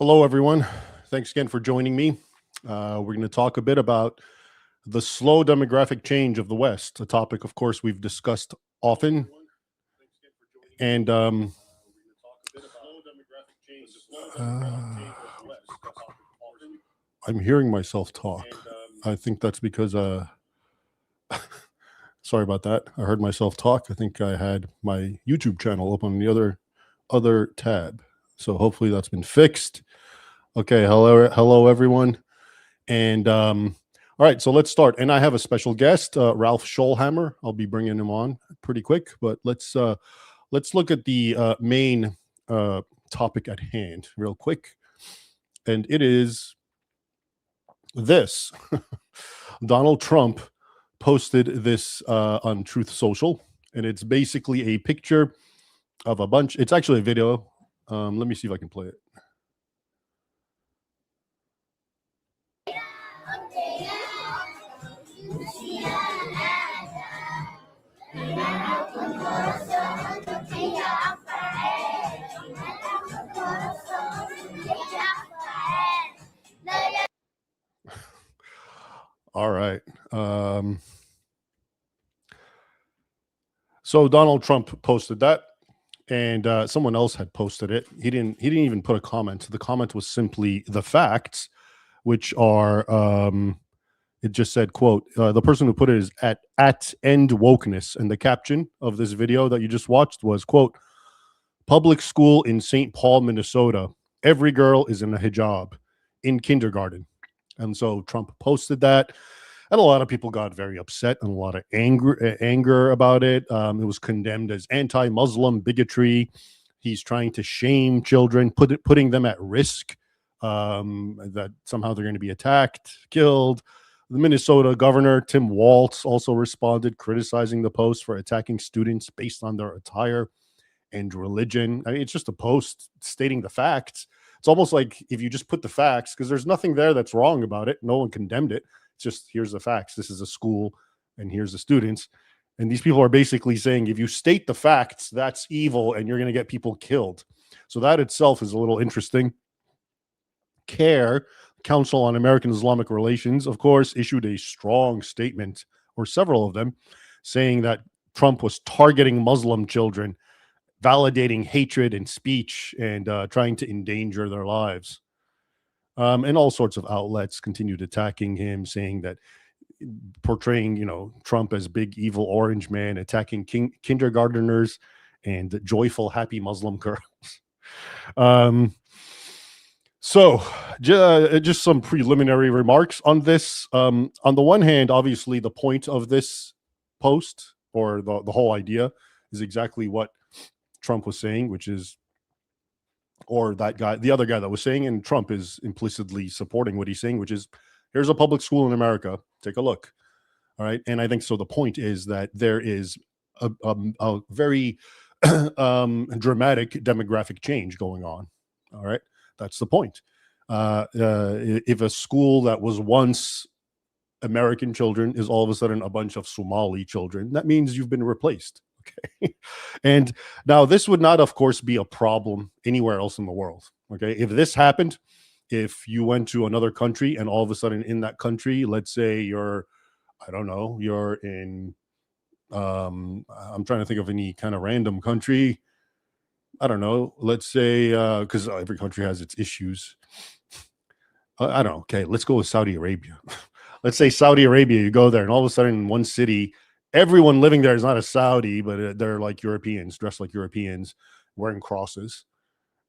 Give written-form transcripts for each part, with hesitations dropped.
Hello, everyone. Thanks again for joining me. We're going to talk a bit about the slow demographic change of the West, a topic, of course, we've discussed often. And I'm hearing myself talk. I think that's because, sorry about that. I heard myself talk. I think I had my YouTube channel up on the other tab. So hopefully that's been fixed. Okay, hello everyone. And all right, so let's start. And I have a special guest, Ralph Schoellhammer. I'll be bringing him on pretty quick, but let's look at the main topic at hand real quick. And it is this. Donald Trump posted this on Truth Social, and it's basically a picture of a bunch. It's actually a video. Let me see if I can play it. All right. So Donald Trump posted that, and someone else had posted it. He didn't even put a comment. The comment was simply the facts, which are it just said, quote, the person who put it is at end wokeness, and the caption of this video that you just watched was, quote, public school in St. Paul, Minnesota. Every girl is in a hijab in kindergarten. And so Trump posted that, and a lot of people got very upset and a lot of anger about it. It was condemned as anti-Muslim bigotry. He's trying to shame children, putting them at risk, that somehow they're going to be attacked, killed. The Minnesota governor, Tim Walz, also responded, criticizing the post for attacking students based on their attire and religion. I mean, it's just a post stating the facts. It's almost like if you just put the facts, because there's nothing there that's wrong about it. No one condemned it. It's just, here's the facts. This is a school, and here's the students. And these people are basically saying, if you state the facts, that's evil, and you're going to get people killed. So that itself is a little interesting. CARE, Council on American Islamic Relations, of course, issued a strong statement, or several of them, saying that Trump was targeting Muslim children, validating hatred and speech, and trying to endanger their lives. And all sorts of outlets continued attacking him, saying that, portraying, Trump as big evil orange man, attacking kindergarteners and joyful, happy Muslim girls. So just some preliminary remarks on this. On the one hand, obviously, the point of this post, or the whole idea, is exactly what Trump was saying, which is, or that guy, the other guy that was saying, and Trump is implicitly supporting what he's saying, which is, here's a public school in America. Take a look. All right. And I think so. The point is that there is a very dramatic demographic change going on. All right. That's the point. If a school that was once American children is all of a sudden a bunch of Somali children, that means you've been replaced. Okay. And now this would not, of course, be a problem anywhere else in the world. Okay. If this happened, if you went to another country and all of a sudden in that country, let's say you're, I don't know, you're in, I'm trying to think of any kind of random country. I don't know. Let's say, because every country has its issues. I don't know. Okay. Let's go with Saudi Arabia. Let's say Saudi Arabia, you go there and all of a sudden in one city, everyone living there is not a Saudi, but they're like Europeans, dressed like Europeans, wearing crosses.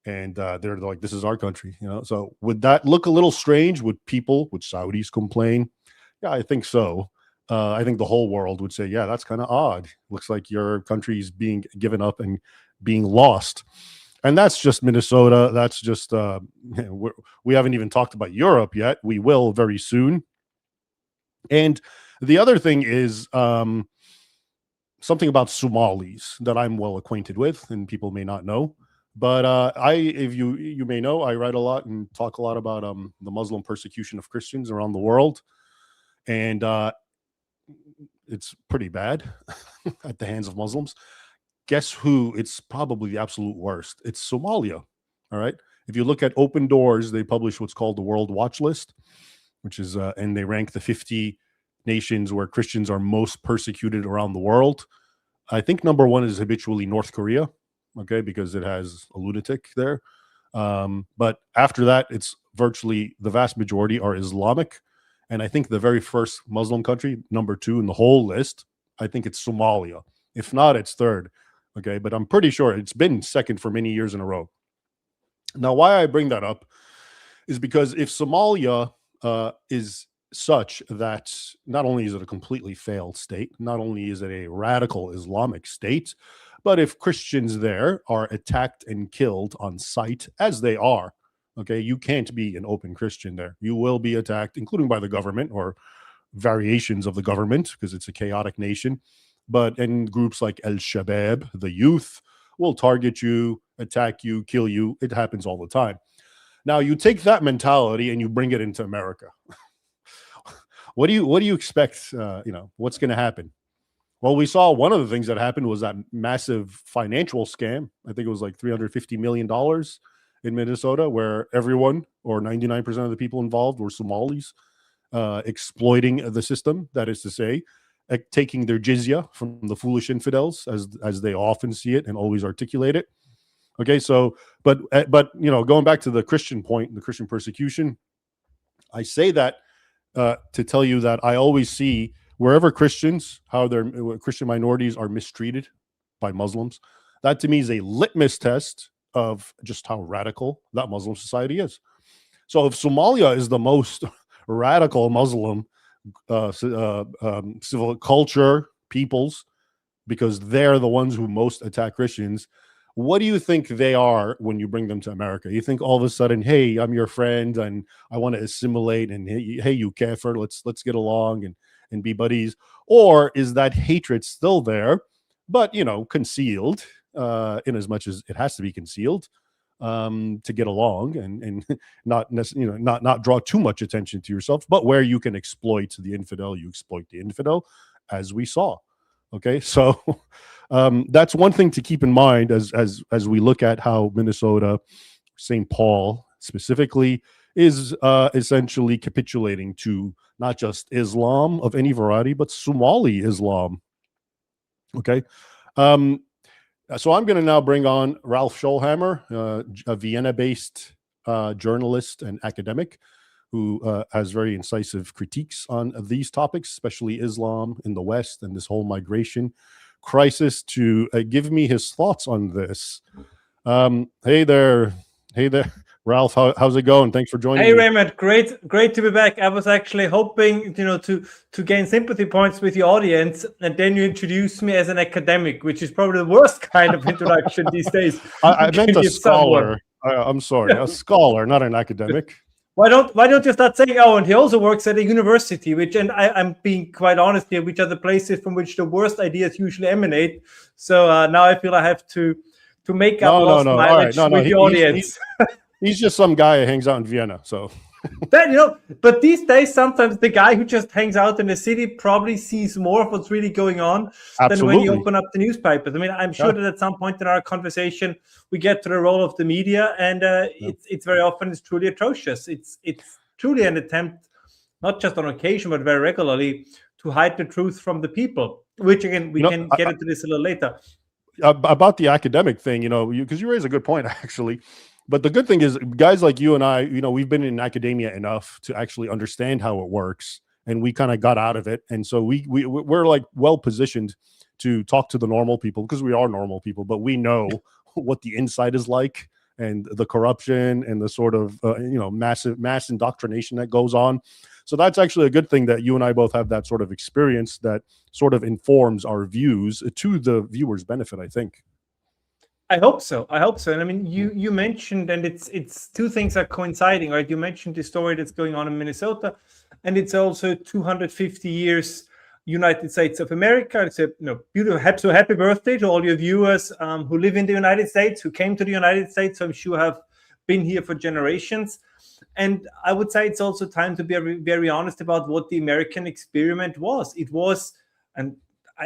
And they're like, this is our country, So would that look a little strange? Would Saudis complain? Yeah, I think so. I think the whole world would say, yeah, that's kind of odd. Looks like your country's being given up and being lost. And that's just Minnesota. That's just, we haven't even talked about Europe yet. We will very soon. And the other thing is, something about Somalis that I'm well acquainted with, and people may not know. But if you may know, I write a lot and talk a lot about the Muslim persecution of Christians around the world, and it's pretty bad at the hands of Muslims. Guess who? It's probably the absolute worst. It's Somalia. All right, If you look at Open Doors, they publish what's called the World Watch List, which is, and they rank the 50 nations where Christians are most persecuted around the world. I think number one is habitually North Korea, okay, because it has a lunatic there. But after that, it's virtually the vast majority are Islamic. And I think the very first Muslim country, number two in the whole list, I think it's Somalia. If not, it's third. Okay, but I'm pretty sure it's been second for many years in a row. Now, why I bring that up is because if Somalia is such that not only is it a completely failed state, not only is it a radical Islamic state, but if Christians there are attacked and killed on sight, as they are, okay, you can't be an open Christian there. You will be attacked, including by the government or variations of the government, because it's a chaotic nation. But in groups like Al-Shabaab, the youth, will target you, attack you, kill you. It happens all the time. Now, you take that mentality and you bring it into America. What do you expect? What's going to happen? Well, we saw one of the things that happened was that massive financial scam. I think it was like $350 million in Minnesota, where everyone or 99% of the people involved were Somalis, exploiting the system. That is to say, taking their jizya from the foolish infidels, as they often see it and always articulate it. Okay, so but going back to the Christian point, the Christian persecution, I say that to tell you that I always see wherever Christians, how their Christian minorities are mistreated by Muslims. That to me is a litmus test of just how radical that Muslim society is. So if Somalia is the most radical Muslim civil culture peoples, because they're the ones who most attack Christians, what do you think they are when you bring them to America? You think all of a sudden, hey, I'm your friend and I want to assimilate, and hey, you kafir, let's get along and be buddies? Or is that hatred still there, but concealed, in as much as it has to be concealed, to get along and not necessarily, not draw too much attention to yourself, but where you can exploit the infidel, you exploit the infidel, as we saw. Okay, so that's one thing to keep in mind as we look at how Minnesota, St. Paul specifically, is essentially capitulating to not just Islam of any variety, but Somali Islam. Okay, so I'm going to now bring on Ralph Schoellhammer, a Vienna-based journalist and academic who has very incisive critiques on these topics, especially Islam in the West and this whole migration crisis, to give me his thoughts on this. Hey there, Ralph. How's it going? Thanks for joining me. Hey Raymond, great to be back. I was actually hoping, to gain sympathy points with the audience, and then you introduced me as an academic, which is probably the worst kind of introduction these days. I meant a scholar. I'm sorry, a scholar, not an academic. Why don't you start saying, oh, and he also works at a university, which, and I'm being quite honest here, which are the places from which the worst ideas usually emanate. So now I feel I have to make up lost mileage with the audience. He's just some guy who hangs out in Vienna. So then, but these days, sometimes the guy who just hangs out in the city probably sees more of what's really going on than when you open up the newspapers. I mean, I'm sure that at some point in our conversation, we get to the role of the media, and it's very often it's truly atrocious. It's truly an attempt, not just on occasion, but very regularly, to hide the truth from the people, which again, we can get into this a little later. About the academic thing, because you raise a good point, actually. But the good thing is, guys like you and I, we've been in academia enough to actually understand how it works, and we kind of got out of it. And so we're like well positioned to talk to the normal people, because we are normal people, but we know what the inside is like, and the corruption and the sort of mass indoctrination that goes on. So that's actually a good thing that you and I both have that sort of experience that sort of informs our views to the viewers' benefit, I think. I hope so. And I mean, you mentioned, and it's two things are coinciding, right? You mentioned the story that's going on in Minnesota, and it's also 250 years United States of America. It's a beautiful, so happy birthday to all your viewers who live in the United States, who came to the United States. So I'm sure have been here for generations. And I would say it's also time to be very honest about what the American experiment was. It was, and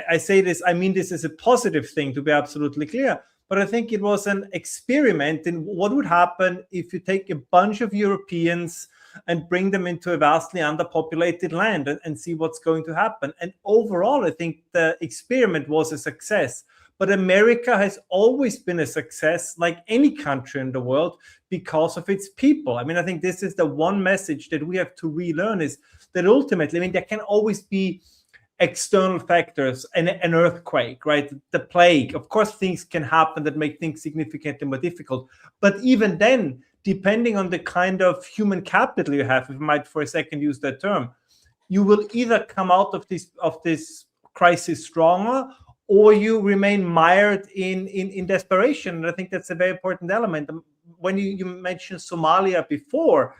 I say this, I mean this as a positive thing, to be absolutely clear. but I think it was an experiment in what would happen if you take a bunch of Europeans and bring them into a vastly underpopulated land and see what's going to happen. And overall, I think the experiment was a success. But America has always been a success, like any country in the world, because of its people. I mean, I think this is the one message that we have to relearn, is that ultimately, I mean, there can always be external factors, an earthquake, right? The plague. Of course, things can happen that make things significantly more difficult. But even then, depending on the kind of human capital you have, if I might for a second use that term, you will either come out of this crisis stronger, or you remain mired in desperation. And I think that's a very important element. When you mentioned Somalia before,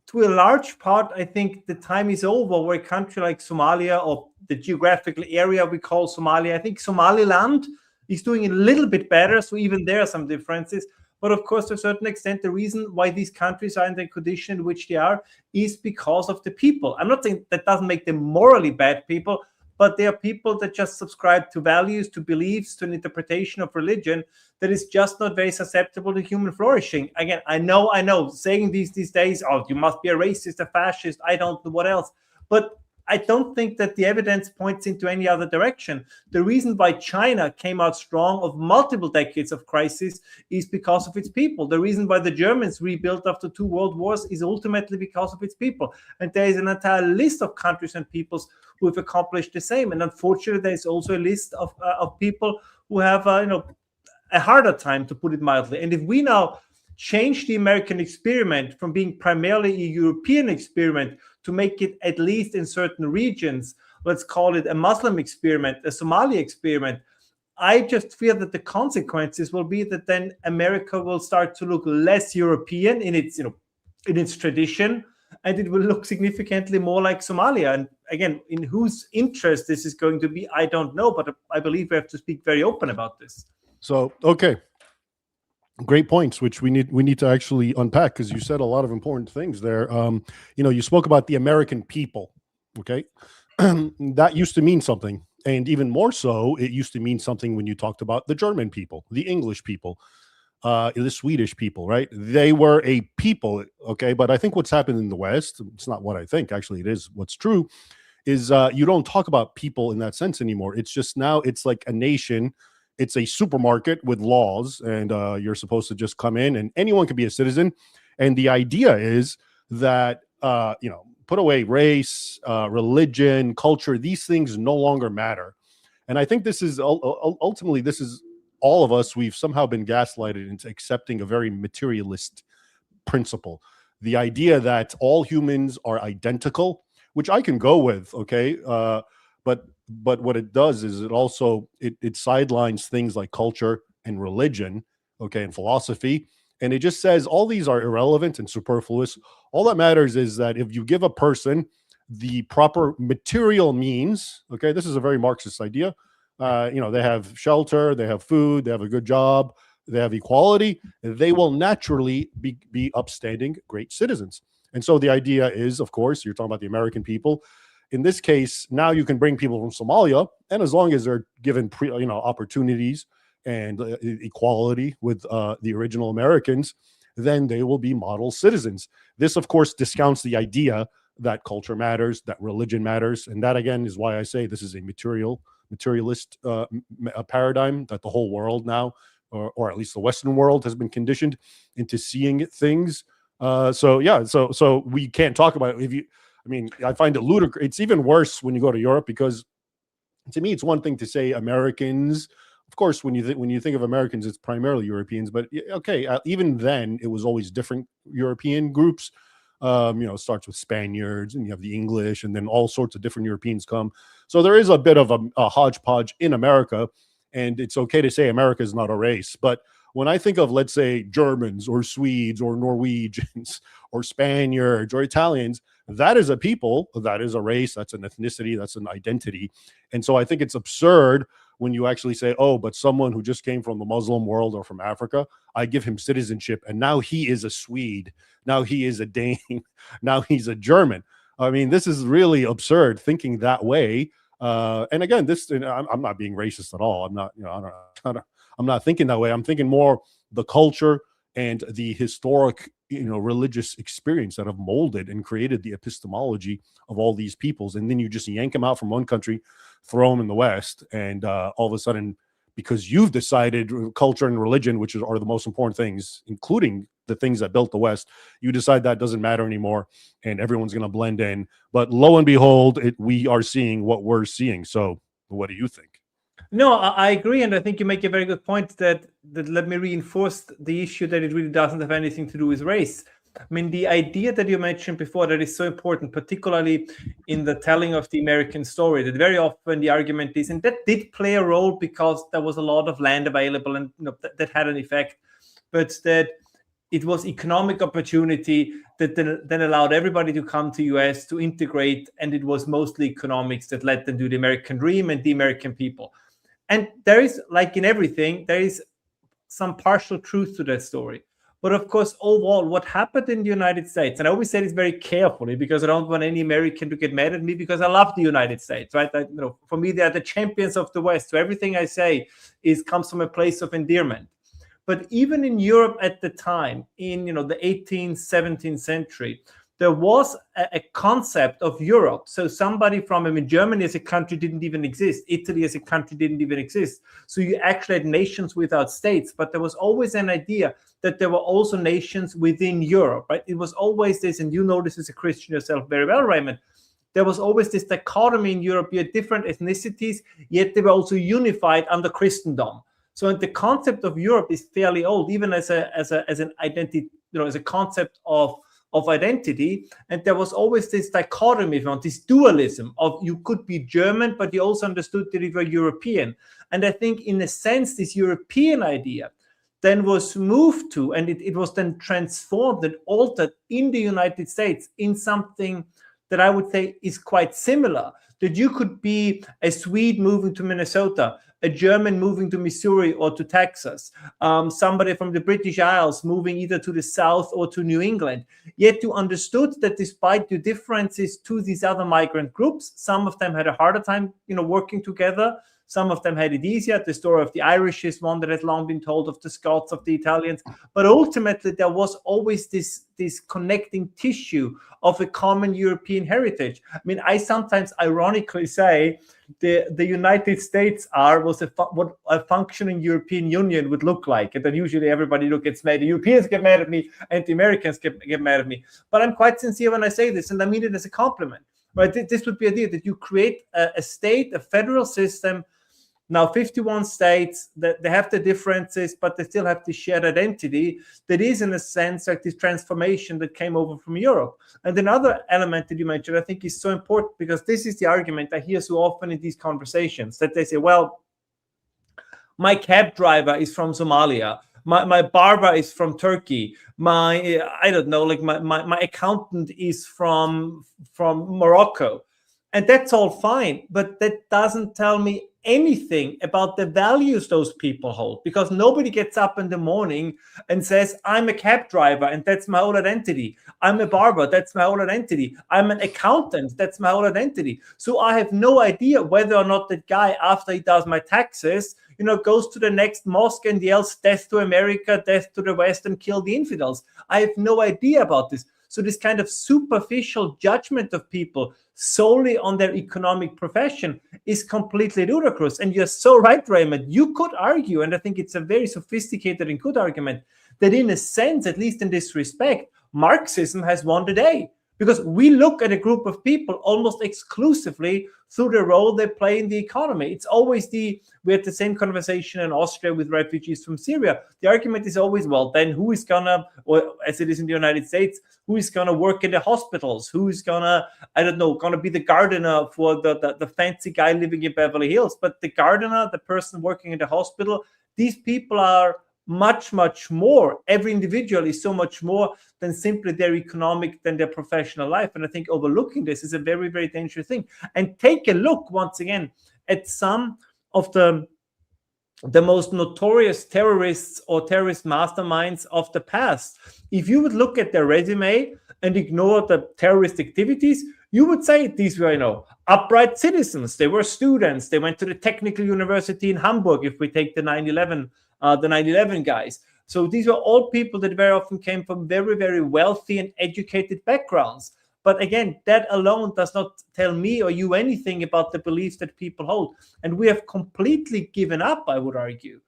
to a large part, I think the time is over where a country like Somalia, or the geographical area we call Somalia, I think Somaliland is doing a little bit better. So even there are some differences. But of course, to a certain extent, the reason why these countries are in the condition in which they are is because of the people. I'm not saying that doesn't make them morally bad people, but they are people that just subscribe to values, to beliefs, to an interpretation of religion that is just not very susceptible to human flourishing. Again, I know, saying these days, oh, you must be a racist, a fascist, I don't know what else. But I don't think that the evidence points into any other direction. The reason why China came out strong of multiple decades of crisis is because of its people. The reason why the Germans rebuilt after 2 world wars is ultimately because of its people. And there is an entire list of countries and peoples who have accomplished the same. And unfortunately, there is also a list of people who have, a harder time, to put it mildly. And if we now change the American experiment from being primarily a European experiment to make it, at least in certain regions, let's call it a Muslim experiment, a Somali experiment, I just fear that the consequences will be that then America will start to look less European in its tradition, and it will look significantly more like Somalia. And again, in whose interest this is going to be, I don't know, but I believe we have to speak very open about this. So, okay. Great points, which we need to actually unpack, because you said a lot of important things there. You spoke about the American people. Okay. That used to mean something. And even more so, it used to mean something when you talked about the German people, the English people, the Swedish people, right? They were a people. Okay. But I think what's happened in the West, it's not what I think, actually, it is what's true, is you don't talk about people in that sense anymore. It's just now it's like a nation. It's a supermarket with laws, and you're supposed to just come in and anyone can be a citizen. And the idea is that, put away race, religion, culture, these things no longer matter. And I think this is ultimately, this is all of us. We've somehow been gaslighted into accepting a very materialist principle. The idea that all humans are identical, which I can go with. Okay. But what it does is it also it sidelines things like culture and religion, okay, and philosophy, and it just says all these are irrelevant and superfluous. All that matters is that if you give a person the proper material means, okay, this is a very Marxist idea. They have shelter, they have food, they have a good job, they have equality, they will naturally be upstanding, great citizens. And so the idea is, of course, you're talking about the American people. In this case, now you can bring people from Somalia, and as long as they're given opportunities and equality with the original Americans, then they will be model citizens. This, of course, discounts the idea that culture matters, that religion matters, and that again is why I say this is a materialist paradigm that the whole world now, or at least the Western world, has been conditioned into seeing things. So we can't talk about it. I find it ludicrous. It's even worse when you go to Europe, because to me, it's one thing to say Americans. Of course, when you think of Americans, it's primarily Europeans. But okay, even then, it was always different European groups. It starts with Spaniards, and you have the English, and then all sorts of different Europeans come. So there is a bit of a hodgepodge in America, and it's okay to say America is not a race. But when I think of, let's say, Germans or Swedes or Norwegians or Spaniards or Italians, that is a people, that is a race, that's an ethnicity, that's an identity. And so I think it's absurd when you actually say, oh, but someone who just came from the Muslim world or from Africa, I give him citizenship, and now he is a Swede, now he is a Dane, now he's a German. I mean, this is really absurd thinking that way. And again, I'm not being racist at all. I'm not, I'm not thinking that way. I'm thinking more the culture and the historic, religious experience that have molded and created the epistemology of all these peoples. And then you just yank them out from one country, throw them in the West, and all of a sudden, because you've decided culture and religion, which are the most important things, including the things that built the West, you decide that doesn't matter anymore, and everyone's going to blend in. But lo and behold, we are seeing what we're seeing. So what do you think? No, I agree, and I think you make a very good point that let me reinforce the issue that it really doesn't have anything to do with race. I mean, the idea that you mentioned before that is so important, particularly in the telling of the American story, that very often the argument is, and that did play a role because there was a lot of land available, and that had an effect, but that it was economic opportunity that then allowed everybody to come to US to integrate, and it was mostly economics that led them to the American dream and the American people. And there is, like in everything, there is some partial truth to that story. But of course, overall, what happened in the United States, and I always say this very carefully because I don't want any American to get mad at me, because I love the United States, right? For me, they are the champions of the West. So everything I say comes from a place of endearment. But even in Europe at the time, in the 18th, 17th century, there was a concept of Europe. So somebody from, Germany as a country didn't even exist. Italy as a country didn't even exist. So you actually had nations without states, but there was always an idea that there were also nations within Europe, right? It was always this, and you know this as a Christian yourself very well, Raymond. There was always this dichotomy in Europe. You had different ethnicities, yet they were also unified under Christendom. So the concept of Europe is fairly old, even as an identity, as a concept of identity. And there was always this dichotomy, this dualism of you could be German, but you also understood that you were European. And I think in a sense, this European idea then was moved to, and it was then transformed and altered in the United States in something that I would say is quite similar, that you could be a Swede moving to Minnesota, a German moving to Missouri or to Texas, somebody from the British Isles moving either to the South or to New England. Yet you understood that despite the differences to these other migrant groups, some of them had a harder time, working together. Some of them had it easier. The story of the Irish is one that has long been told, of the Scots, of the Italians. But ultimately, there was always this connecting tissue of a common European heritage. I sometimes ironically say the United States what a functioning European Union would look like. And then usually everybody gets mad. The Europeans get mad at me and the Americans get mad at me. But I'm quite sincere when I say this, and I mean it as a compliment. Right? This would be the idea that you create a state, a federal system. Now, 51 states, that they have the differences, but they still have this shared identity that is, in a sense, like this transformation that came over from Europe. And another element that you mentioned, I think, is so important, because this is the argument I hear so often in these conversations, that they say, well, my cab driver is from Somalia. My barber is from Turkey. My accountant is from Morocco. And that's all fine, but that doesn't tell me anything about the values those people hold, because nobody gets up in the morning and says, I'm a cab driver and that's my whole identity. I'm a barber, that's my whole identity. I'm an accountant, that's my whole identity. So I have no idea whether or not that guy, after he does my taxes, goes to the next mosque and yells, death to America, death to the West, and kill the infidels. I have no idea about this. So this kind of superficial judgment of people solely on their economic profession is completely ludicrous. And you're so right, Raymond. You could argue, and I think it's a very sophisticated and good argument, that in a sense, at least in this respect, Marxism has won the day. Because we look at a group of people almost exclusively through the role they play in the economy. It's always we had the same conversation in Austria with refugees from Syria. The argument is always, well, then who is gonna, or as it is in the United States, who is gonna work in the hospitals? Who is gonna be the gardener for the fancy guy living in Beverly Hills? But the gardener, the person working in the hospital, these people are much, much more. Every individual is so much more than simply their economic, than their professional life. And I think overlooking this is a very, very dangerous thing. And take a look once again at some of the most notorious terrorists or terrorist masterminds of the past. If you would look at their resume and ignore the terrorist activities, You would say these were, upright citizens. They were students. They went to the technical university in Hamburg, if we take the 9/11 guys. So these were all people that very often came from very, very wealthy and educated backgrounds. But again, that alone does not tell me or you anything about the beliefs that people hold. And we have completely given up, I would argue,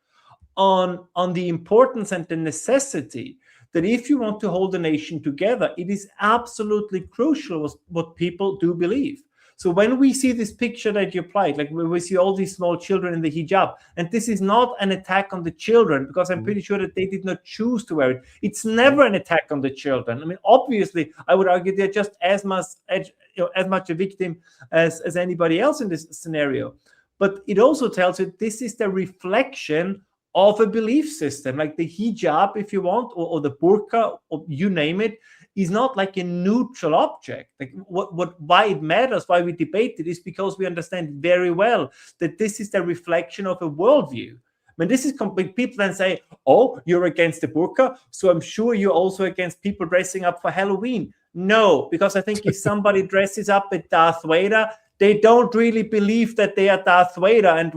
on the importance and the necessity that if you want to hold a nation together, it is absolutely crucial what people do believe. So when we see this picture that you applied, like we see all these small children in the hijab, and this is not an attack on the children, because I'm pretty sure that they did not choose to wear it. It's never an attack on the children. I mean, obviously, I would argue they're just as much a victim as anybody else in this scenario. But it also tells you this is the reflection of a belief system, like the hijab, if you want, or the burqa, or you name it, is not like a neutral object. Like why it matters, why we debate it, is because we understand very well that this is the reflection of a worldview. I mean, this is complete. People then say, "Oh, you're against the burqa, so I'm sure you're also against people dressing up for Halloween." No, because I think if somebody dresses up as Darth Vader, they don't really believe that they are Darth Vader and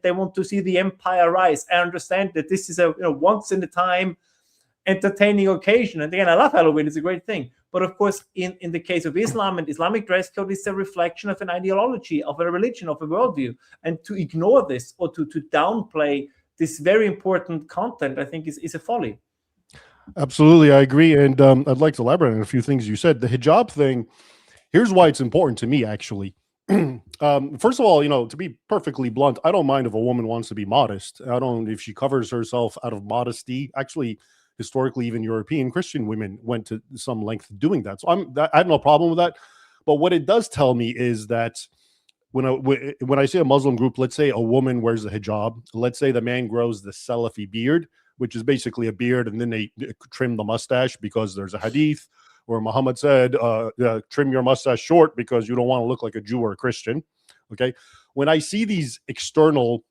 they want to see the Empire rise. I understand that this is a once in a time entertaining occasion. And again, I love Halloween, it's a great thing. But of course, in the case of Islam and Islamic dress code, it's a reflection of an ideology, of a religion, of a worldview. And to ignore this or to downplay this very important content, I think is a folly. Absolutely, I agree. And I'd like to elaborate on a few things you said. The hijab thing, here's why it's important to me, actually. First of all, to be perfectly blunt, I don't mind if a woman wants to be modest. If she covers herself out of modesty. Actually, historically, even European Christian women went to some length doing that. So I have no problem with that. But what it does tell me is that when I say a Muslim group, let's say a woman wears a hijab, let's say the man grows the Salafi beard, which is basically a beard, and then they trim the mustache because there's a hadith where Muhammad said, trim your mustache short because you don't want to look like a Jew or a Christian. Okay. When I see these external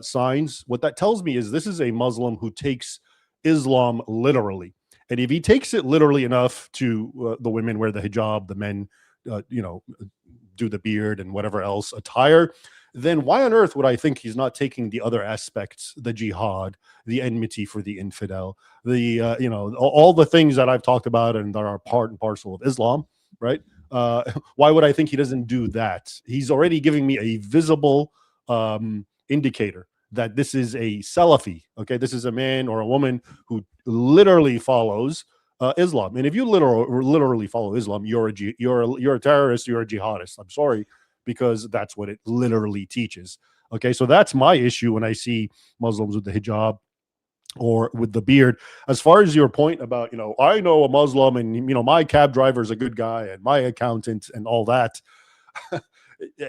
signs, what that tells me is this is a Muslim who takes Islam literally. And if he takes it literally enough to the women wear the hijab, the men, do the beard and whatever else attire, then why on earth would I think he's not taking the other aspects, the jihad, the enmity for the infidel, the, all the things that I've talked about and that are part and parcel of Islam, right? Why would I think he doesn't do that? He's already giving me a visible indicator that this is a Salafi, okay? This is a man or a woman who literally follows Islam. And if you literally follow Islam, you're a terrorist, you're a jihadist. I'm sorry, because that's what it literally teaches. Okay, so that's my issue when I see Muslims with the hijab or with the beard. As far as your point about, I know a Muslim and, my cab driver is a good guy and my accountant and all that.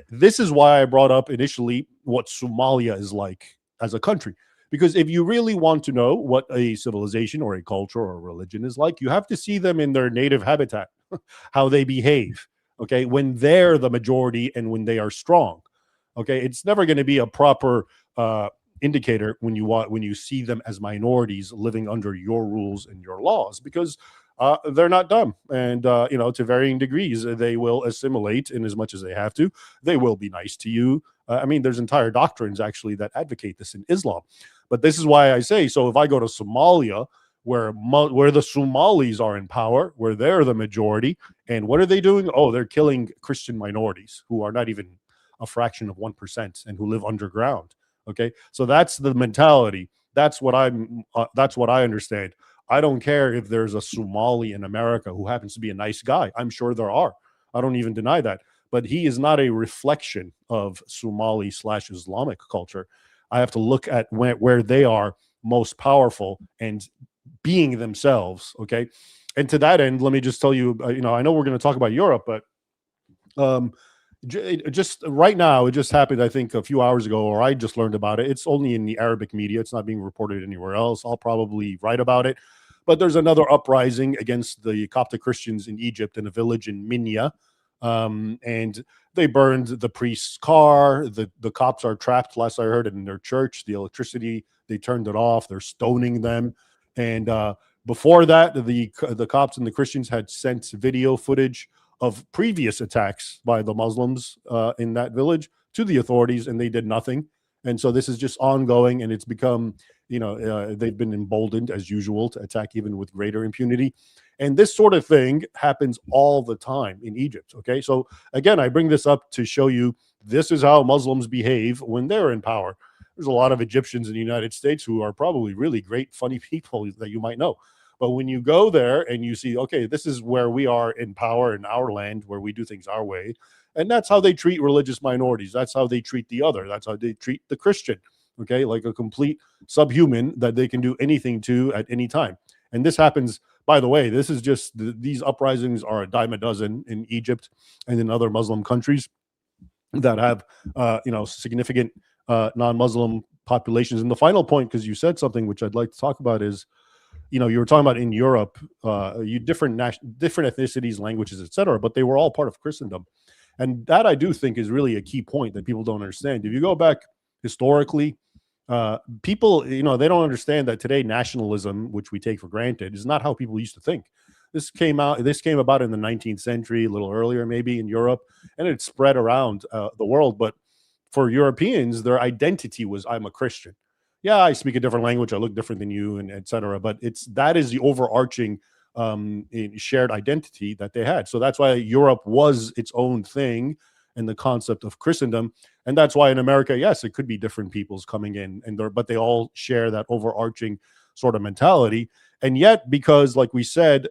This is why I brought up initially what Somalia is like as a country. Because if you really want to know what a civilization or a culture or a religion is like, you have to see them in their native habitat, how they behave. Okay, when they're the majority and when they are strong. Okay, it's never going to be a proper indicator when you see them as minorities living under your rules and your laws, because they're not dumb, and to varying degrees they will assimilate in as much as they have to. They will be nice to you. There's entire doctrines actually that advocate this in Islam. But this is why I say, so if I go to Somalia, where the Somalis are in power, where they're the majority, and what are they doing? Oh, they're killing Christian minorities who are not even a fraction of 1% and who live underground. Okay, so that's the mentality. That's what I understand. I don't care if there's a Somali in America who happens to be a nice guy. I'm sure there are. I don't even deny that. But he is not a reflection of Somali/Islamic culture. I have to look at where they are most powerful and being themselves. Okay. And to that end, let me just tell you, I know we're going to talk about Europe, but just right now, it just happened, I think a few hours ago, or I just learned about it. It's only in the Arabic media. It's not being reported anywhere else. I'll probably write about it. But there's another uprising against the Coptic Christians in Egypt in a village in Minya. And they burned the priest's car. The cops are trapped, last I heard, in their church. The electricity, they turned it off. They're stoning them. And before that, the cops and the Christians had sent video footage of previous attacks by the Muslims in that village to the authorities, and they did nothing. And so this is just ongoing, and it's become, they've been emboldened as usual to attack even with greater impunity. And this sort of thing happens all the time in Egypt. Okay, so again, I bring this up to show you this is how Muslims behave when they're in power. There's a lot of Egyptians in the United States who are probably really great, funny people that you might know. But when you go there and you see, okay, this is where we are in power in our land, where we do things our way. And that's how they treat religious minorities. That's how they treat the other. That's how they treat the Christian, okay, like a complete subhuman that they can do anything to at any time. And this happens, by the way, this is just, these uprisings are a dime a dozen in Egypt and in other Muslim countries that have, significant non-Muslim populations. And the final point, because you said something which I'd like to talk about, is, you were talking about in Europe, different ethnicities, languages, etc., but they were all part of Christendom. And that, I do think, is really a key point that people don't understand. If you go back historically, people, they don't understand that today nationalism, which we take for granted, is not how people used to think. This came about in the 19th century, a little earlier maybe in Europe, and it spread around the world. But for Europeans, their identity was, I'm a Christian. Yeah, I speak a different language, I look different than you, and etc. But that is the overarching shared identity that they had. So that's why Europe was its own thing in the concept of Christendom. And that's why in America, yes, it could be different peoples coming in, but they all share that overarching sort of mentality. And yet, because like we said,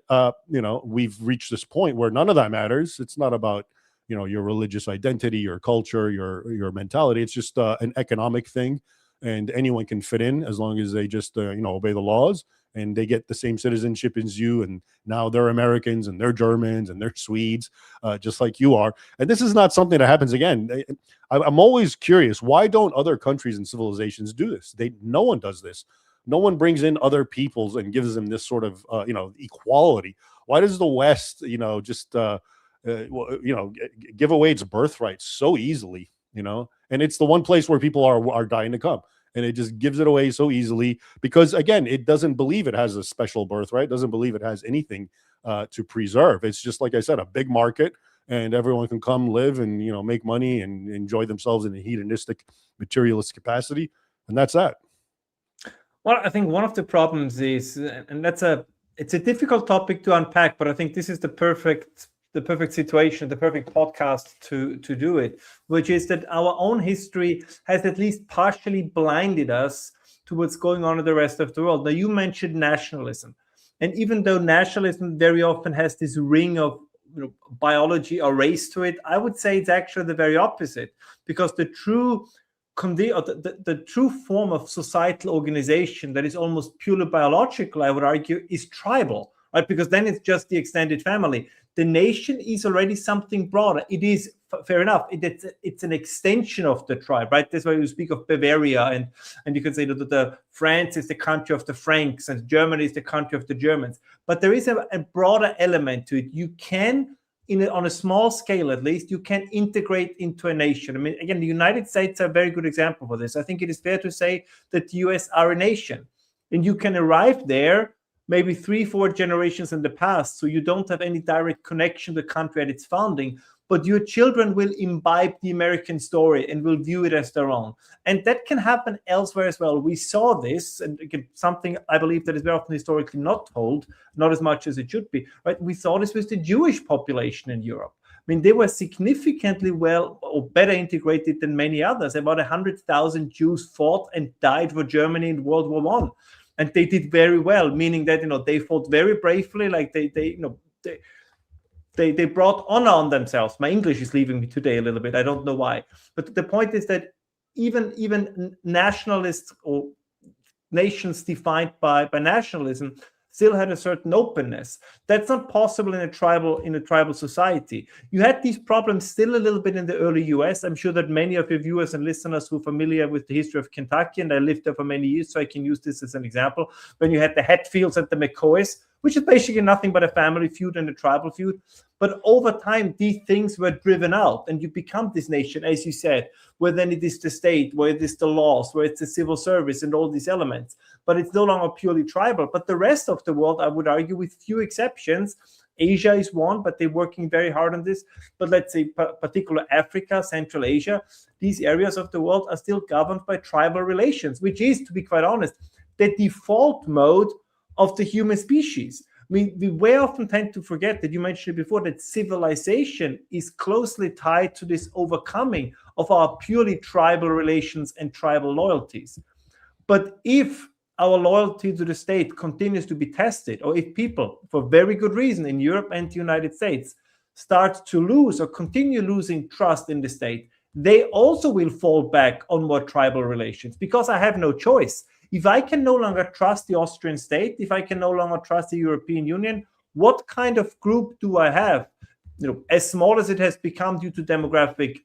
we've reached this point where none of that matters. It's not about, your religious identity, your culture, your mentality. It's just an economic thing, and anyone can fit in as long as they just, obey the laws, and they get the same citizenship as you. And now they're Americans and they're Germans and they're Swedes, just like you are. And this is not something that happens again. I'm always curious, why don't other countries and civilizations do this? No one does this. No one brings in other peoples and gives them this sort of, equality. Why does the West, just, give away its birthright so easily, and it's the one place where people are dying to come. And it just gives it away so easily because, again, it doesn't believe it has a special birthright, doesn't believe it has anything to preserve. It's just, like I said, a big market, and everyone can come live and, make money and enjoy themselves in a hedonistic, materialist capacity. And that's that. Well, I think one of the problems is, and it's a difficult topic to unpack, but I think this is the perfect situation, the perfect podcast to do it, which is that our own history has at least partially blinded us to what's going on in the rest of the world. Now, you mentioned nationalism. And even though nationalism very often has this ring of biology or race to it, I would say it's actually the very opposite, because the true form of societal organization that is almost purely biological, I would argue, is tribal, right? Because then it's just the extended family. The nation is already something broader. It is, fair enough, it's an extension of the tribe, right? That's why you speak of Bavaria, and you can say that the France is the country of the Franks and Germany is the country of the Germans. But there is a broader element to it. You can, on a small scale at least, you can integrate into a nation. I mean, again, the United States are a very good example for this. I think it is fair to say that the US are a nation, and you can arrive there maybe 3-4 generations in the past, so you don't have any direct connection to the country at its founding, but your children will imbibe the American story and will view it as their own. And that can happen elsewhere as well. We saw this, and again, something I believe that is very often historically not told, not as much as it should be, right? We saw this with the Jewish population in Europe. I mean, they were significantly well or better integrated than many others. About 100,000 Jews fought and died for Germany in World War I. And they did very well, meaning that, they fought very bravely, like they brought honor on themselves. My English is leaving me today a little bit. I don't know why. But the point is that even nationalists or nations defined by nationalism still had a certain openness. That's not possible in a tribal society. You had these problems still a little bit in the early US. I'm sure that many of your viewers and listeners who are familiar with the history of Kentucky, and I lived there for many years, so I can use this as an example, when you had the Hatfields and the McCoys, which is basically nothing but a family feud and a tribal feud. But over time, these things were driven out, and you become this nation, as you said, where then it is the state, where it is the laws, where it's the civil service and all these elements. But it's no longer purely tribal. But the rest of the world, I would argue, with few exceptions, Asia is one, but they're working very hard on this. But let's say particular Africa, Central Asia, these areas of the world are still governed by tribal relations, which is, to be quite honest, the default mode of the human species. We very often tend to forget that, you mentioned it before, that civilization is closely tied to this overcoming of our purely tribal relations and tribal loyalties. But if our loyalty to the state continues to be tested, or if people, for very good reason in Europe and the United States, start to lose or continue losing trust in the state, they also will fall back on more tribal relations, because I have no choice. If I can no longer trust the Austrian state, if I can no longer trust the European Union, what kind of group do I have? As small as it has become due to the demographic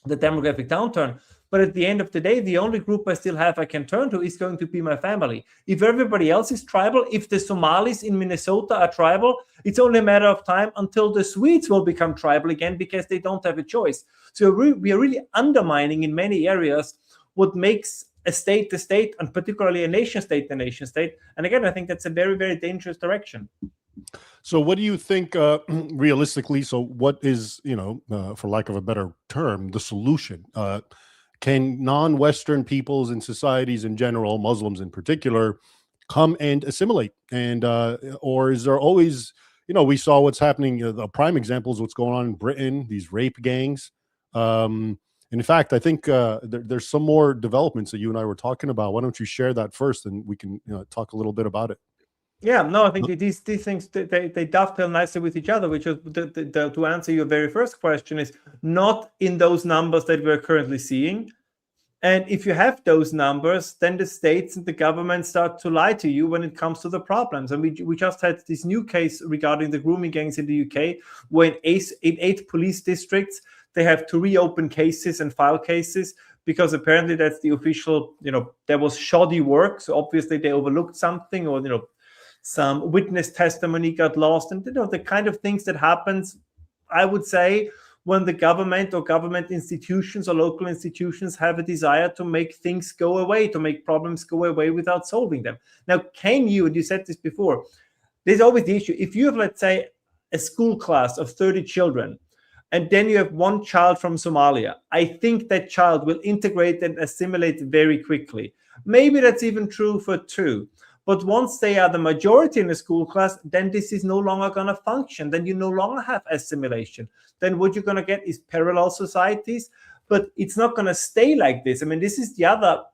downturn, but at the end of the day, the only group I still have I can turn to is going to be my family. If everybody else is tribal, if the Somalis in Minnesota are tribal, it's only a matter of time until the Swedes will become tribal again, because they don't have a choice. So we are really undermining in many areas what makes a state, and particularly a nation state, a nation state. And again, I think that's a very, very dangerous direction. So what do you think, realistically, so what is, for lack of a better term, the solution? Can non-Western peoples and societies in general, Muslims in particular, come and assimilate? And or is there always, we saw what's happening, the prime example is what's going on in Britain, these rape gangs. And in fact, I think there's some more developments that you and I were talking about. Why don't you share that first, and we can talk a little bit about it. Yeah, no, I think these things, they dovetail nicely with each other, which is to answer your very first question, is not in those numbers that we're currently seeing. And if you have those numbers, then the states and the government start to lie to you when it comes to the problems. And we just had this new case regarding the grooming gangs in the UK, where in 8 police districts, they have to reopen cases and file cases, because apparently that's the official, there was shoddy work. So obviously they overlooked something, or, some witness testimony got lost, and the kind of things that happens, I would say, when the government or government institutions or local institutions have a desire to make things go away, to make problems go away without solving them. Now, can you, and you said this before, there's always the issue. If you have, let's say, a school class of 30 children, and then you have one child from Somalia, I think that child will integrate and assimilate very quickly. Maybe that's even true for 2. But once they are the majority in a school class, then this is no longer going to function. Then you no longer have assimilation. Then what you're going to get is parallel societies, but it's not going to stay like this. I mean, this is the other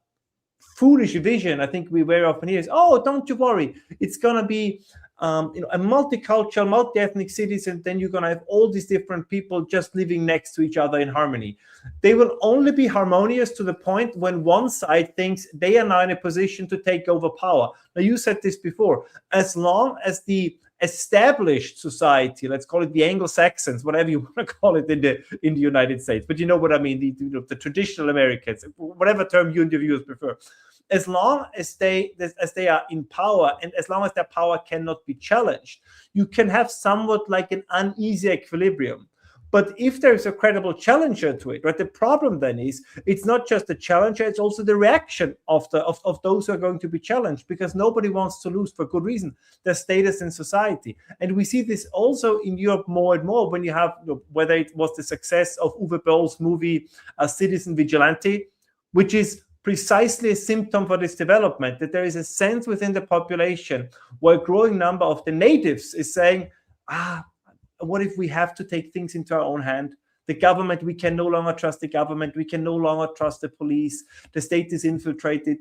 foolish vision I think we very often hear is, oh, don't you worry, it's going to be a multicultural, multi-ethnic cities, and then you're going to have all these different people just living next to each other in harmony. They will only be harmonious to the point when one side thinks they are now in a position to take over power. Now, you said this before, as long as the established society, let's call it the Anglo-Saxons, whatever you want to call it in the United States, but you know what I mean, the traditional Americans, whatever term you and your viewers prefer, as long as they are in power, and as long as their power cannot be challenged, you can have somewhat like an uneasy equilibrium. But if there's a credible challenger to it, right, the problem then is it's not just the challenger, it's also the reaction of those who are going to be challenged, because nobody wants to lose, for good reason, their status in society. And we see this also in Europe more and more when you have, whether it was the success of Uwe Boll's movie Citizen Vigilante, which is precisely a symptom for this development, that there is a sense within the population where a growing number of the natives is saying, what if we have to take things into our own hand? The government, we can no longer trust the government. We can no longer trust the police. The state is infiltrated.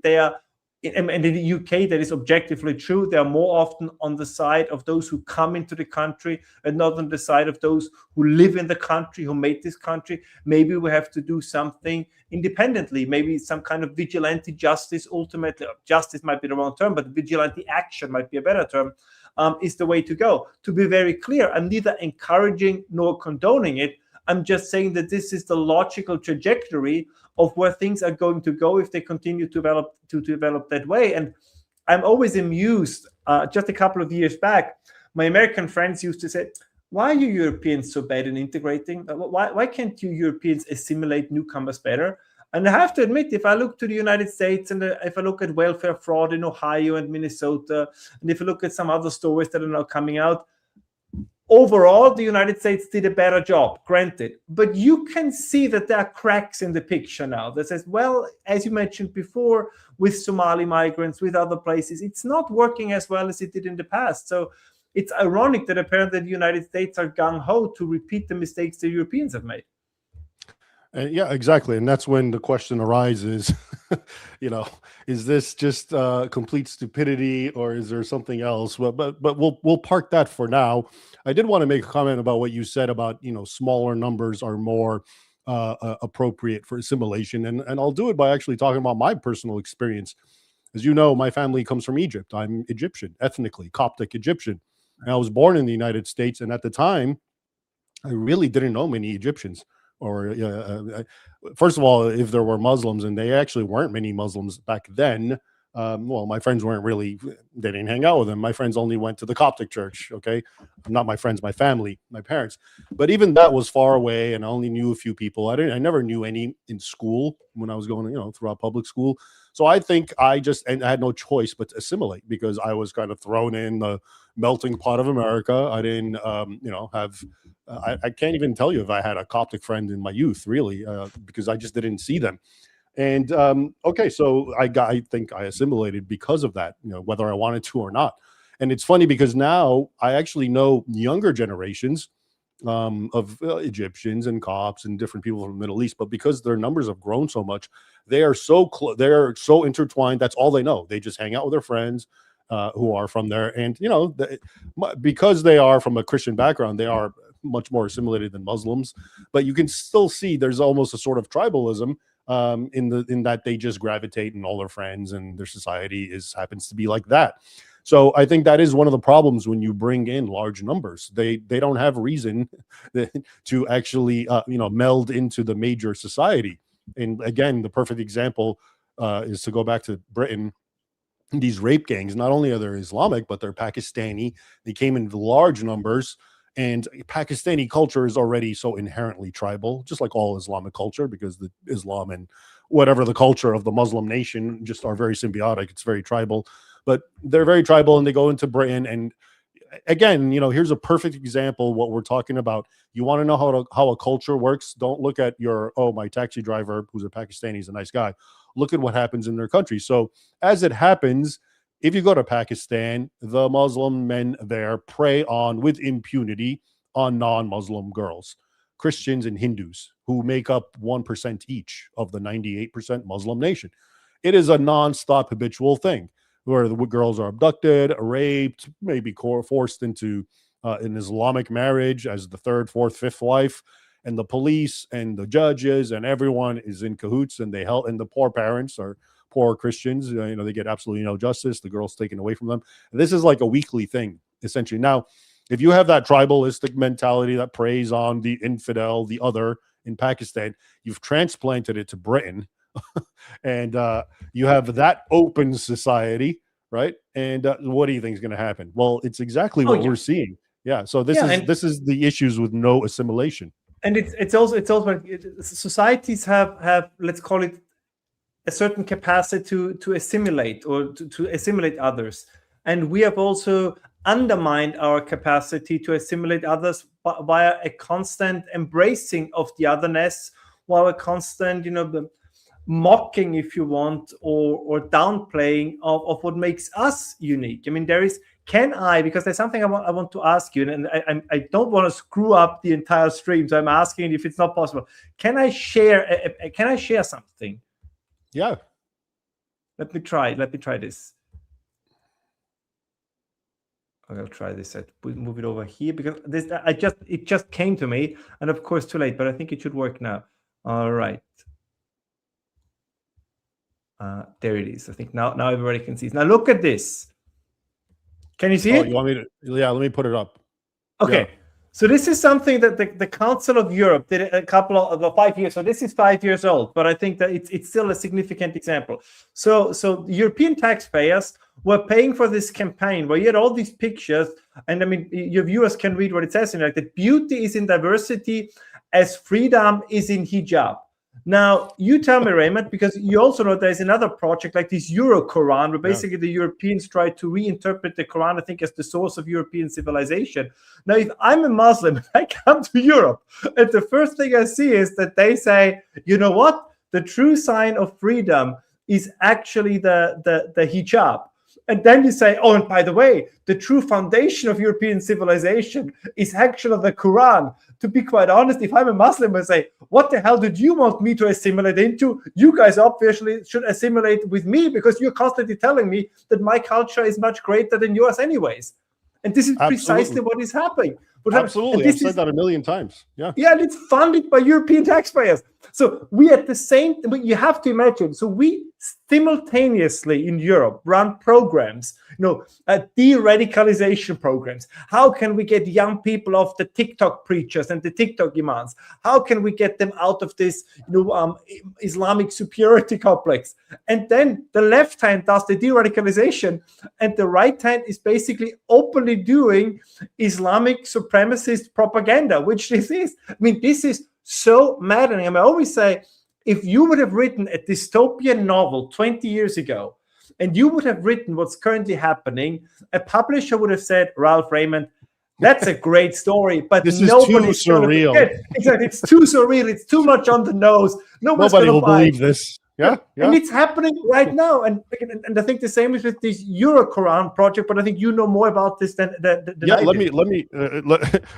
And in the UK, that is objectively true. They are more often on the side of those who come into the country and not on the side of those who live in the country, who made this country. Maybe we have to do something independently. Maybe some kind of vigilante justice, ultimately. Justice might be the wrong term, but vigilante action might be a better term, is the way to go. To be very clear, I'm neither encouraging nor condoning it. I'm just saying that this is the logical trajectory of where things are going to go if they continue to develop that way. And I'm always amused. Just a couple of years back, my American friends used to say, why are you Europeans so bad in integrating? Why can't you Europeans assimilate newcomers better? And I have to admit, if I look to the United States, and if I look at welfare fraud in Ohio and Minnesota, and if I look at some other stories that are now coming out, overall, the United States did a better job, granted. But you can see that there are cracks in the picture now that says, well, as you mentioned before, with Somali migrants, with other places, it's not working as well as it did in the past. So it's ironic that apparently the United States are gung-ho to repeat the mistakes the Europeans have made. Yeah, exactly. And that's when the question arises, is this just complete stupidity, or is there something else? But we'll park that for now. I did want to make a comment about what you said about, smaller numbers are more appropriate for assimilation. And I'll do it by actually talking about my personal experience. As you know, my family comes from Egypt. I'm Egyptian, ethnically, Coptic Egyptian. And I was born in the United States. And at the time, I really didn't know many Egyptians. Or first of all, if there were Muslims, and they actually weren't many Muslims back then. Well, my friends they didn't hang out with them. My friends only went to the Coptic church. Okay. Not my friends, my family, my parents. But even that was far away, and I only knew a few people. I never knew any in school when I was going, throughout public school. So I think I had no choice but to assimilate, because I was kind of thrown in the melting pot of America. I didn't, have, I can't even tell you if I had a Coptic friend in my youth, really, because I just didn't see them. And okay, so I think I assimilated because of that, whether I wanted to or not. And it's funny because now I actually know younger generations of Egyptians and Copts and different people from the Middle East, but because their numbers have grown so much, they are so they're so intertwined. That's all they know. They just hang out with their friends who are from there, and because they are from a Christian background, they are much more assimilated than Muslims. But you can still see there's almost a sort of tribalism in that they just gravitate, and all their friends and their society happens to be like that. So I think that is one of the problems when you bring in large numbers. They don't have reason to actually meld into the major society. And again, the perfect example is to go back to Britain. These rape gangs, not only are they Islamic, but they're Pakistani. They came in large numbers. And Pakistani culture is already so inherently tribal, just like all Islamic culture, because the Islam and whatever the culture of the Muslim nation just are very symbiotic. It's very tribal, but they're very tribal, and they go into Britain. And again, here's a perfect example of what we're talking about. You want to know how a culture works? Don't look at my taxi driver who's a Pakistani is a nice guy. Look at what happens in their country. So as it happens, if you go to Pakistan, the Muslim men there prey with impunity on non-Muslim girls, Christians and Hindus, who make up 1% each of the 98% Muslim nation. It is a non-stop habitual thing where the girls are abducted, raped, maybe forced into an Islamic marriage as the third, fourth, fifth wife. And the police and the judges and everyone is in cahoots, and and the poor parents are poor Christians, they get absolutely no justice. The girl's taken away from them. And this is like a weekly thing, essentially. Now, if you have that tribalistic mentality that preys on the infidel, the other in Pakistan, you've transplanted it to Britain, and you have that open society, right? And what do you think is going to happen? Well, it's exactly what we're seeing. Yeah. So this is the issues with no assimilation. And it's also societies have let's call it a certain capacity to assimilate or to assimilate others. And we have also undermined our capacity to assimilate others via a constant embracing of the otherness, while a constant, mocking, if you want, or downplaying of what makes us unique. I mean, because there's something I want to ask you, and I don't want to screw up the entire stream, so I'm asking if it's not possible. Can I share something? Yeah. Let me try this. I'll try this. I move it over here because it just came to me, and of course too late, but I think it should work now. All right. There it is. I think now everybody can see it. Now look at this. Can you see it? You want me to? Yeah, let me put it up. Okay. Yeah. So this is something that the Council of Europe did a couple of 5 years. So this is 5 years old, but I think that it's still a significant example. So European taxpayers were paying for this campaign where you had all these pictures, and I mean your viewers can read what it says in that beauty is in diversity as freedom is in hijab. Now, you tell me, Raymond, because you also know there's another project like this Euro Quran, where basically the Europeans try to reinterpret the Quran, I think, as the source of European civilization. Now, if I'm a Muslim, I come to Europe, and the first thing I see is that they say, you know what? The true sign of freedom is actually the hijab. And then you say, oh, and by the way, the true foundation of European civilization is actually the Quran. To be quite honest, if I'm a Muslim, I say, what the hell did you want me to assimilate into? You guys obviously should assimilate with me, because you're constantly telling me that my culture is much greater than yours anyways. And this is precisely what is happening. Absolutely. I've said that a million times. Yeah. Yeah, and it's funded by European taxpayers. So we at the same, you have to imagine, so we simultaneously in Europe run programs, de-radicalization programs. How can we get young people off the TikTok preachers and the TikTok imams? How can we get them out of this Islamic superiority complex? And then the left hand does the de-radicalization, and the right hand is basically openly doing Islamic supremacist propaganda, which this is. I mean, this is so maddening. I always say, if you would have written a dystopian novel 20 years ago, and you would have written what's currently happening, a publisher would have said, Ralph, Raymond, that's a great story, but this is too surreal. Exactly, it's too surreal. It's too much on the nose. Nobody will believe this. Yeah. And it's happening right now. And I think the same is with this Euro Quran project, but I think you know more about this than I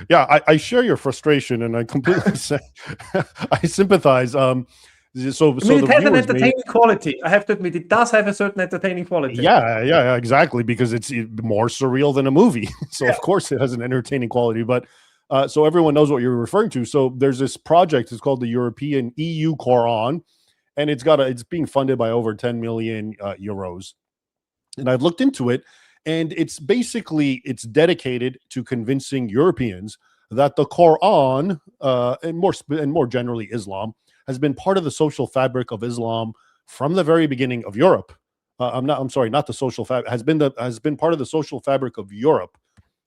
do. I share your frustration, and I completely I sympathize. It has an entertaining quality. I have to admit, it does have a certain entertaining quality. Yeah, exactly, because it's more surreal than a movie. So of course it has an entertaining quality. But so everyone knows what you're referring to. So there's this project. It's called the European EU Quran. And it's being funded by over 10 million euros. And I've looked into it, and it's dedicated to convincing Europeans that the Quran and more generally Islam has been part of the social fabric of Islam from the very beginning of Europe. Not the social fabric, has been part of the social fabric of Europe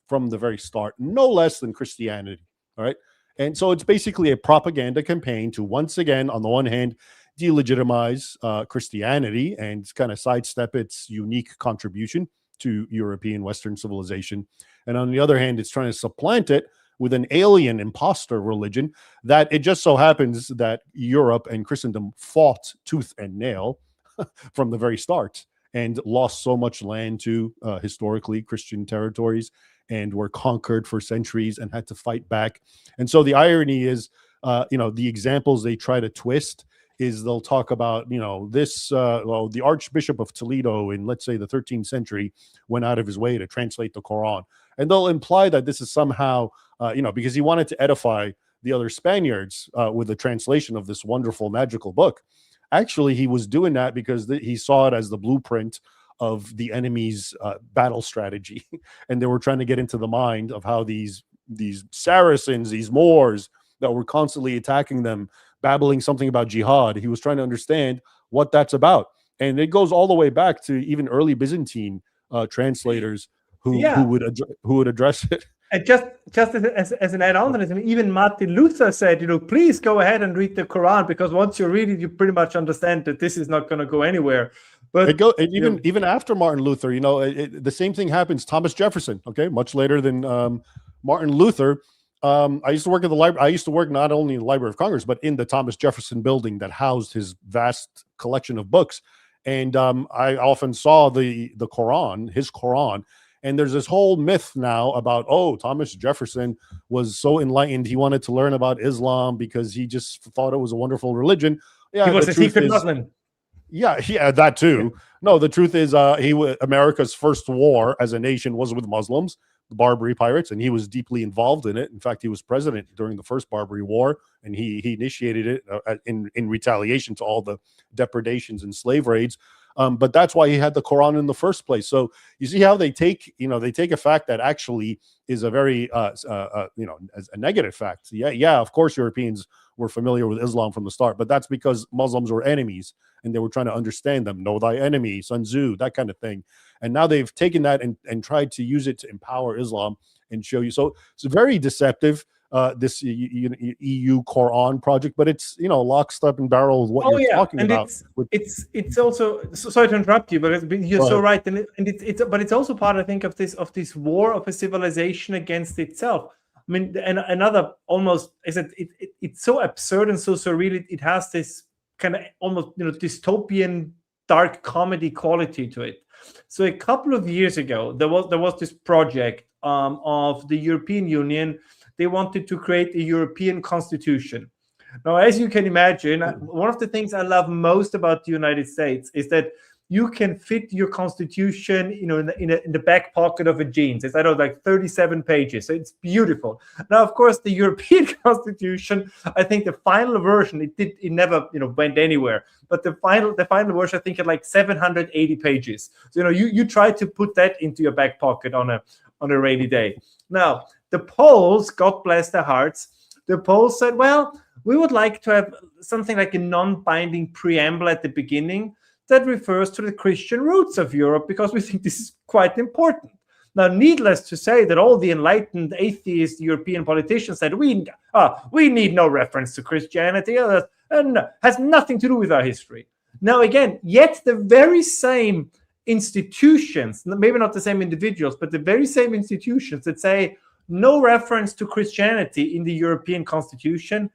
from the very start, no less than Christianity. All right. And so it's basically a propaganda campaign to, once again, on the one hand, delegitimize Christianity and kind of sidestep its unique contribution to European Western civilization. And on the other hand, it's trying to supplant it with an alien imposter religion that it just so happens that Europe and Christendom fought tooth and nail from the very start and lost so much land to historically Christian territories, and were conquered for centuries and had to fight back. And so the irony is, the examples they try to twist is they'll talk about, the Archbishop of Toledo in, let's say, the 13th century went out of his way to translate the Quran. And they'll imply that this is somehow, because he wanted to edify the other Spaniards with the translation of this wonderful magical book. Actually, he was doing that because he saw it as the blueprint of the enemy's battle strategy. And they were trying to get into the mind of how these Saracens, these Moors that were constantly attacking them, babbling something about jihad. He was trying to understand what that's about. And it goes all the way back to even early Byzantine translators who would address it. And just as an add-on to this, even Martin Luther said, please go ahead and read the Quran, because once you read it, you pretty much understand that this is not going to go anywhere. But even after Martin Luther, the same thing happens. Thomas Jefferson, okay, much later than Martin Luther. I used to work at the library. I used to work not only in the Library of Congress, but in the Thomas Jefferson building that housed his vast collection of books. And I often saw the Quran, his Quran. And there's this whole myth now about, Thomas Jefferson was so enlightened. He wanted to learn about Islam because he just thought it was a wonderful religion. Yeah, he was a secret Muslim. Yeah, that too. No, the truth is America's first war as a nation was with Muslims, the Barbary pirates, and he was deeply involved in it. In fact, he was president during the first Barbary War, and he initiated it in retaliation to all the depredations and slave raids. But that's why he had the Quran in the first place. So you see how they take a fact that actually is a very, as a negative fact. Yeah, of course, Europeans were familiar with Islam from the start, but that's because Muslims were enemies and they were trying to understand them. Know thy enemy, Sun Tzu, that kind of thing. And now they've taken that and tried to use it to empower Islam and show you. So it's very deceptive. this EU Quran project, but it's lock, step, and barrel of what you're talking about. It's also sorry to interrupt you, but you're so right, and it's also part, I think, of this war of a civilization against itself. I mean, and another almost is that it's so absurd and so surreal. It has this kind of almost dystopian dark comedy quality to it. So a couple of years ago, there was this project of the European Union. They wanted to create a European constitution. Now, as you can imagine, one of the things I love most about the United States is that you can fit your constitution, in the back pocket of a jeans. It's, I don't know, like 37 pages. So it's beautiful. Now, of course, the European Constitution, I think the final version, it never, went anywhere. But the final version, I think, had like 780 pages. So, you try to put that into your back pocket on a rainy day. Now, the Poles, God bless their hearts, the Poles said, well, we would like to have something like a non-binding preamble at the beginning that refers to the Christian roots of Europe, because we think this is quite important. Now, needless to say that all the enlightened atheist European politicians said, we need no reference to Christianity, and has nothing to do with our history. Now, again, yet the very same institutions, maybe not the same individuals, but the very same institutions that say no reference to Christianity in the European Constitution,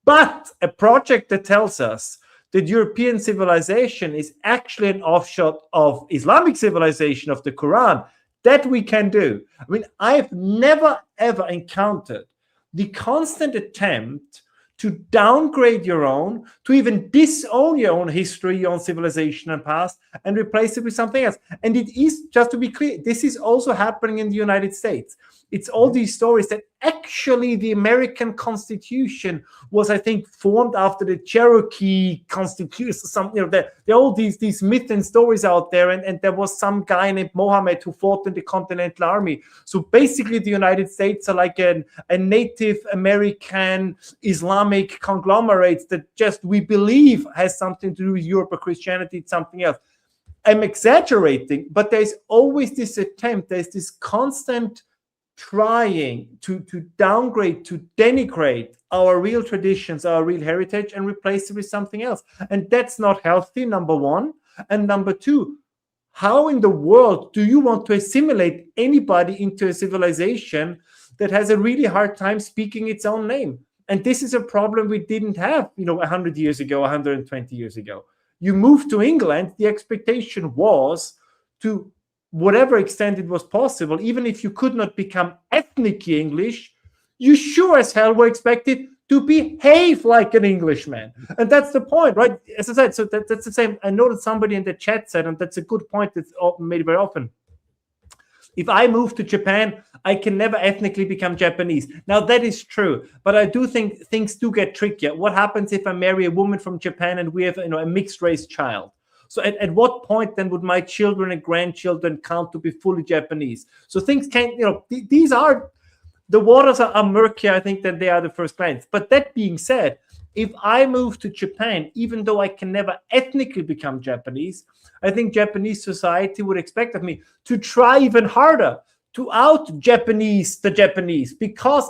but a project that tells us that European civilization is actually an offshoot of Islamic civilization, of the Quran, that we can do. I mean, I've never, ever encountered the constant attempt to downgrade your own, to even disown your own history, your own civilization and past, and replace it with something else. And it is, just to be clear, this is also happening in the United States. It's all these stories that actually the American Constitution was, I think, formed after the Cherokee Constitution. There are all these myths and stories out there, and there was some guy named Mohammed who fought in the Continental Army. So basically, the United States are like a Native American Islamic conglomerate that just we believe has something to do with Europe or Christianity. It's something else. I'm exaggerating, but there's always this attempt. There's this constant trying to downgrade, to denigrate our real traditions, our real heritage, and replace it with something else. And that's not healthy, number one. And number two, how in the world do you want to assimilate anybody into a civilization that has a really hard time speaking its own name? And this is a problem we didn't have, 100 years ago, 120 years ago. You moved to England, the expectation was to whatever extent it was possible, even if you could not become ethnically English, you sure as hell were expected to behave like an Englishman. And that's the point, right? As I said, so that's the same. I know that somebody in the chat said, and that's a good point that's made very often. If I move to Japan, I can never ethnically become Japanese. Now, that is true, but I do think things do get trickier. What happens if I marry a woman from Japan and we have a mixed race child? So at what point then would my children and grandchildren count to be fully Japanese? So things can't, these are, the waters are murkier, I think, than they are the first glance. But that being said, if I move to Japan, even though I can never ethnically become Japanese, I think Japanese society would expect of me to try even harder to out-Japanese the Japanese, because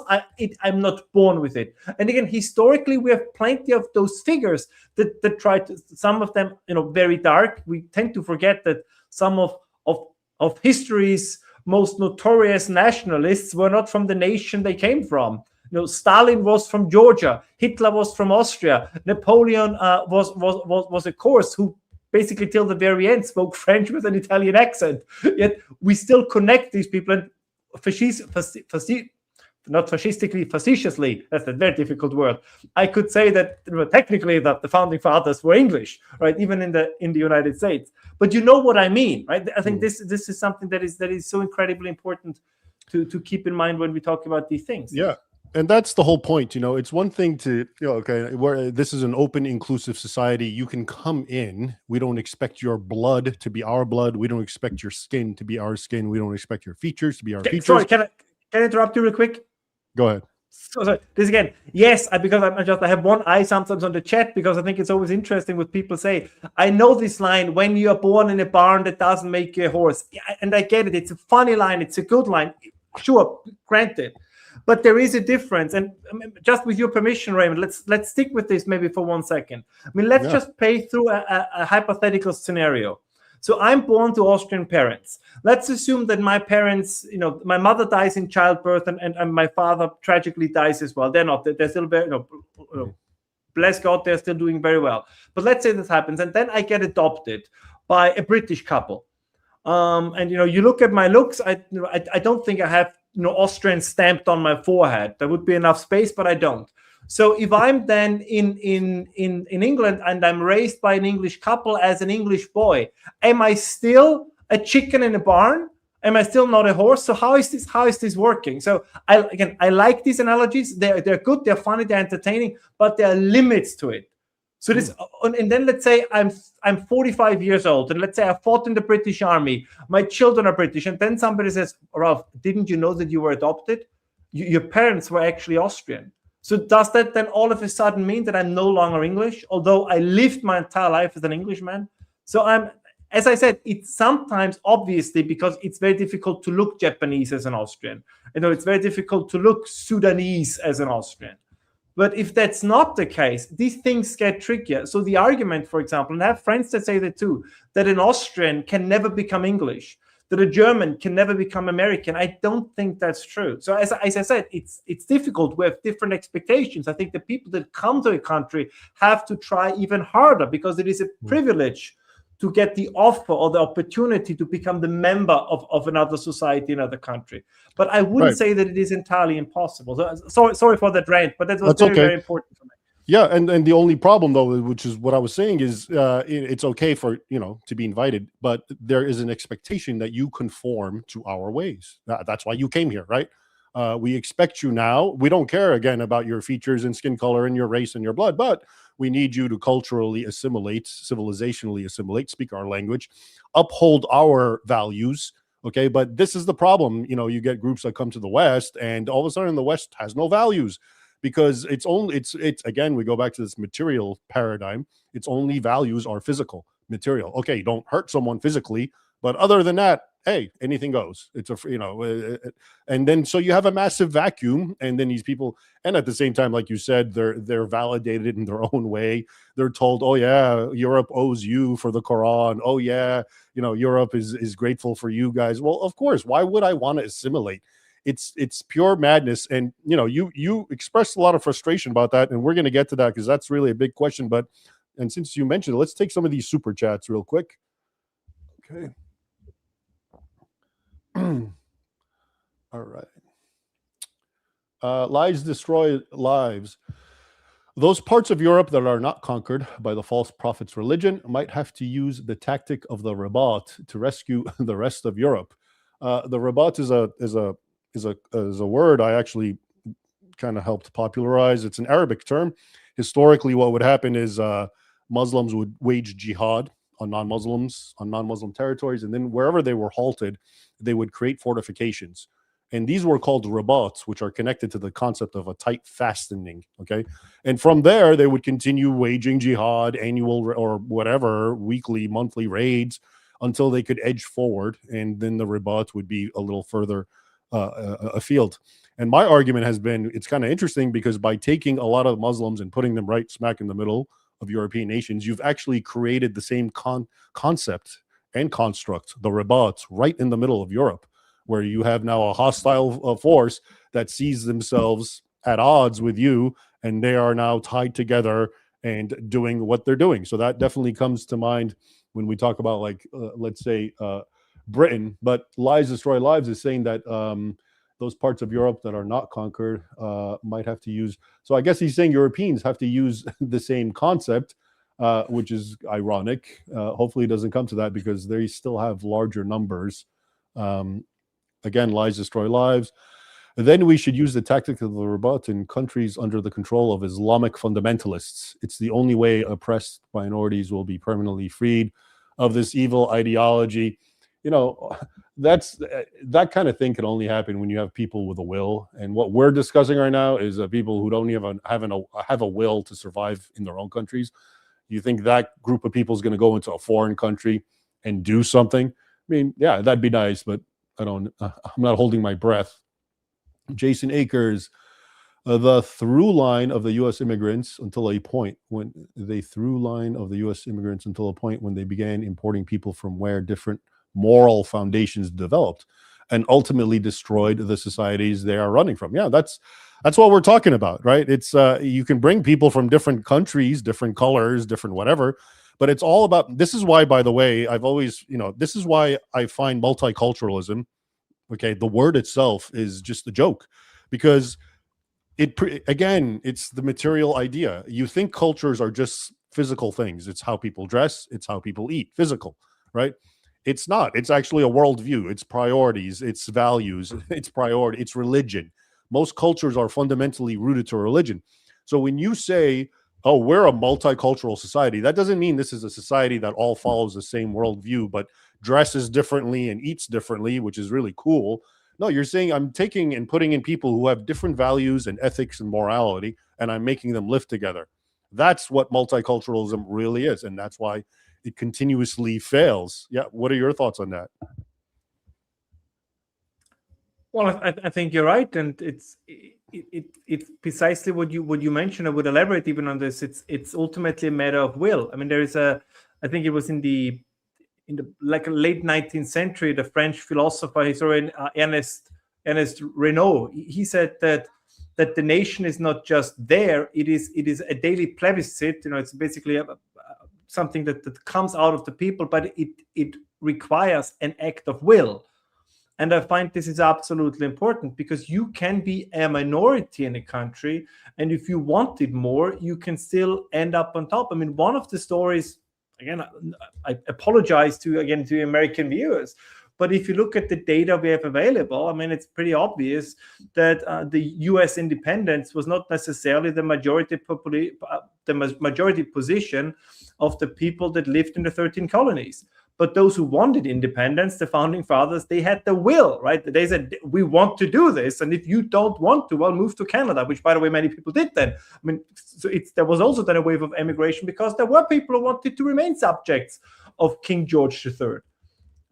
I'm not born with it. And again, historically, we have plenty of those figures that try to, some of them, very dark. We tend to forget that some of history's most notorious nationalists were not from the nation they came from. Stalin was from Georgia, Hitler was from Austria, Napoleon was of course, who basically till the very end spoke French with an Italian accent. Yet we still connect these people, and not fascistically, facetiously, that's a very difficult word. I could say that technically that the founding fathers were English, right? Even in the United States. But you know what I mean, right? I think this is something that is so incredibly important to keep in mind when we talk about these things. Yeah. And that's the whole point. It's one thing to, okay, where this is an open, inclusive society. You can come in. We don't expect your blood to be our blood. We don't expect your skin to be our skin. We don't expect your features to be our features. Sorry, can I interrupt you real quick? Go ahead. So this again, yes, because I have one eye sometimes on the chat, because I think it's always interesting what people say. I know this line, when you are born in a barn, that doesn't make you a horse. And I get it. It's a funny line. It's a good line. Sure, granted. But there is a difference. And just with your permission, Raymond, let's stick with this maybe for 1 second. I mean, let's just pay through a hypothetical scenario. So I'm born to Austrian parents. Let's assume that my parents, my mother dies in childbirth and my father tragically dies as well. They're not. They're still very, bless God, they're still doing very well. But let's say this happens, and then I get adopted by a British couple. And you look at my looks. I don't think I have Austrian stamped on my forehead. There would be enough space, but I don't. So if I'm then in England and I'm raised by an English couple as an English boy, am I still a chicken in a barn? Am I still not a horse? So how is this working? So I like these analogies. They're good, they're funny, they're entertaining, but there are limits to it. So this, and then let's say I'm 45 years old, and let's say I fought in the British Army. My children are British, and then somebody says, "Ralph, didn't you know that you were adopted? Your parents were actually Austrian." So does that then all of a sudden mean that I'm no longer English, although I lived my entire life as an Englishman? So as I said, it's sometimes obviously because it's very difficult to look Japanese as an Austrian. It's very difficult to look Sudanese as an Austrian. But if that's not the case, these things get trickier. So the argument, for example, and I have friends that say that too, that an Austrian can never become English, that a German can never become American. I don't think that's true. So as I said, it's difficult. We have different expectations. I think the people that come to a country have to try even harder because it is a privilege to get the offer or the opportunity to become the member of another society, another country. But I wouldn't say that it is entirely impossible. So, sorry for that rant, but that was very important for me. Yeah, and the only problem though, which is what I was saying, is it's okay for to be invited, but there is an expectation that you conform to our ways. That's why you came here, right? We expect you now. We don't care again about your features and skin color and your race and your blood, but we need you to culturally assimilate, civilizationally assimilate, speak our language, uphold our values. Okay, but this is the problem. You get groups that come to the West, and all of a sudden the West has no values. Because it's again, we go back to this material paradigm. Its only values are physical, material. Okay, don't hurt someone physically, but other than that, hey, anything goes. It's and then so you have a massive vacuum, and then these people, and at the same time, like you said, they're validated in their own way. They're told, oh yeah, Europe owes you for the Quran. Oh yeah, Europe is grateful for you guys. Well, of course, why would I want to assimilate? It's pure madness. And you expressed a lot of frustration about that, and we're going to get to that because that's really a big question. And since you mentioned it, let's take some of these super chats real quick. Okay. All right. Lies destroy lives. Those parts of Europe that are not conquered by the false prophet's religion might have to use the tactic of the Rabat to rescue the rest of Europe. The Rabat is a word I actually kind of helped popularize. It's an Arabic term. Historically, what would happen is Muslims would wage jihad on non-Muslim territories, and then wherever they were halted, they would create fortifications. And these were called rabats, which are connected to the concept of a tight fastening. Okay. And from there, they would continue waging jihad, annual or whatever, weekly, monthly raids until they could edge forward. And then the rabat would be a little further afield. And my argument has been, it's kind of interesting because by taking a lot of Muslims and putting them right smack in the middle of European nations, you've actually created the same concept and construct, the rabats, right in the middle of Europe, where you have now a hostile force that sees themselves at odds with you, and they are now tied together and doing what they're doing. So that definitely comes to mind when we talk about, like, let's say, Britain. But Lies Destroy Lives is saying that those parts of Europe that are not conquered might have to use. So I guess he's saying Europeans have to use the same concept, which is ironic. Hopefully it doesn't come to that because they still have larger numbers. Again, lies destroy lives. And then we should use the tactic of the Rabat in countries under the control of Islamic fundamentalists. It's the only way oppressed minorities will be permanently freed of this evil ideology. You know, that kind of thing can only happen when you have people with a will. And what we're discussing right now is people who don't even have a will to survive in their own countries. You think that group of people is going to go into a foreign country and do something? I mean, yeah, that'd be nice, but I'm not holding my breath. Jason Akers, the through line of the U.S. immigrants until a point when they began importing people from where different moral foundations developed and ultimately destroyed the societies they are running from. Yeah, that's what we're talking about, right? It's you can bring people from different countries, different colors, different whatever, but it's all about. This is why, by the way, I've always, this is why I find multiculturalism. Okay, the word itself is just a joke, because again, it's the material idea. You think cultures are just physical things. It's how people dress, it's how people eat, physical, right? It's not. It's actually a worldview. It's priorities, it's values, it's religion. Most cultures are fundamentally rooted to religion. So when you say, oh, we're a multicultural society, that doesn't mean this is a society that all follows the same worldview but dresses differently and eats differently, which is really cool. No, you're saying I'm taking and putting in people who have different values and ethics and morality, and I'm making them live together. That's what multiculturalism really is, and that's why it continuously fails. Yeah, what are your thoughts on that? Well, I think you're right, and it's precisely what you mentioned. I would elaborate even on this. It's ultimately a matter of will. I mean, there is I think it was in the like late 19th century, the French philosopher, historian Ernest Renaud, he said that the nation is not just there; it is a daily plebiscite. It's basically something that comes out of the people, but it requires an act of will. And I find this is absolutely important, because you can be a minority in a country, and if you wanted more, you can still end up on top. I mean, one of the stories, again, I apologize to American viewers, but if you look at the data we have available, I mean, it's pretty obvious that the U.S. independence was not necessarily the majority position of the people that lived in the 13 colonies. But those who wanted independence, the founding fathers, they had the will, right? They said, we want to do this. And if you don't want to, well, move to Canada, which, by the way, many people did then. I mean, so there was also then a wave of emigration, because there were people who wanted to remain subjects of King George III.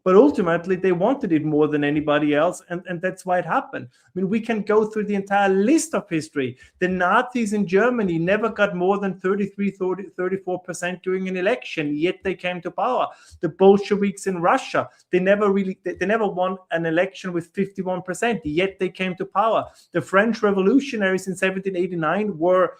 But ultimately, they wanted it more than anybody else, and that's why it happened. I mean, we can go through the entire list of history. The Nazis in Germany never got more than 34% during an election, yet they came to power. The Bolsheviks in Russia, they never won an election with 51%, yet they came to power. The French revolutionaries in 1789 were,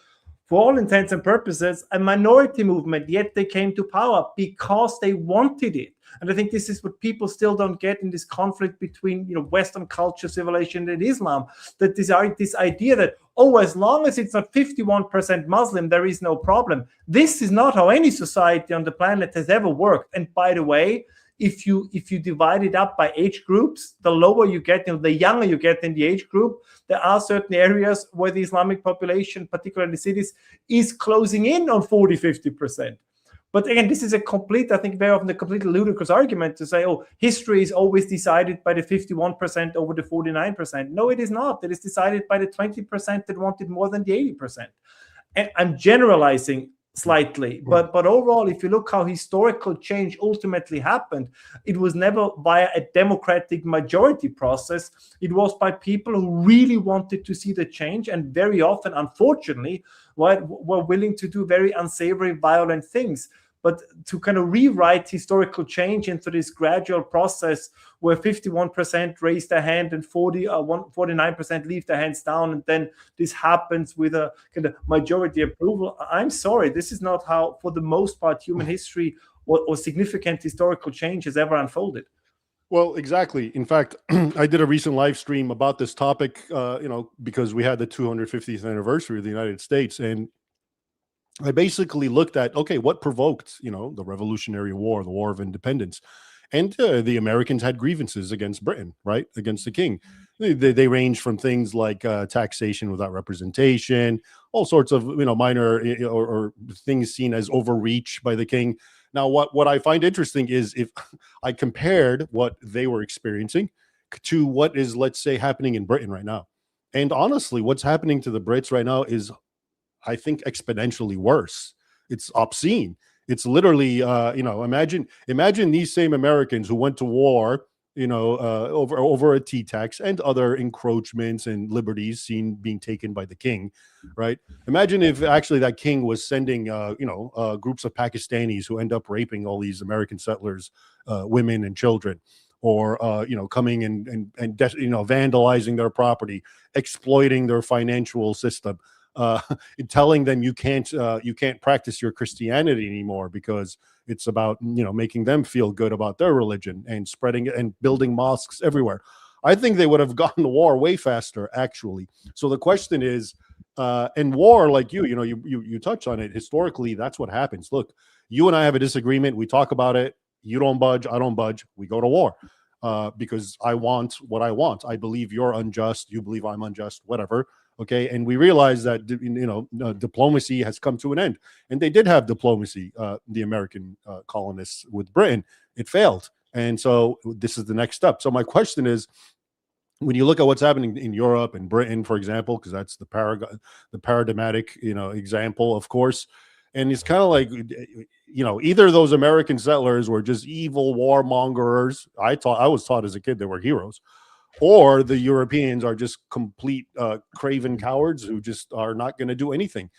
for all intents and purposes, a minority movement, yet they came to power because they wanted it. And I think this is what people still don't get in this conflict between, Western culture, civilization, and Islam. That this idea that, as long as it's not 51% Muslim, there is no problem. This is not how any society on the planet has ever worked. And by the way, if you divide it up by age groups, the lower you get, the younger you get in the age group, there are certain areas where the Islamic population, particularly cities, is closing in on 40-50%. But again, this is very often a completely ludicrous argument to say, history is always decided by the 51% over the 49%. No, it is not. It is decided by the 20% that wanted more than the 80%. And I'm generalizing slightly, but overall, if you look how historical change ultimately happened, it was never via a democratic majority process. It was by people who really wanted to see the change, and very often, unfortunately, were willing to do very unsavory, violent things. But to kind of rewrite historical change into this gradual process where 51% raise their hand and 49% leave their hands down, and then this happens with a kind of majority approval. I'm sorry, this is not how, for the most part, human history or significant historical change has ever unfolded. Well, exactly. In fact, I did a recent live stream about this topic, because we had the 250th anniversary of the United States, and I basically looked at, what provoked, the Revolutionary War, the War of Independence. And the Americans had grievances against Britain, right? Against the king. They range from things like taxation without representation, all sorts of, minor or things seen as overreach by the king. Now, what I find interesting is if I compared what they were experiencing to what is, let's say, happening in Britain right now. And honestly, what's happening to the Brits right now is, I think, exponentially worse. It's obscene. It's literally, imagine these same Americans who went to war over a tea tax and other encroachments and liberties being taken by the king, right? Imagine if actually that king was sending, groups of Pakistanis who end up raping all these American settlers, women and children, or coming and vandalizing their property, exploiting their financial system, telling them you can't practice your Christianity anymore because it's about making them feel good about their religion and spreading it and building mosques everywhere. I think they would have gotten to war way faster, actually. So the question is, in war, like you touch on it, historically, that's what happens. Look, you and I have a disagreement. We talk about it. You don't budge. I don't budge. We go to war because I want what I want. I believe you're unjust. You believe I'm unjust, whatever. Okay. And we realize that, diplomacy has come to an end. And they did have diplomacy, the American colonists with Britain. It failed. And so this is the next step. So my question is, when you look at what's happening in Europe and Britain, for example, because that's the paradigmatic, example, of course. And it's kind of like, either those American settlers were just evil warmongers. I was taught as a kid they were heroes, or the Europeans are just complete craven cowards who just are not going to do anything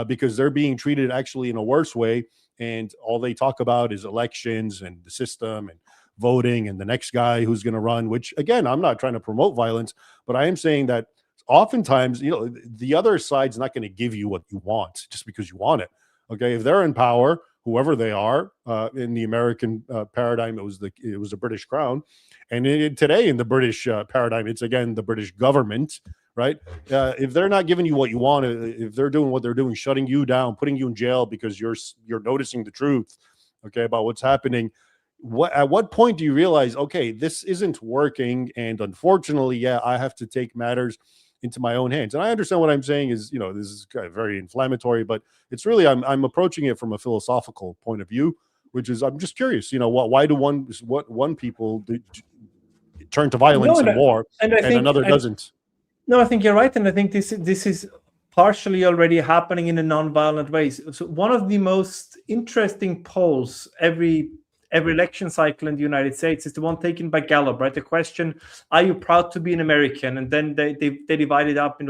because they're being treated actually in a worse way. And all they talk about is elections and the system and voting and the next guy who's going to run, which again, I'm not trying to promote violence, but I am saying that oftentimes, the other side's not going to give you what you want just because you want it. Okay. If they're in power, whoever they are, in the American paradigm, it was the British crown. And today in the British paradigm, it's again the British government, right? If they're not giving you what you want, if they're doing what they're doing, shutting you down, putting you in jail because you're noticing the truth, okay, about what's happening, at what point do you realize, okay, this isn't working, and unfortunately, I have to take matters into my own hands? And I understand what I'm saying is, this is kind of very inflammatory, but it's really I'm approaching it from a philosophical point of view, which is I'm just curious, why do one people turn to violence and war, and another doesn't? No, I think you're right, and I think this is partially already happening in a non-violent way. So one of the most interesting polls every election cycle in the United States is the one taken by Gallup, right? The question, are you proud to be an American? And then they divide it up,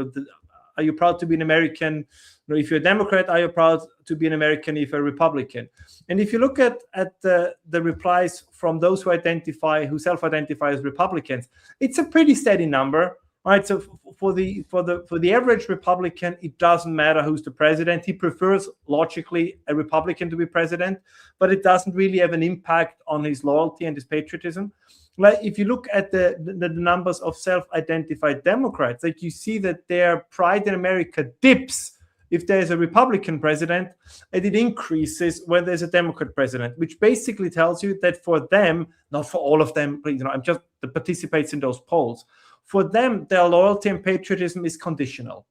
are you proud to be an American? If you're a Democrat, are you proud to be an American if you're a Republican? And if you look at the replies from those who self-identify as Republicans, it's a pretty steady number, right? So for the average Republican, it doesn't matter who's the president. He prefers logically a Republican to be president, but it doesn't really have an impact on his loyalty and his patriotism. Like if you look at the numbers of self-identified Democrats, like you see that their pride in America dips if there's a Republican president, and it increases when there's a Democrat president, which basically tells you that for them, not for all of them, but I'm just the participates in those polls, for them, their loyalty and patriotism is conditional.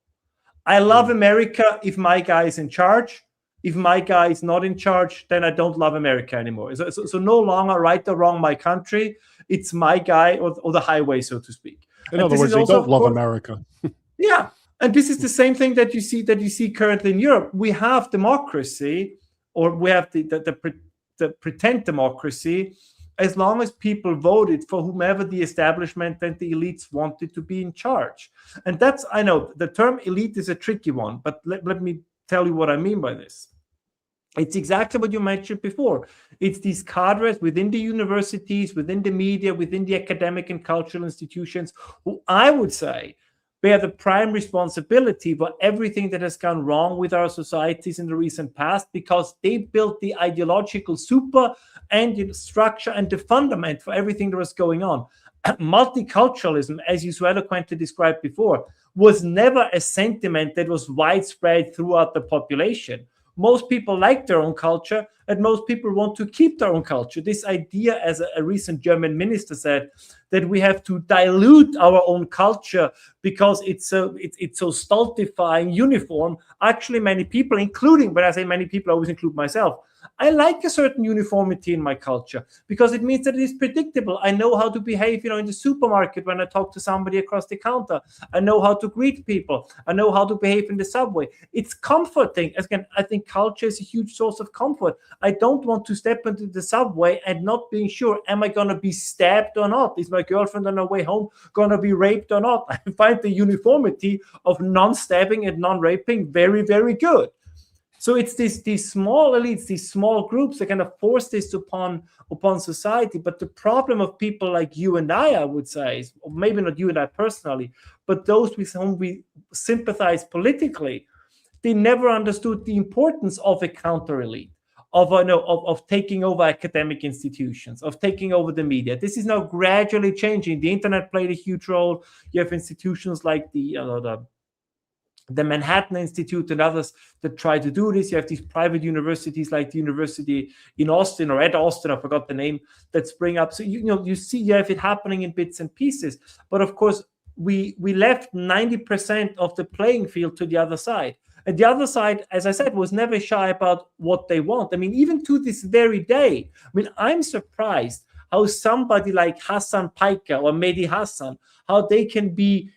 I love America if my guy is in charge. If my guy is not in charge, then I don't love America anymore. So no longer right or wrong my country. It's my guy or the highway, so to speak. In other words, they don't love America. Yeah. And this is the same thing that you see currently in Europe. We have democracy, or we have the pretend democracy, as long as people voted for whomever the establishment and the elites wanted to be in charge. And that's, I know, the term elite is a tricky one, but let me tell you what I mean by this. It's exactly what you mentioned before. It's these cadres within the universities, within the media, within the academic and cultural institutions, who I would say bear the prime responsibility for everything that has gone wrong with our societies in the recent past, because they built the ideological super and the structure and the fundament for everything that was going on. Multiculturalism, as you so eloquently described before, was never a sentiment that was widespread throughout the population. Most people like their own culture, and most people want to keep their own culture. This idea, as a recent German minister said, that we have to dilute our own culture because it's so stultifying, uniform. Actually, many people, including, when I say many people, I always include myself, I like a certain uniformity in my culture because it means that it is predictable. I know how to behave, in the supermarket when I talk to somebody across the counter. I know how to greet people. I know how to behave in the subway. It's comforting. Again, I think culture is a huge source of comfort. I don't want to step into the subway and not being sure, am I going to be stabbed or not? Is my girlfriend on her way home going to be raped or not? I find the uniformity of non-stabbing and non-raping very, very good. So it's these small elites, these small groups that kind of force this upon society. But the problem of people like you and I would say, is, or maybe not you and I personally, but those with whom we sympathize politically, they never understood the importance of a counter elite, of taking over academic institutions, of taking over the media. This is now gradually changing. The internet played a huge role. You have institutions like the Manhattan Institute and others that try to do this. You have these private universities like the university in Austin or at Austin, I forgot the name, that spring up. So you have it happening in bits and pieces. But of course, we left 90% of the playing field to the other side. And the other side, as I said, was never shy about what they want. I mean, even to this very day, I'm surprised how somebody like Hassan Paika or Mehdi Hassan, how they can be,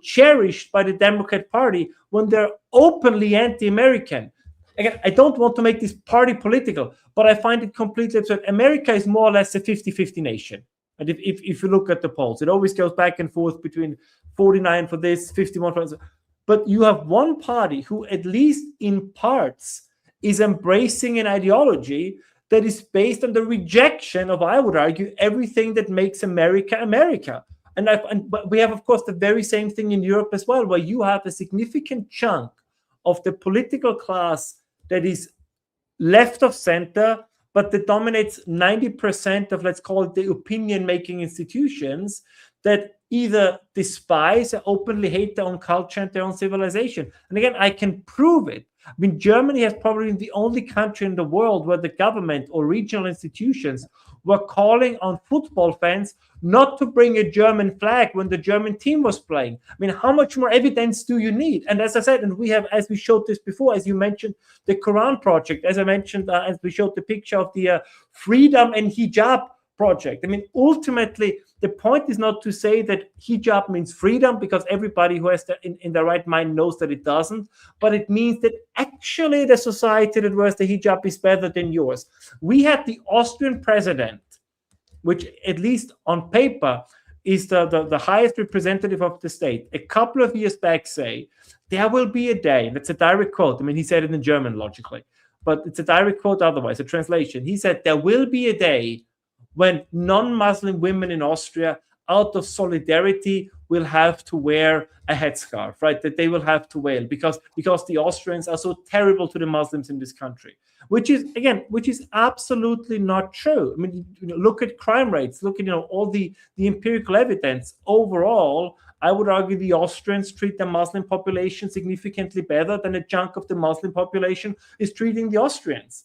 cherished by the Democrat Party when they're openly anti-American. Again, I don't want to make this party political, but I find it completely absurd. America is more or less a 50-50 nation. And if you look at the polls, it always goes back and forth between 49 for this, 51 for this. But you have one party who, at least in parts, is embracing an ideology that is based on the rejection of, I would argue, everything that makes America America. But we have, of course, the very same thing in Europe as well, where you have a significant chunk of the political class that is left of center, but that dominates 90% of, let's call it, the opinion-making institutions that either despise or openly hate their own culture and their own civilization. And again, I can prove it. Germany has probably been the only country in the world where the government or regional institutions were calling on football fans not to bring a German flag when the German team was playing. How much more evidence do you need? And as I said, and we have, as we showed this before, as you mentioned, the Quran Project, as I mentioned, as we showed the picture of the Freedom and Hijab Project. Ultimately, the point is not to say that hijab means freedom, because everybody who has in their right mind knows that it doesn't, but it means that actually the society that wears the hijab is better than yours. We had the Austrian president, which at least on paper is the highest representative of the state, a couple of years back say, there will be a day, and it's a direct quote, he said it in German logically, but it's a direct quote otherwise, a translation. He said, there will be a day when non-Muslim women in Austria, out of solidarity, will have to wear a headscarf, right? That they will have to wear because the Austrians are so terrible to the Muslims in this country, which is absolutely not true. Look at crime rates, look at all the empirical evidence. Overall, I would argue the Austrians treat the Muslim population significantly better than a chunk of the Muslim population is treating the Austrians.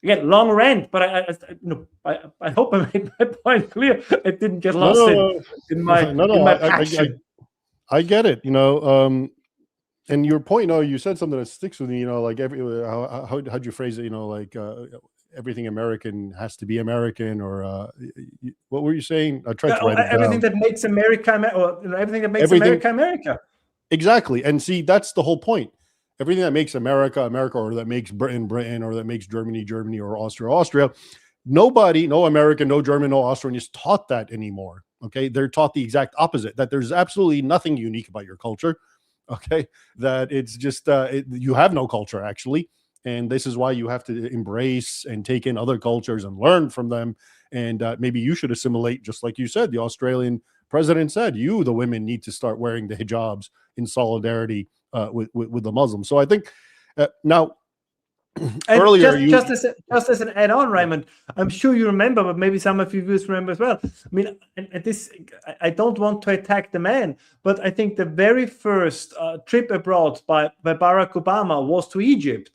Again, long rant, but I hope I made my point clear. I didn't get lost in my passion. I get it, and your point, you said something that sticks with me, how'd you phrase it, everything American has to be American, or what were you saying? I tried to write it down. Everything that makes America, everything that makes America America. Exactly, and see, that's the whole point. Everything that makes America, America, or that makes Britain, Britain, or that makes Germany, Germany, or Austria, Austria. Nobody, no American, no German, no Austrian is taught that anymore. Okay. They're taught the exact opposite, that there's absolutely nothing unique about your culture. Okay. That it's just, you have no culture actually. And this is why you have to embrace and take in other cultures and learn from them. And maybe you should assimilate, just like you said, the Australian president said, the women need to start wearing the hijabs in solidarity with the Muslims. So I think now earlier just as an add-on, Raymond, I'm sure you remember, but maybe some of you viewers remember as well. I don't want to attack the man, but I think the very first trip abroad by Barack Obama was to Egypt.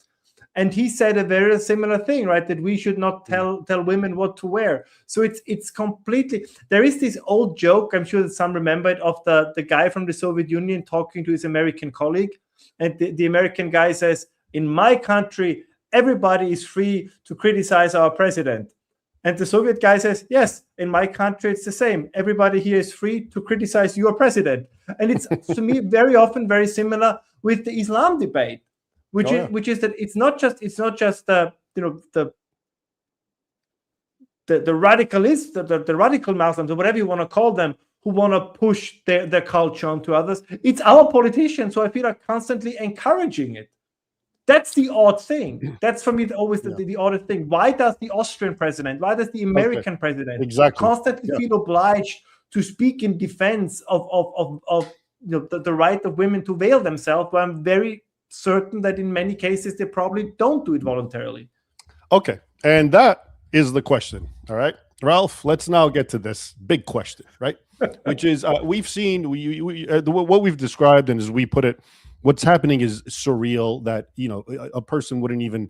And he said a very similar thing, right? That we should not tell women what to wear. So it's completely, there is this old joke, I'm sure that some remember it, of the guy from the Soviet Union talking to his American colleague. And the American guy says, in my country, everybody is free to criticize our president. And the Soviet guy says, yes, in my country, it's the same. Everybody here is free to criticize your president. And it's, to me, very often very similar with the Islam debate, which is that it's not just the radicalists, the radical Muslims, or whatever you want to call them, who want to push their culture onto others. It's our politicians who I feel are constantly encouraging it. That's the odd thing. That's for me always the odd thing. Why does the Austrian president, why does the American president constantly feel obliged to speak in defense of the right of women to veil themselves? But I'm very certain that in many cases they probably don't do it voluntarily. Okay, and that is the question. All right, Ralph, let's now get to this big question, right? Which is we've seen what we've described, and as we put it, what's happening is surreal. That a person wouldn't even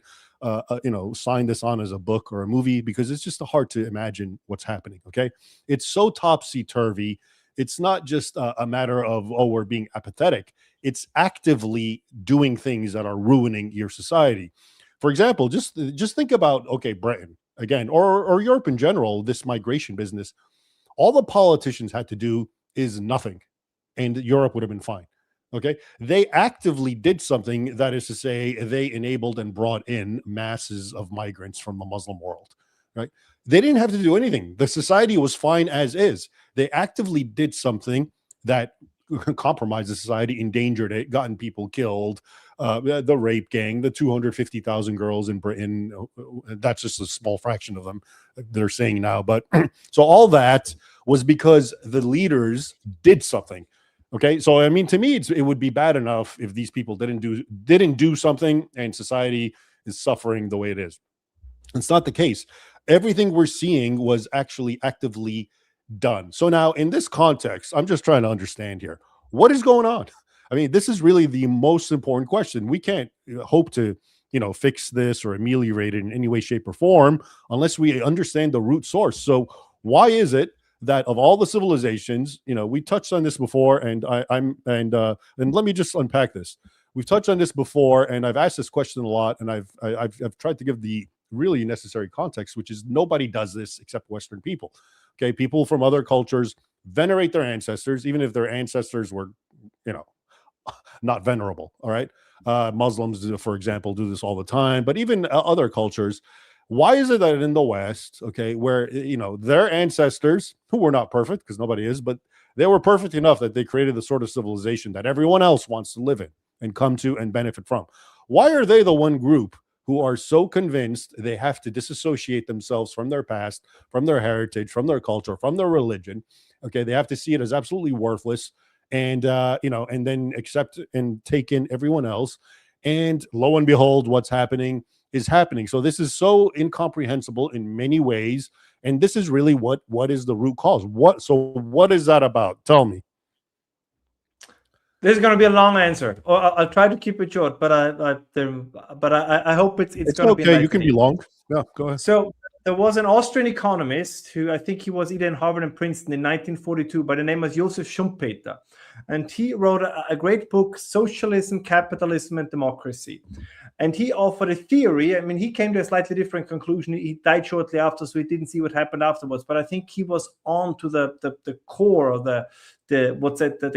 sign this on as a book or a movie, because it's just hard to imagine what's happening. Okay, it's so topsy-turvy. It's not just a matter of, oh, we're being apathetic. It's actively doing things that are ruining your society. For example, just think about, okay, Britain again, or Europe in general, this migration business. All the politicians had to do is nothing, and Europe would have been fine. Okay, they actively did something, that is to say, they enabled and brought in masses of migrants from the Muslim world. Right? They didn't have to do anything. The society was fine as is. They actively did something that compromised the society, endangered it, gotten people killed. The rape gang, the 250,000 girls in Britain, that's just a small fraction of them they're saying now. But so all that was because the leaders did something. Okay, so I mean, to me, it would be bad enough if these people didn't do something and society is suffering the way it is. It's not the case. Everything we're seeing was actually actively done. So now, in this context, I'm just trying to understand here, what is going on? I mean, this is really the most important question. We can't hope to, fix this or ameliorate it in any way, shape, or form unless we understand the root source. So why is it that of all the civilizations, we touched on this before, and and let me just unpack this. We've touched on this before, and I've asked this question a lot, and I've tried to give the really necessary context, which is nobody does this except Western people. Okay, people from other cultures venerate their ancestors, even if their ancestors were, not venerable. All right, Muslims, for example, do this all the time, but even other cultures. Why is it that in the West, okay, where their ancestors, who were not perfect, because nobody is, but they were perfect enough that they created the sort of civilization that everyone else wants to live in and come to and benefit from? Why are they the one group who are so convinced they have to disassociate themselves from their past, from their heritage, from their culture, from their religion? Okay, they have to see it as absolutely worthless, and and then accept and take in everyone else. And lo and behold, what's happening is happening. So this is so incomprehensible in many ways, and this is really what is the root cause. What is that about? Tell me. This is going to be a long answer. I'll try to keep it short, but I hope it's going to be okay. You can be long. Yeah, go ahead. So there was an Austrian economist who, I think he was either in Harvard and Princeton in 1942, by the name of Josef Schumpeter, and he wrote a great book, Socialism, Capitalism, and Democracy. And he offered a theory. I mean, he came to a slightly different conclusion. He died shortly after, so we didn't see what happened afterwards. But I think he was on to the core of the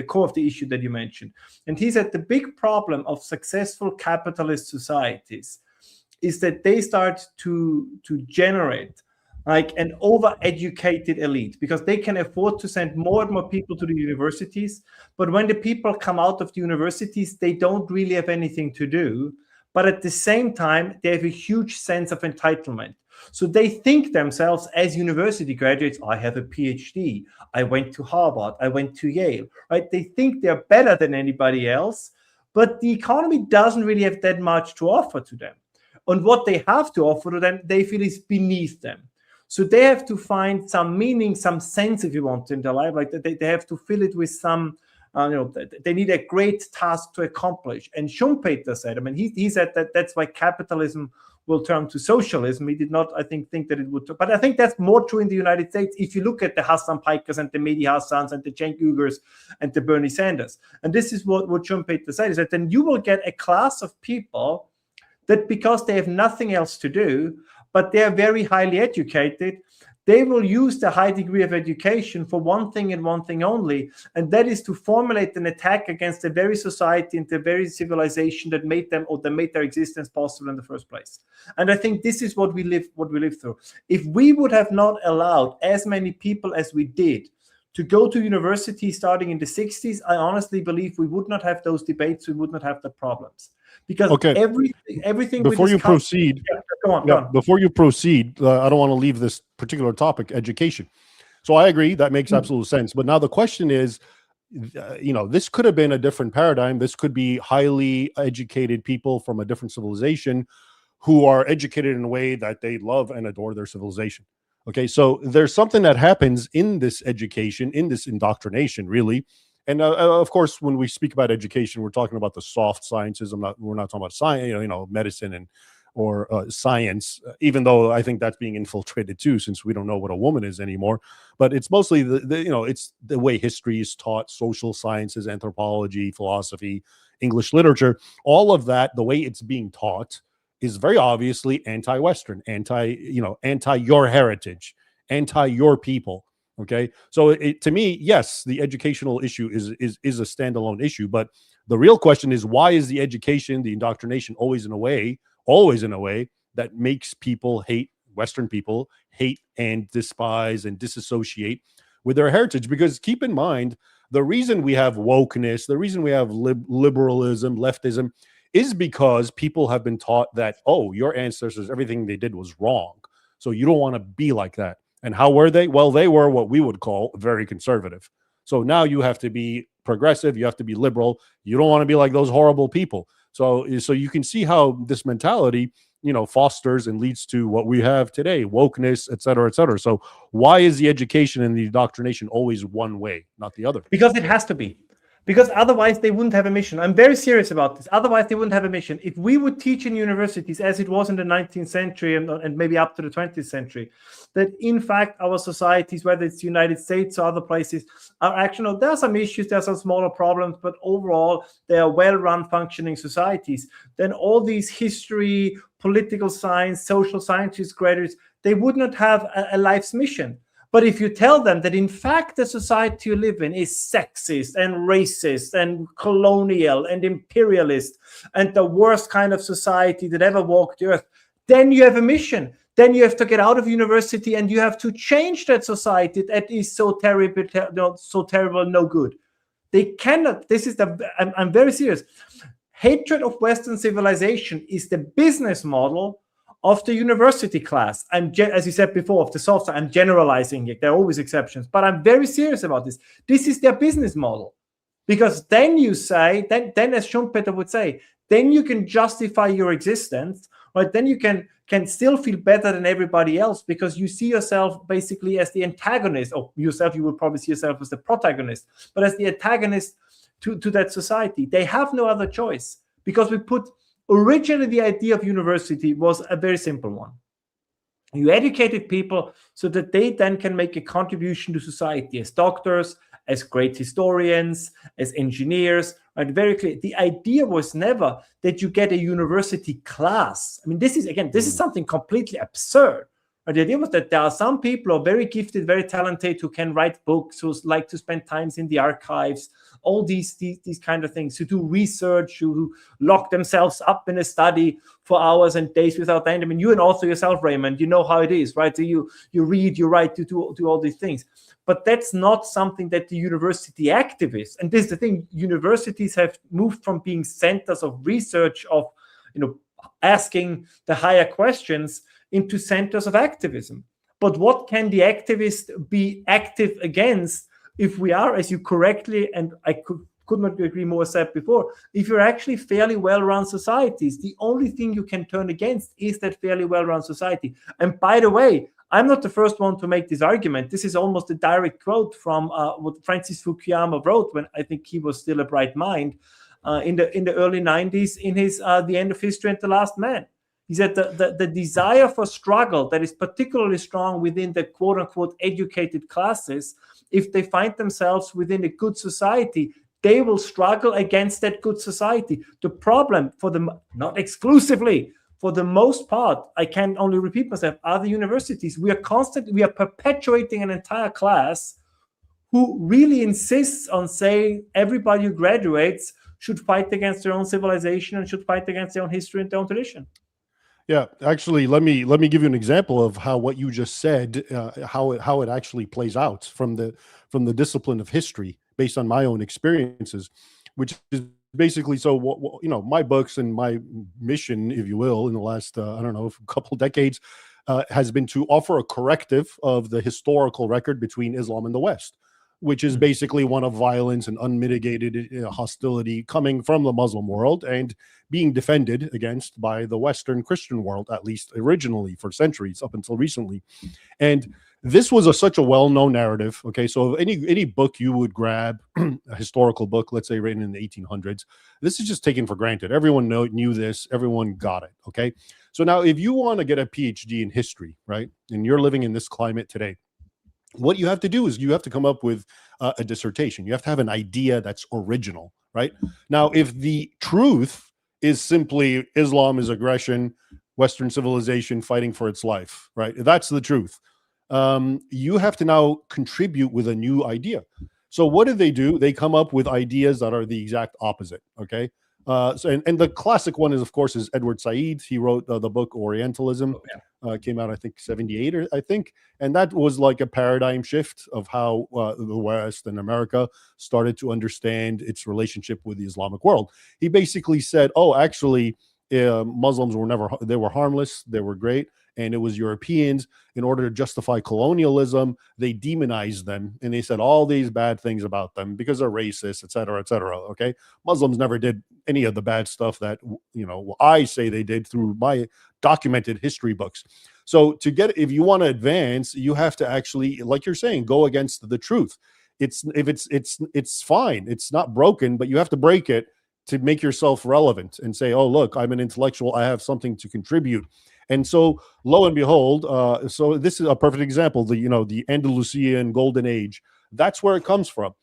core of the issue that you mentioned. And he said the big problem of successful capitalist societies is that they start to generate like an over-educated elite, because they can afford to send more and more people to the universities. But when the people come out of the universities, they don't really have anything to do. But at the same time, they have a huge sense of entitlement. So they think themselves as university graduates, I have a PhD, I went to Harvard, I went to Yale, right? They think they're better than anybody else, but the economy doesn't really have that much to offer to them. And what they have to offer to them, they feel is beneath them. So they have to find some meaning, some sense, if you want, in their life. Like they have to fill it with some, they need a great task to accomplish. And Schumpeter said, I mean, he said that that's why capitalism will turn to socialism. He did not, I think that it would. But I think that's more true in the United States. If you look at the Hassan Pikers and the Mehdi Hassans and the Cenk Uygurs and the Bernie Sanders. And this is what Schumpeter said, is that then you will get a class of people that because they have nothing else to do, but they're very highly educated, they will use the high degree of education for one thing and one thing only, and that is to formulate an attack against the very society and the very civilization that made them, or that made their existence possible in the first place. And I think this is what we live through. If we would have not allowed as many people as we did to go to university starting in the 60s, I honestly believe we would not have those debates, we would not have the problems. Because everything before you proceed, go on. Before you proceed, I don't want to leave this particular topic, education. So I agree, that makes absolute sense. But now the question is, this could have been a different paradigm. This could be highly educated people from a different civilization who are educated in a way that they love and adore their civilization. Okay, so there's something that happens in this education, in this indoctrination, really. And of course, when we speak about education, we're talking about the soft sciences. We're not talking about science, medicine or science, even though I think that's being infiltrated too, since we don't know what a woman is anymore. But it's mostly it's the way history is taught, social sciences, anthropology, philosophy, English literature, all of that, the way it's being taught is very obviously anti-Western, anti your heritage, anti your people. Okay, so to me, yes, the educational issue is a standalone issue, but the real question is, why is the education, the indoctrination, always in a way that makes people hate Western people, hate and despise and disassociate with their heritage? Because keep in mind, the reason we have wokeness, the reason we have liberalism, leftism, is because people have been taught that, oh, your ancestors, everything they did was wrong, so you don't want to be like that. And how were they? Well, they were what we would call very conservative. So now you have to be progressive. You have to be liberal. You don't want to be like those horrible people. So you can see how this mentality, fosters and leads to what we have today, wokeness, et cetera, et cetera. So why is the education and the indoctrination always one way, not the other? Because it has to be. Because otherwise they wouldn't have a mission. I'm very serious about this. Otherwise they wouldn't have a mission. If we would teach in universities, as it was in the 19th century and maybe up to the 20th century, that in fact our societies, whether it's the United States or other places, are actually, there are some issues, there are some smaller problems, but overall they are well-run, functioning societies, then all these history, political science, social sciences graduates, they would not have a life's mission. But if you tell them that in fact the society you live in is sexist and racist and colonial and imperialist and the worst kind of society that ever walked the earth, then you have a mission. Then you have to get out of university and you have to change that society that is so terrible, no good. They cannot. I'm very serious. Hatred of Western civilization is the business model of the university class. As you said before, of the soft side, I'm generalizing it. There are always exceptions, but I'm very serious about this. This is their business model. Because then you say, then as Schumpeter would say, then you can justify your existence, right? Then you can still feel better than everybody else because you see yourself basically as the antagonist, or yourself, you would probably see yourself as the protagonist, but as the antagonist to that society. They have no other choice because originally, the idea of university was a very simple one. You educated people so that they then can make a contribution to society as doctors, as great historians, as engineers. Right? Very clear. The idea was never that you get a university class. I mean, this is something completely absurd. Right? The idea was that there are some people who are very gifted, very talented, who can write books, who like to spend times in the archives, all these kind of things, who do research, who lock themselves up in a study for hours and days without end. I mean, you're an author yourself, Raymond. You know how it is, right? So you read, you write, you do all these things. But that's not something that the university activists, and this is the thing, universities have moved from being centers of research, of asking the higher questions, into centers of activism. But what can the activist be active against if we are, as you correctly, and I could not agree more, said before, if you're actually fairly well-run societies, the only thing you can turn against is that fairly well-run society. And by the way, I'm not the first one to make this argument. This is almost a direct quote from what Francis Fukuyama wrote when I think he was still a bright mind in the early 90s in his The End of History and the Last Man. He said the desire for struggle that is particularly strong within the quote-unquote educated classes, if they find themselves within a good society, they will struggle against that good society. The problem for them, not exclusively, for the most part, I can only repeat myself, are the universities. We are perpetuating an entire class who really insists on saying everybody who graduates should fight against their own civilization and should fight against their own history and their own tradition. Yeah, actually, let me give you an example of how what you just said, how it actually plays out from the discipline of history, based on my own experiences, which is basically, so my books and my mission, if you will, in the last I don't know, a couple decades, has been to offer a corrective of the historical record between Islam and the West, which is basically one of violence and unmitigated hostility coming from the Muslim world and being defended against by the Western Christian world, at least originally, for centuries up until recently. And this was such a well-known narrative. Okay, so any book you would grab, a historical book, let's say written in the 1800s, this is just taken for granted. Everyone knew this. Everyone got it. Okay, so now if you want to get a PhD in history, right, and you're living in this climate today, what you have to do is you have to come up with a dissertation. You have to have an idea that's original, right? Now, if the truth is simply Islam is aggression, Western civilization fighting for its life, right? That's the truth. You have to now contribute with a new idea. So what do? They come up with ideas that are the exact opposite, okay? And the classic one is, of course, is Edward Said. He wrote the book Orientalism. Oh, yeah. Came out, I think, 78, or I think. And that was like a paradigm shift of how the West and America started to understand its relationship with the Islamic world. He basically said, oh, actually, Muslims they were harmless, they were great. And it was Europeans, in order to justify colonialism, they demonized them. And they said all these bad things about them because they're racist, et cetera, et cetera. Okay. Muslims never did any of the bad stuff that, I say they did through my documented history books. So if you want to advance, you have to actually, like you're saying, go against the truth. It's fine. It's not broken, but you have to break it to make yourself relevant and say, oh, look, I'm an intellectual. I have something to contribute. And so, lo and behold, so this is a perfect example. The Andalusian Golden Age. That's where it comes from.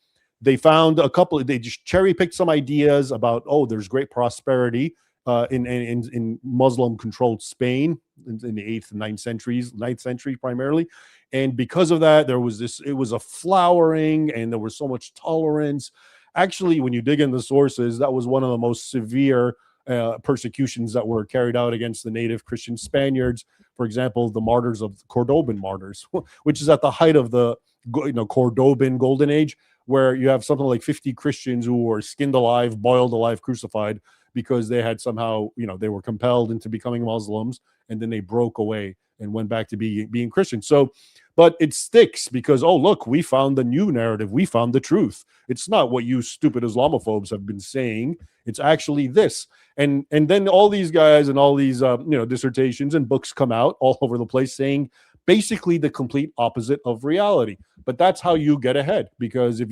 They found they just cherry picked some ideas about, oh, there's great prosperity in Muslim-controlled Spain in the 8th and 9th century primarily. And because of that, it was a flowering, and there was so much tolerance. Actually, when you dig in the sources, that was one of the most severe persecutions that were carried out against the native Christian Spaniards. For example, the martyrs of Cordoban martyrs, which is at the height of the Cordoban Golden Age, where you have something like 50 Christians who were skinned alive, boiled alive, crucified because they had somehow, they were compelled into becoming Muslims, and then they broke away and went back to being Christian. So, but it sticks because, oh, look, we found the new narrative. We found the truth. It's not what you stupid Islamophobes have been saying. It's actually this. And then all these guys and all these, dissertations and books come out all over the place saying basically the complete opposite of reality. But that's how you get ahead, because if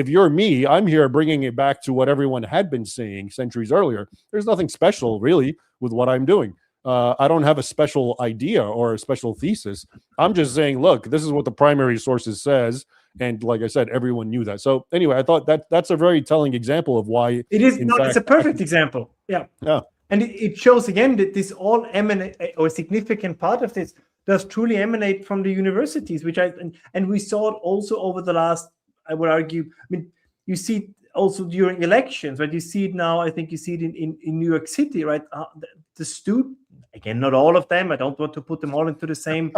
you're me, I'm here bringing it back to what everyone had been saying centuries earlier. There's nothing special really with what I'm doing. I don't have a special idea or a special thesis. I'm just saying, look, this is what the primary sources says. And like I said, everyone knew that. So anyway, I thought that's a very telling example of why it is. It's a perfect example. Yeah. Yeah. And it shows again that this all emanate, or a significant part of this does truly emanate from the universities, and we saw it also over the last, I would argue, you see it also during elections, right? You see it now, I think you see it in New York City, right? The student, again, not all of them. I don't want to put them all into the same.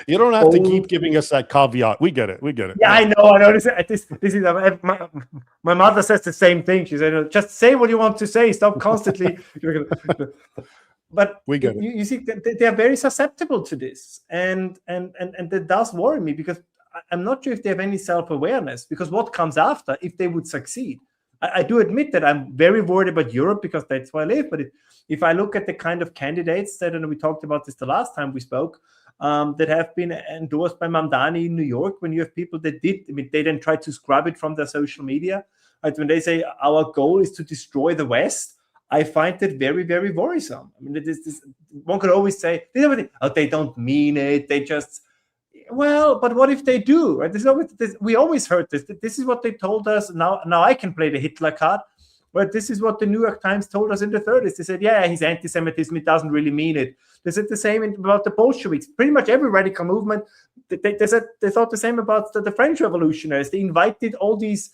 You don't have to keep giving us that caveat. We get it. Yeah, I know. This is my mother says the same thing. She said, just say what you want to say. Stop constantly. But we get it. You see, they are very susceptible to this, and that does worry me, because I'm not sure if they have any self-awareness, because what comes after if they would succeed? I do admit that I'm very worried about Europe, because that's where I live. But if I look at the kind of candidates that, and we talked about this the last time we spoke, that have been endorsed by Mamdani in New York, when you have people that they then try to scrub it from their social media. Right? When they say our goal is to destroy the West, I find that very, very worrisome. One could always say, oh, they don't mean it. They just, well, but what if they do? Right? We always heard this. This is what they told us. Now I can play the Hitler card. But this is what the New York Times told us in the 30s. They said, yeah, he's anti-Semitism. It doesn't really mean it. They said the same about the Bolsheviks. Pretty much every radical movement, they thought the same about the French revolutionaries. They invited all these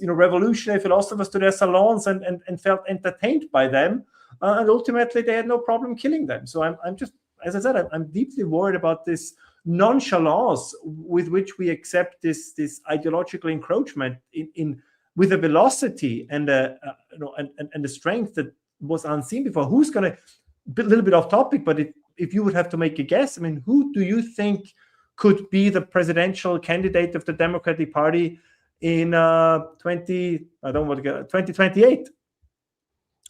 revolutionary philosophers to their salons and felt entertained by them. And ultimately, they had no problem killing them. So I'm just, as I said, I'm deeply worried about this nonchalance with which we accept this ideological encroachment with a velocity and a strength that was unseen before. Who's going to, a little bit off topic, but if you would have to make a guess, I mean, who do you think could be the presidential candidate of the Democratic Party in 2028?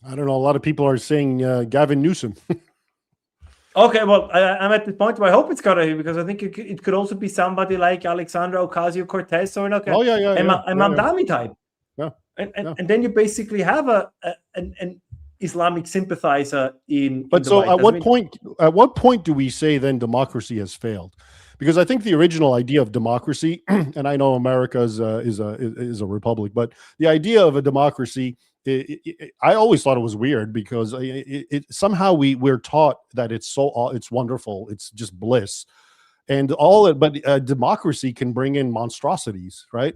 I don't know. A lot of people are saying Gavin Newsom. Okay, well, I'm at the point where I hope it's got to, because I think it could also be somebody like Alexandra Ocasio-Cortez or like Mamdani type. Yeah. And then you basically have an Islamic sympathizer in. But in the so White House. At what point do we say then democracy has failed? Because I think the original idea of democracy, and I know America is a republic, but the idea of a democracy, I always thought it was weird because somehow we're taught that it's wonderful, it's just bliss, and but democracy can bring in monstrosities, right?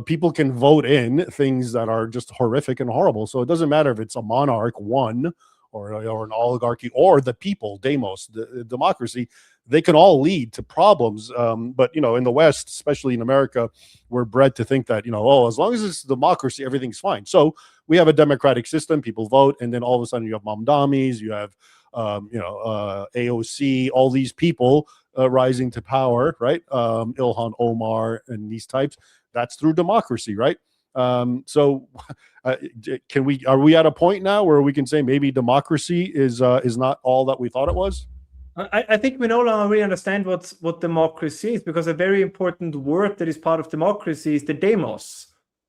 People can vote in things that are just horrific and horrible. So it doesn't matter if it's a monarch, one, or an oligarchy, or the people, demos, the democracy. They can all lead to problems. But, in the West, especially in America, we're bred to think that, as long as it's democracy, everything's fine. So we have a democratic system, people vote, and then all of a sudden you have Mamdamis, you have, AOC, all these people rising to power, right? Ilhan Omar and these types. That's through democracy, right? So are we at a point now where we can say maybe democracy is not all that we thought it was? I think we no longer really understand what democracy is, because a very important word that is part of democracy is the demos,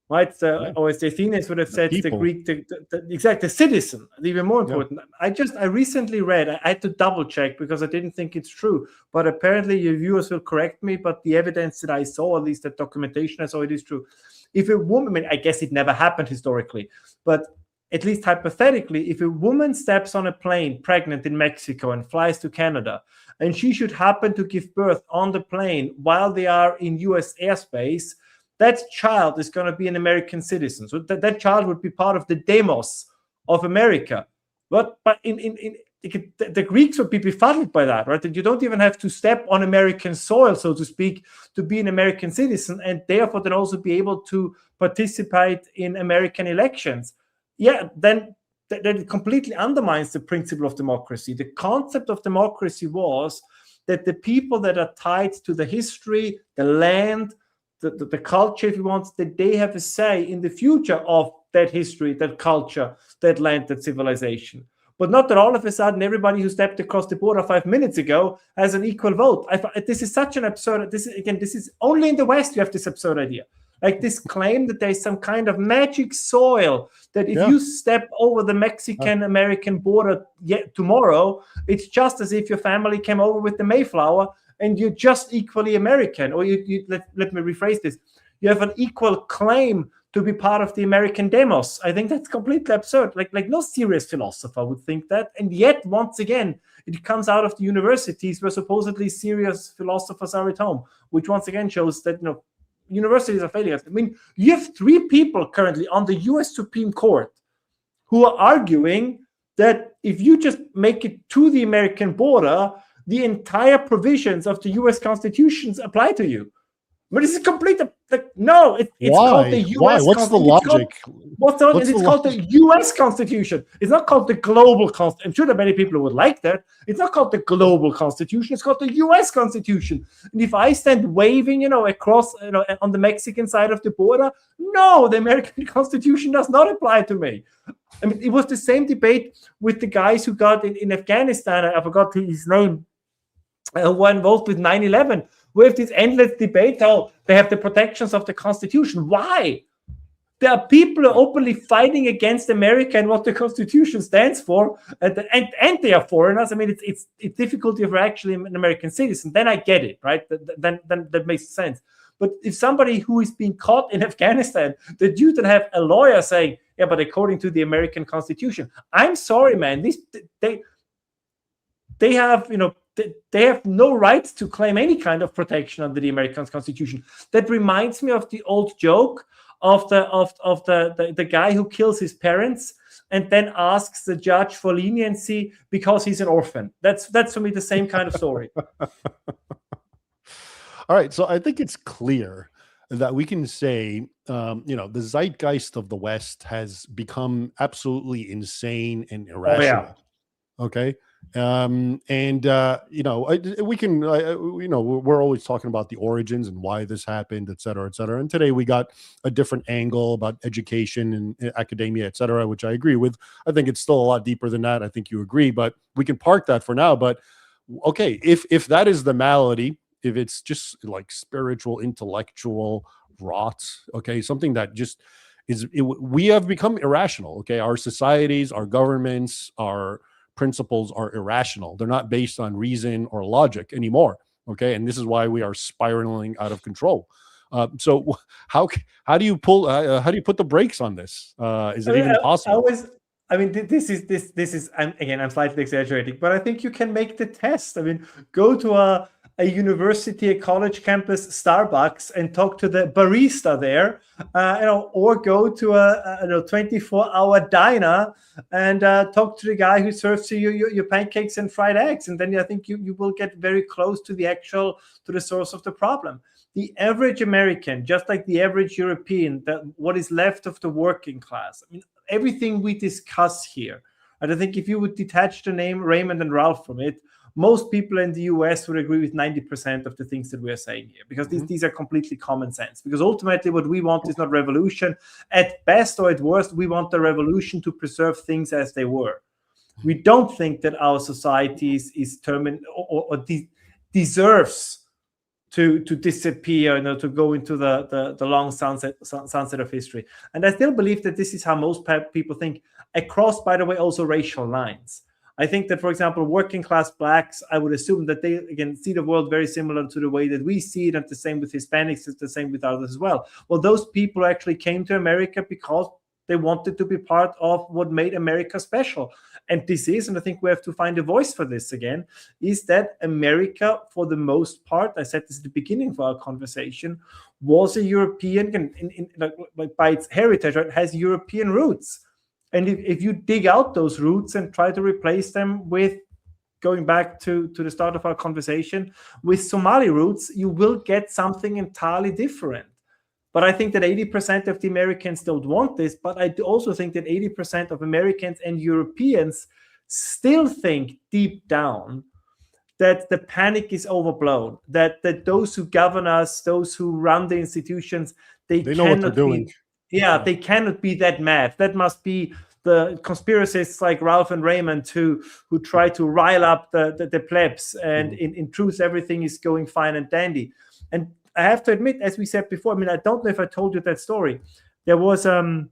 right? Or as the Athenians would have said, the Greek, the citizen, even more important. Yeah. I recently read, I had to double check because I didn't think it's true, but apparently your viewers will correct me, but the evidence that I saw, at least the documentation I saw, it is true. If a woman, I guess it never happened historically, but at least hypothetically, if a woman steps on a plane pregnant in Mexico and flies to Canada, and she should happen to give birth on the plane while they are in US airspace, that child is going to be an American citizen. So that child would be part of the demos of America. But the Greeks would be befuddled by that, right? That you don't even have to step on American soil, so to speak, to be an American citizen, and therefore then also be able to participate in American elections. Yeah, then it completely undermines the principle of democracy. The concept of democracy was that the people that are tied to the history, the land, the culture, if you want, that they have a say in the future of that history, that culture, that land, that civilization. But not that all of a sudden everybody who stepped across the border 5 minutes ago has an equal vote. This is such an absurd. This is only in the West you have this absurd idea. Like this claim that there's some kind of magic soil that if you step over the Mexican-American border tomorrow, it's just as if your family came over with the Mayflower and you're just equally American. Or let me rephrase this. You have an equal claim to be part of the American demos. I think that's completely absurd. Like no serious philosopher would think that. And yet, once again, it comes out of the universities where supposedly serious philosophers are at home, which once again shows that, universities are failing us. I mean, you have 3 people currently on the US Supreme Court who are arguing that if you just make it to the American border, the entire provisions of the US Constitution apply to you. But this is complete. No, it's called the U.S. Why? What's the logic? It's called the U.S. Constitution. It's not called the global Constitution. I'm sure that many people would like that. It's not called the global Constitution. It's called the U.S. Constitution. And if I stand waving, across, on the Mexican side of the border, no, the American Constitution does not apply to me. I mean, it was the same debate with the guys who got in Afghanistan. I forgot his name. Who were involved with 9/11. We have this endless debate how they have the protections of the Constitution. Why? There are people who are openly fighting against America and what the Constitution stands for, and they are foreigners. I mean, it's difficult if you're actually an American citizen. Then I get it, right? Then that makes sense. But if somebody who is being caught in Afghanistan, that you then have a lawyer saying, Yeah, but according to the American Constitution. I'm sorry, man. They have, they have no right to claim any kind of protection under the American Constitution. That reminds me of the old joke of the guy who kills his parents and then asks the judge for leniency because he's an orphan. That's for me the same kind of story. All right, so I think it's clear that we can say, the zeitgeist of the West has become absolutely insane and irrational. Okay. We can, we're always talking about the origins and why this happened, et cetera, et cetera. And today we got a different angle about education and academia, et cetera, which I agree with. I think it's still a lot deeper than that. I think you agree, but we can park that for now. But okay, if that is the malady, if it's just like spiritual, intellectual rot, okay, something that just we have become irrational. Okay. Our societies, our governments, our principles are irrational. They're not based on reason or logic anymore. Okay. And this is why we are spiraling out of control. So how do you put the brakes on this? Is it even possible? This is, again, I'm slightly exaggerating, but I think you can make the test. Go to a university, a college campus Starbucks and talk to the barista there, or go to a 24-hour diner and talk to the guy who serves you your pancakes and fried eggs. And then I think you will get very close to to the source of the problem. The average American, just like the average European, what is left of the working class, everything we discuss here, and I think if you would detach the name Raymond and Ralph from it, most people in the US would agree with 90% of the things that we're saying here, because these are completely common sense. Because ultimately what we want is not revolution. At best or at worst, we want the revolution to preserve things as they were. We don't think that our society is deserves to disappear, to go into the long sunset of history. And I still believe that this is how most people think, across, by the way, also racial lines. I think that, for example, working class blacks, I would assume that they, again, see the world very similar to the way that we see it, and the same with Hispanics, it's the same with others as well. Well, those people actually came to America because they wanted to be part of what made America special. And this is, and I think we have to find a voice for this again, is that America, for the most part, I said this at the beginning of our conversation, was a European, like by its heritage, right, has European roots. And if you dig out those roots and try to replace them with, going back to the start of our conversation, with Somali roots, you will get something entirely different. But I think that 80% of the Americans don't want this. But I also think that 80% of Americans and Europeans still think deep down that the panic is overblown, that those who govern us, those who run the institutions, they know what they're doing. They cannot be that mad. That must be the conspiracists like Ralph and Raymond who try to rile up the plebs. And in truth, everything is going fine and dandy. And I have to admit, as we said before, I don't know if I told you that story. There was a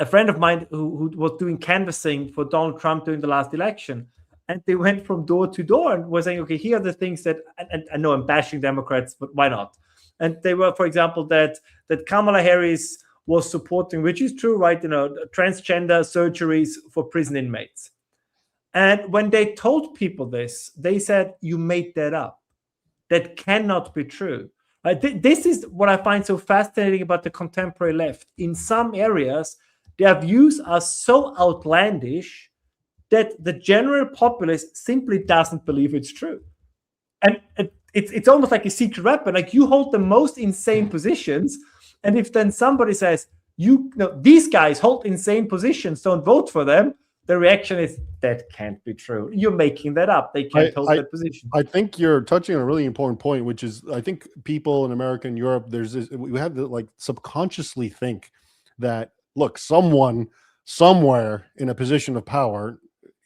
friend of mine who was doing canvassing for Donald Trump during the last election. And they went from door to door and were saying, okay, here are the things that, and I know I'm bashing Democrats, but why not? And they were, for example, that Kamala Harris was supporting, which is true, right? Transgender surgeries for prison inmates. And when they told people this, they said, you made that up. That cannot be true. This is what I find so fascinating about the contemporary left. In some areas, their views are so outlandish that the general populace simply doesn't believe it's true. And it's almost like a secret weapon. Like, you hold the most insane positions, and if then somebody says, these guys hold insane positions, don't vote for them, the reaction is, that can't be true. You're making that up. They can't hold that position. I think you're touching on a really important point, which is, I think people in America and Europe, we have to subconsciously think that, look, someone somewhere in a position of power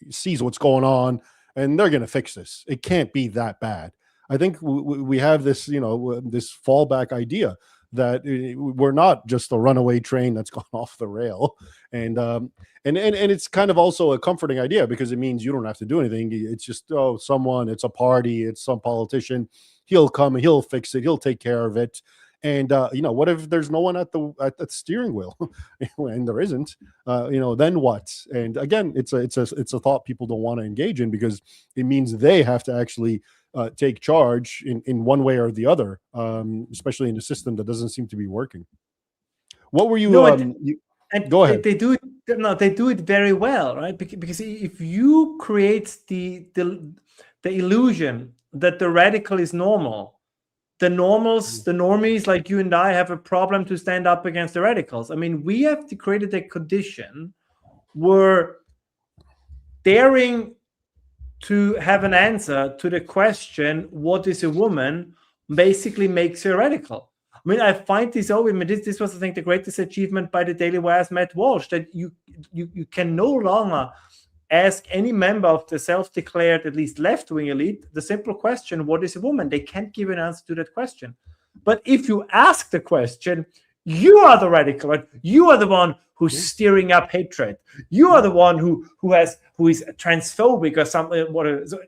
sees what's going on and they're going to fix this. It can't be that bad. I think we have this, this fallback idea that we're not just a runaway train that's gone off the rail, and it's kind of also a comforting idea, because it means you don't have to do anything. It's just, it's a party, it's some politician, he'll come and he'll fix it, he'll take care of it, And what if there's no one at the steering wheel, and there isn't? Then what? And again, it's a thought people don't want to engage in, because it means they have to actually take charge in one way or the other, especially in a system that doesn't seem to be working. What were you? No, and go ahead. They do it. No, they do it very well, right? Because if you create the illusion that the radical is normal, the normies like you and I have a problem to stand up against the radicals. I mean, we have created a condition where daring to have an answer to the question, what is a woman, basically makes you a radical. I mean, I find this this was, I think, the greatest achievement by the Daily Wire's Matt Walsh, that you can no longer ask any member of the self-declared, at least left-wing elite, the simple question, what is a woman? They can't give an answer to that question. But if you ask the question, you are the radical, right? You are the one who's stirring up hatred. You are the one who is transphobic or something.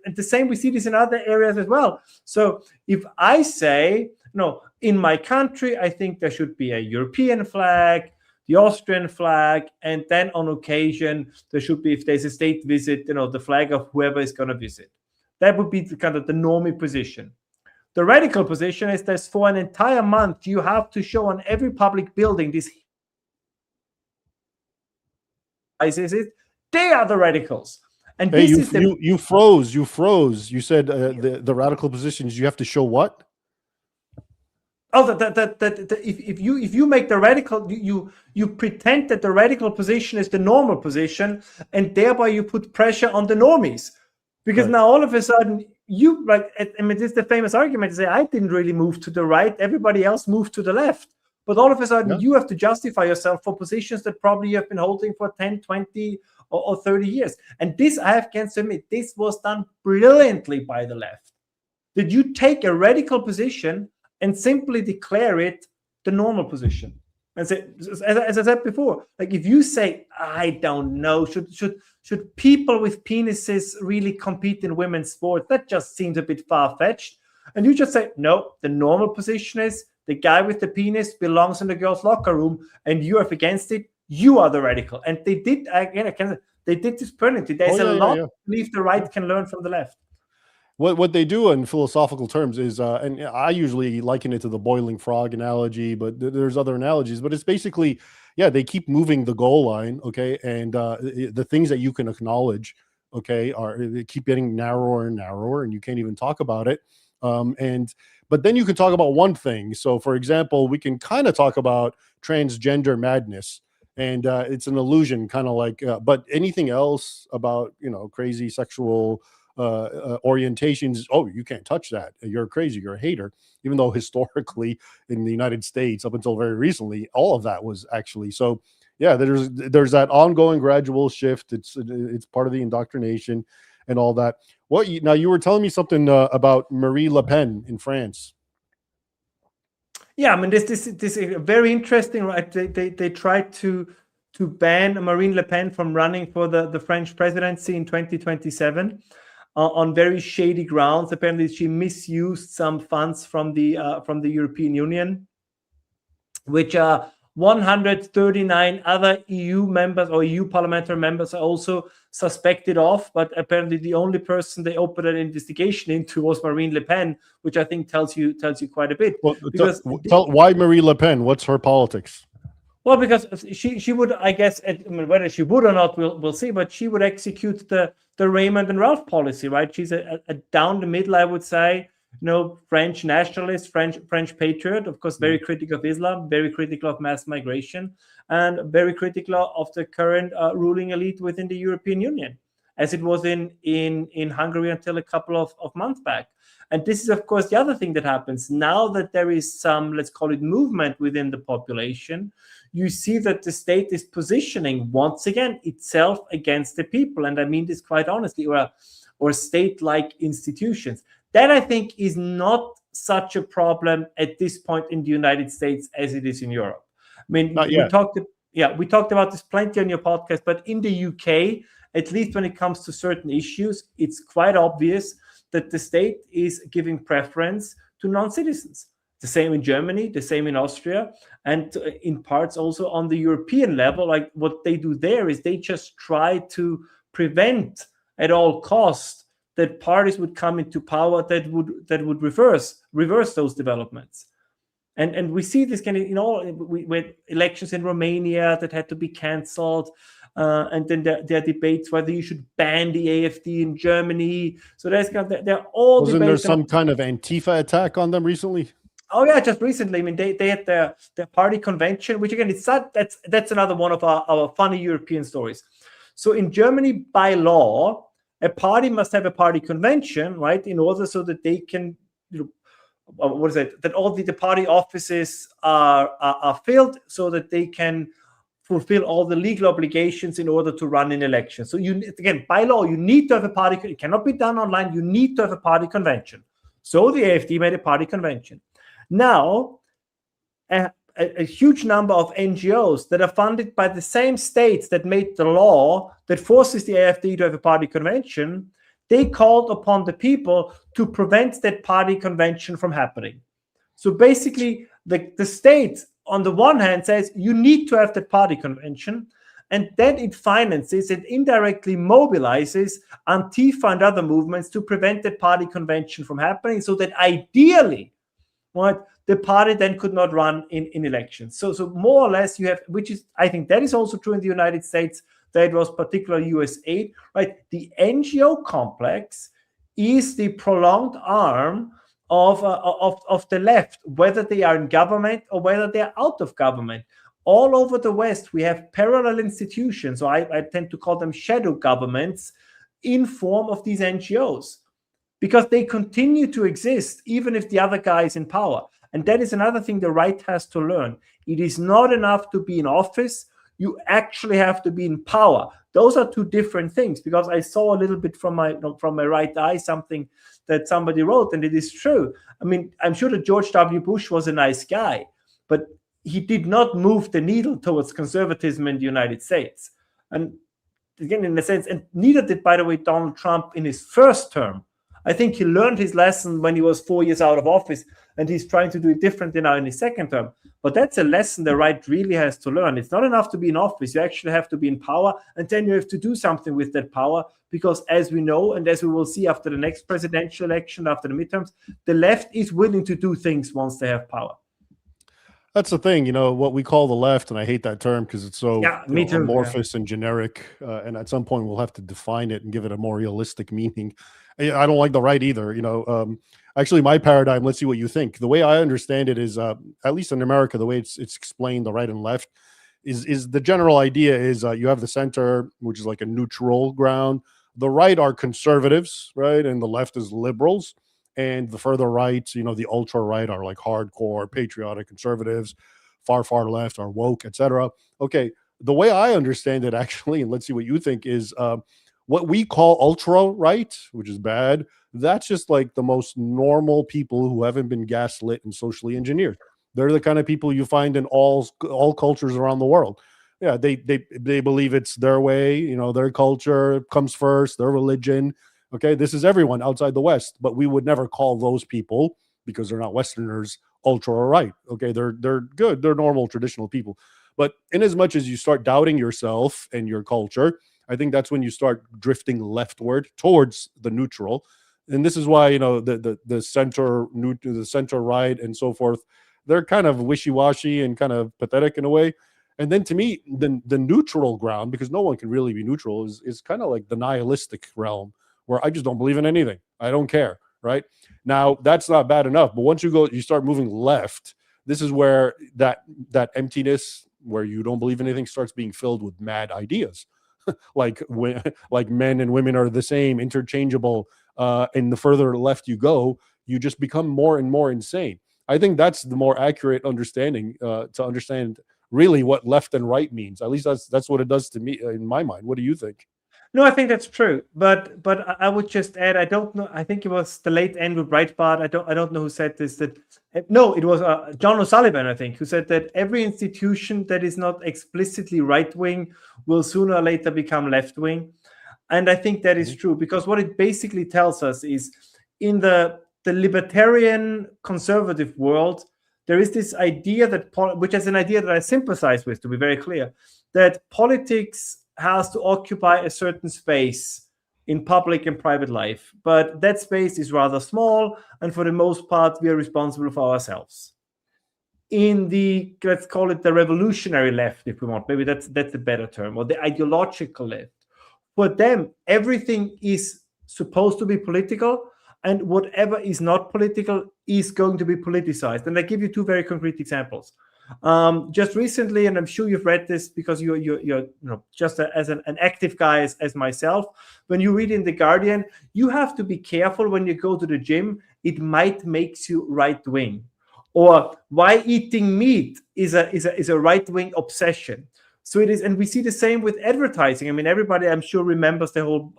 And the same, we see this in other areas as well. So if I say, no, in my country, I think there should be a European flag, the Austrian flag, and then on occasion there should be, if there's a state visit, the flag of whoever is going to visit. That would be the normie position. The radical position is that for an entire month you have to show on every public building this. They are the radicals. And hey, you froze. You said the radical positions, you have to show what? Oh, if you make the radical, you pretend that the radical position is the normal position, and thereby you put pressure on the normies, because now all of a sudden this is the famous argument to say, I didn't really move to the right, everybody else moved to the left, but all of a sudden you have to justify yourself for positions that probably you have been holding for 10, 20 or 30 years. And this, I have to admit, this was done brilliantly by the left. Did you take a radical position and simply declare it the normal position? And say, as I said before, like if you say, I don't know, should people with penises really compete in women's sports? That just seems a bit far-fetched. And you just say, no, the normal position is the guy with the penis belongs in the girls' locker room, and you are against it. You are the radical. And they did, again, they did this brilliantly. There's a lot I believe the right can learn from the left. What they do in philosophical terms is, and I usually liken it to the boiling frog analogy, but there's other analogies. But it's basically, they keep moving the goal line, okay, and the things that you can acknowledge, okay, they keep getting narrower and narrower, and you can't even talk about it. But then you can talk about one thing. So, for example, we can kind of talk about transgender madness, and it's an illusion, kind of like. But anything else about crazy sexual orientations, you can't touch that, you're crazy, you're a hater, even though historically in the United States up until very recently all of that was actually so. There's that ongoing gradual shift. It's part of the indoctrination and all that. Now you were telling me something about Marie Le Pen in France. I mean, this is very interesting, right? They tried to ban Marine Le Pen from running for the French presidency in 2027 on very shady grounds. Apparently, she misused some funds from the European Union, which 139 other EU members or EU parliamentary members are also suspected of. But apparently, the only person they opened an investigation into was Marine Le Pen, which I think tells you quite a bit. Well, why Marie Le Pen? What's her politics? Well, because she would, I guess, whether she would or not, we'll see. But she would execute the Raymond and Ralph policy, right? She's a down the middle, I would say, French nationalist, French patriot, of course, very critical of Islam, very critical of mass migration, and very critical of the current ruling elite within the European Union, as it was in Hungary until a couple of months back. And this is, of course, the other thing that happens now that there is some, let's call it, movement within the population. You see that the state is positioning once again itself against the people, and I mean this quite honestly, or state-like institutions. That, I think, is not such a problem at this point in the United States as it is in Europe. I mean, we talked about this plenty on your podcast, but in the UK, at least when it comes to certain issues, it's quite obvious that the state is giving preference to non-citizens. The same in Germany, the same in Austria, and in parts also on the European level. Like what they do there is they just try to prevent at all costs that parties would come into power that would reverse those developments. And we see this kind of, we had elections in Romania that had to be cancelled. And then there are debates whether you should ban the AfD in Germany. So there's kind of, they're all Wasn't debates. there some kind of Antifa attack on them recently? Oh yeah, just recently. I mean, they had their party convention, which again, that's another one of our funny European stories. So in Germany, by law, a party must have a party convention, right, in order so that they can, what is it? That all the party offices are filled, so that they can fulfill all the legal obligations in order to run an election. So again, by law, you need to have a party. It cannot be done online. You need to have a party convention. So the AfD made a party convention. Now, a huge number of NGOs that are funded by the same states that made the law that forces the AfD to have a party convention, they called upon the people to prevent that party convention from happening. So basically, the state, on the one hand, says you need to have that party convention, and then it finances and indirectly mobilizes Antifa and other movements to prevent that party convention from happening, so that ideally, right, the party then could not run in elections. So more or less you have, which is, I think that is also true in the United States, that was particularly US aid, right? The NGO complex is the prolonged arm of the left, whether they are in government or whether they are out of government. All over the West, we have parallel institutions, so I tend to call them shadow governments, in form of these NGOs, because they continue to exist even if the other guy is in power. And that is another thing the right has to learn. It is not enough to be in office. You actually have to be in power. Those are two different things, because I saw a little bit from my right eye something that somebody wrote, and it is true. I mean, I'm sure that George W. Bush was a nice guy, but he did not move the needle towards conservatism in the United States. And again, in a sense, and neither did, by the way, Donald Trump in his first term. I think he learned his lesson when he was 4 years out of office, and he's trying to do it differently now in his second term. But that's a lesson the right really has to learn. It's not enough to be in office. You actually have to be in power, and then you have to do something with that power, because as we know, and as we will see after the next presidential election, after the midterms, the left is willing to do things once they have power. That's the thing, what we call the left, and I hate that term because it's so amorphous and generic. And at some point, we'll have to define it and give it a more realistic meaning. I don't like the right either. Actually, my paradigm, let's see what you think. The way I understand it is, at least in America, the way it's explained, the right and left, is the general idea is you have the center, which is like a neutral ground. The right are conservatives, right? And the left is liberals. And the further right, the ultra right are like hardcore patriotic conservatives, far left are woke, etc. Okay, the way I understand it, actually, and let's see what you think, is what we call ultra right, which is bad. That's just like the most normal people who haven't been gaslit and socially engineered. They're the kind of people you find in all cultures around the world. Yeah, they believe it's their way, their culture comes first, their religion. Okay, this is everyone outside the West, but we would never call those people, because they're not Westerners, ultra right. Okay, they're good, they're normal, traditional people. But in as much as you start doubting yourself and your culture, I think that's when you start drifting leftward towards the neutral. And this is why the center right and so forth, they're kind of wishy-washy and kind of pathetic in a way. And then to me, the neutral ground, because no one can really be neutral, is kind of like the nihilistic realm, where I just don't believe in anything. I don't care, right? Now, that's not bad enough. But once you start moving left, this is where that emptiness, where you don't believe in anything, starts being filled with mad ideas. like men and women are the same, interchangeable. And the further left you go, you just become more and more insane. I think that's the more accurate understanding to understand really what left and right means. At least that's what it does to me in my mind. What do you think? No, I think that's true, but I would just add, I don't know. I think it was the late Andrew Breitbart. I don't know who said this. No, it was John O'Sullivan, I think, who said that every institution that is not explicitly right wing will sooner or later become left wing, and I think that is true, because what it basically tells us is in the the libertarian conservative world, there is this idea that, which is an idea that I sympathize with, to be very clear, that politics has to occupy a certain space in public and private life. But that space is rather small, and for the most part, we are responsible for ourselves. In the, let's call it the revolutionary left, if we want, maybe that's a better term, or the ideological left, for them, everything is supposed to be political, and whatever is not political is going to be politicized. And I give you two very concrete examples. Just recently, and I'm sure you've read this because you're just as an active guy as myself, when you read in The Guardian, you have to be careful when you go to the gym. It might make you right-wing. Or why eating meat is a right-wing obsession. So it is, and we see the same with advertising. I mean, everybody, I'm sure, remembers the whole,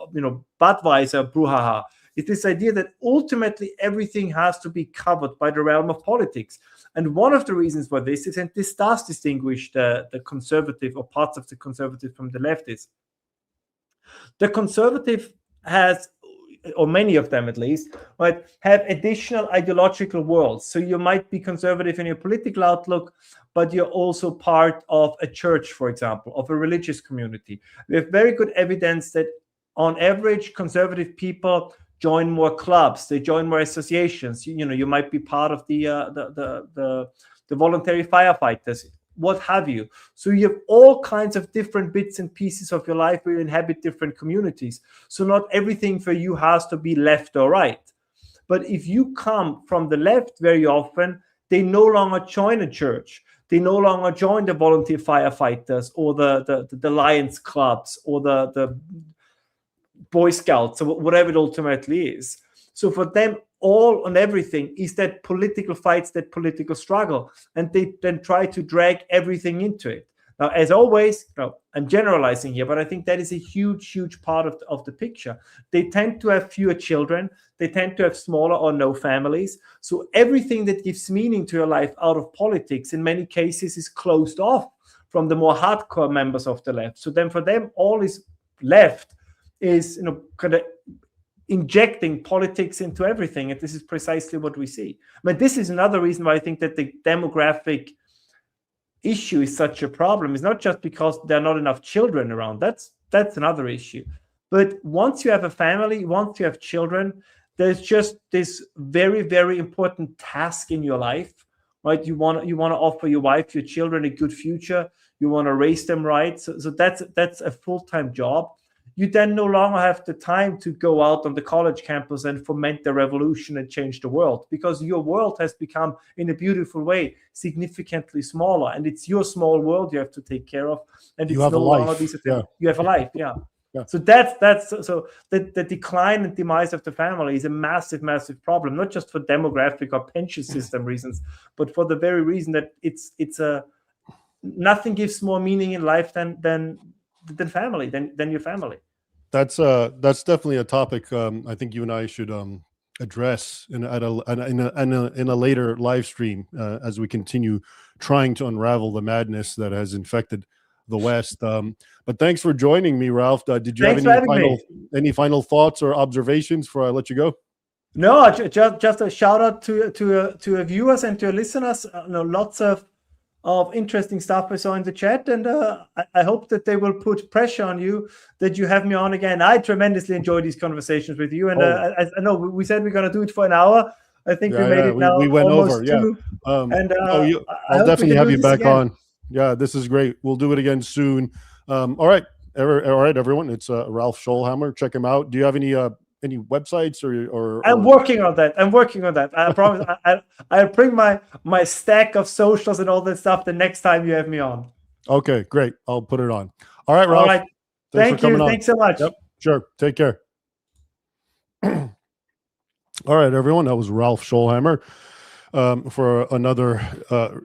Budweiser brouhaha. It's this idea that ultimately everything has to be covered by the realm of politics. And one of the reasons for this is, and this does distinguish the conservative or parts of the conservative from the left, is the conservative has, or many of them at least, right, have additional ideological worlds. So you might be conservative in your political outlook, but you're also part of a church, for example, of a religious community. We have very good evidence that on average, conservative people join more clubs, they join more associations. You might be part of the voluntary firefighters, what have you. So you have all kinds of different bits and pieces of your life where you inhabit different communities. So not everything for you has to be left or right. But if you come from the left, very often, they no longer join a church. They no longer join the volunteer firefighters or the Lions clubs or the Boy Scouts or whatever it ultimately is. So for them, all and everything is that political fights, that political struggle, and they then try to drag everything into it. Now, as always, I'm generalizing here, but I think that is a huge, huge part of the picture. They tend to have fewer children. They tend to have smaller or no families. So everything that gives meaning to your life out of politics, in many cases, is closed off from the more hardcore members of the left. So then for them, all is left is, kind of injecting politics into everything. And this is precisely what we see. I mean, this is another reason why I think that the demographic issue is such a problem. It's not just because there are not enough children around. That's another issue. But once you have a family, once you have children, there's just this very, very important task in your life, right? You want to offer your wife, your children a good future. You want to raise them right. So that's a full-time job. You then no longer have the time to go out on the college campus and foment the revolution and change the world, because your world has become, in a beautiful way, significantly smaller, and it's your small world you have to take care of, and it's no longer these. Yeah. You have a life, yeah. So that's so the decline and demise of the family is a massive, massive problem, not just for demographic or pension system reasons, but for the very reason that it's nothing gives more meaning in life than family, than your family. That's definitely a topic I think you and I should address in a later live stream as we continue trying to unravel the madness that has infected the West. But thanks for joining me, Ralph. Did you have any final thoughts or observations before I let you go? No, just a shout out to our viewers and to our listeners. Lots of interesting stuff I saw in the chat, and I hope that they will put pressure on you that you have me on again. I tremendously enjoy these conversations with you, and I know we said we're going to do it for an hour. I think we made it now. We went over, two. And I'll definitely have you back on. Yeah, this is great. We'll do it again soon. All right, everyone. It's Ralph Schoellhammer. Check him out. Do you have any websites or I'm working on that. I promise. I'll bring my stack of socials and all that stuff the next time you have me on. Okay, great. I'll put it on. All right, Ralph. All right. Thank you. Thanks so much. Yep, sure. Take care. All right, everyone. That was Ralph Schoellhammer for another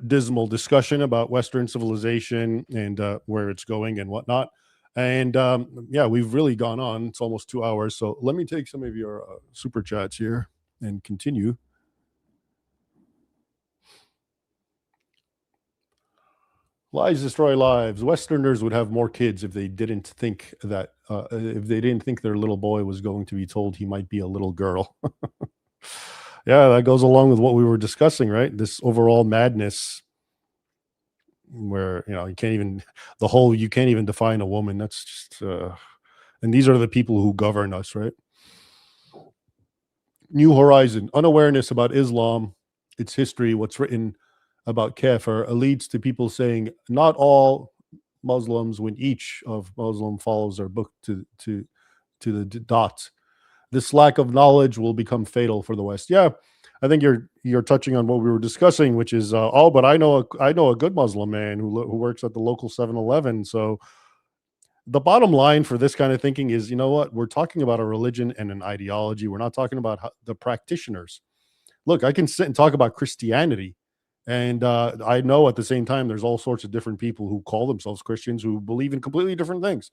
dismal discussion about Western civilization and where it's going and whatnot. And yeah, we've really gone on. It's almost 2 hours. So let me take some of your super chats here and continue. Lies destroy lives. Westerners would have more kids if they didn't think that their little boy was going to be told he might be a little girl. Yeah, that goes along with what we were discussing, right? This overall madness where, you can't even, you can't even define a woman. That's just, and these are the people who govern us, right? New Horizon, unawareness about Islam, its history, what's written about kafir, leads to people saying not all Muslims when each of Muslim follows their book to the dot. This lack of knowledge will become fatal for the West. Yeah, I think you're touching on what we were discussing, which is but I know a good Muslim man who works at the local 7-Eleven. So the bottom line for this kind of thinking is, you know what? We're talking about a religion and an ideology. We're not talking about the practitioners. Look, I can sit and talk about Christianity, and I know at the same time there's all sorts of different people who call themselves Christians who believe in completely different things,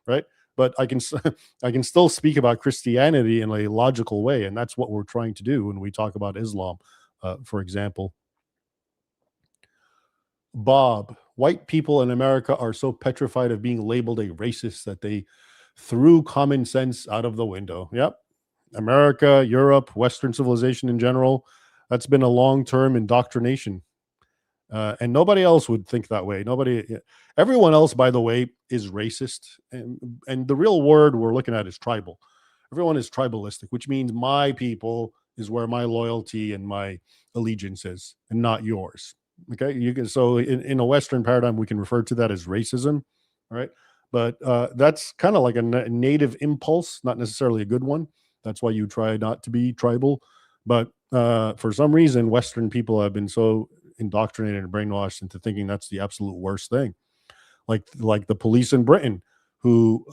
right? But I can still speak about Christianity in a logical way, and that's what we're trying to do when we talk about Islam, for example. Bob, white people in America are so petrified of being labeled a racist that they threw common sense out of the window. Yep. America, Europe, Western civilization in general, that's been a long-term indoctrination. And nobody else would think that way. Everyone else, by the way, is racist. And the real word we're looking at is tribal. Everyone is tribalistic, which means my people is where my loyalty and my allegiance is, and not yours. Okay, so in a Western paradigm, we can refer to that as racism, right? But that's kind of like a native impulse, not necessarily a good one. That's why you try not to be tribal. But for some reason, Western people have been so indoctrinated and brainwashed into thinking that's the absolute worst thing. Like the police in Britain, who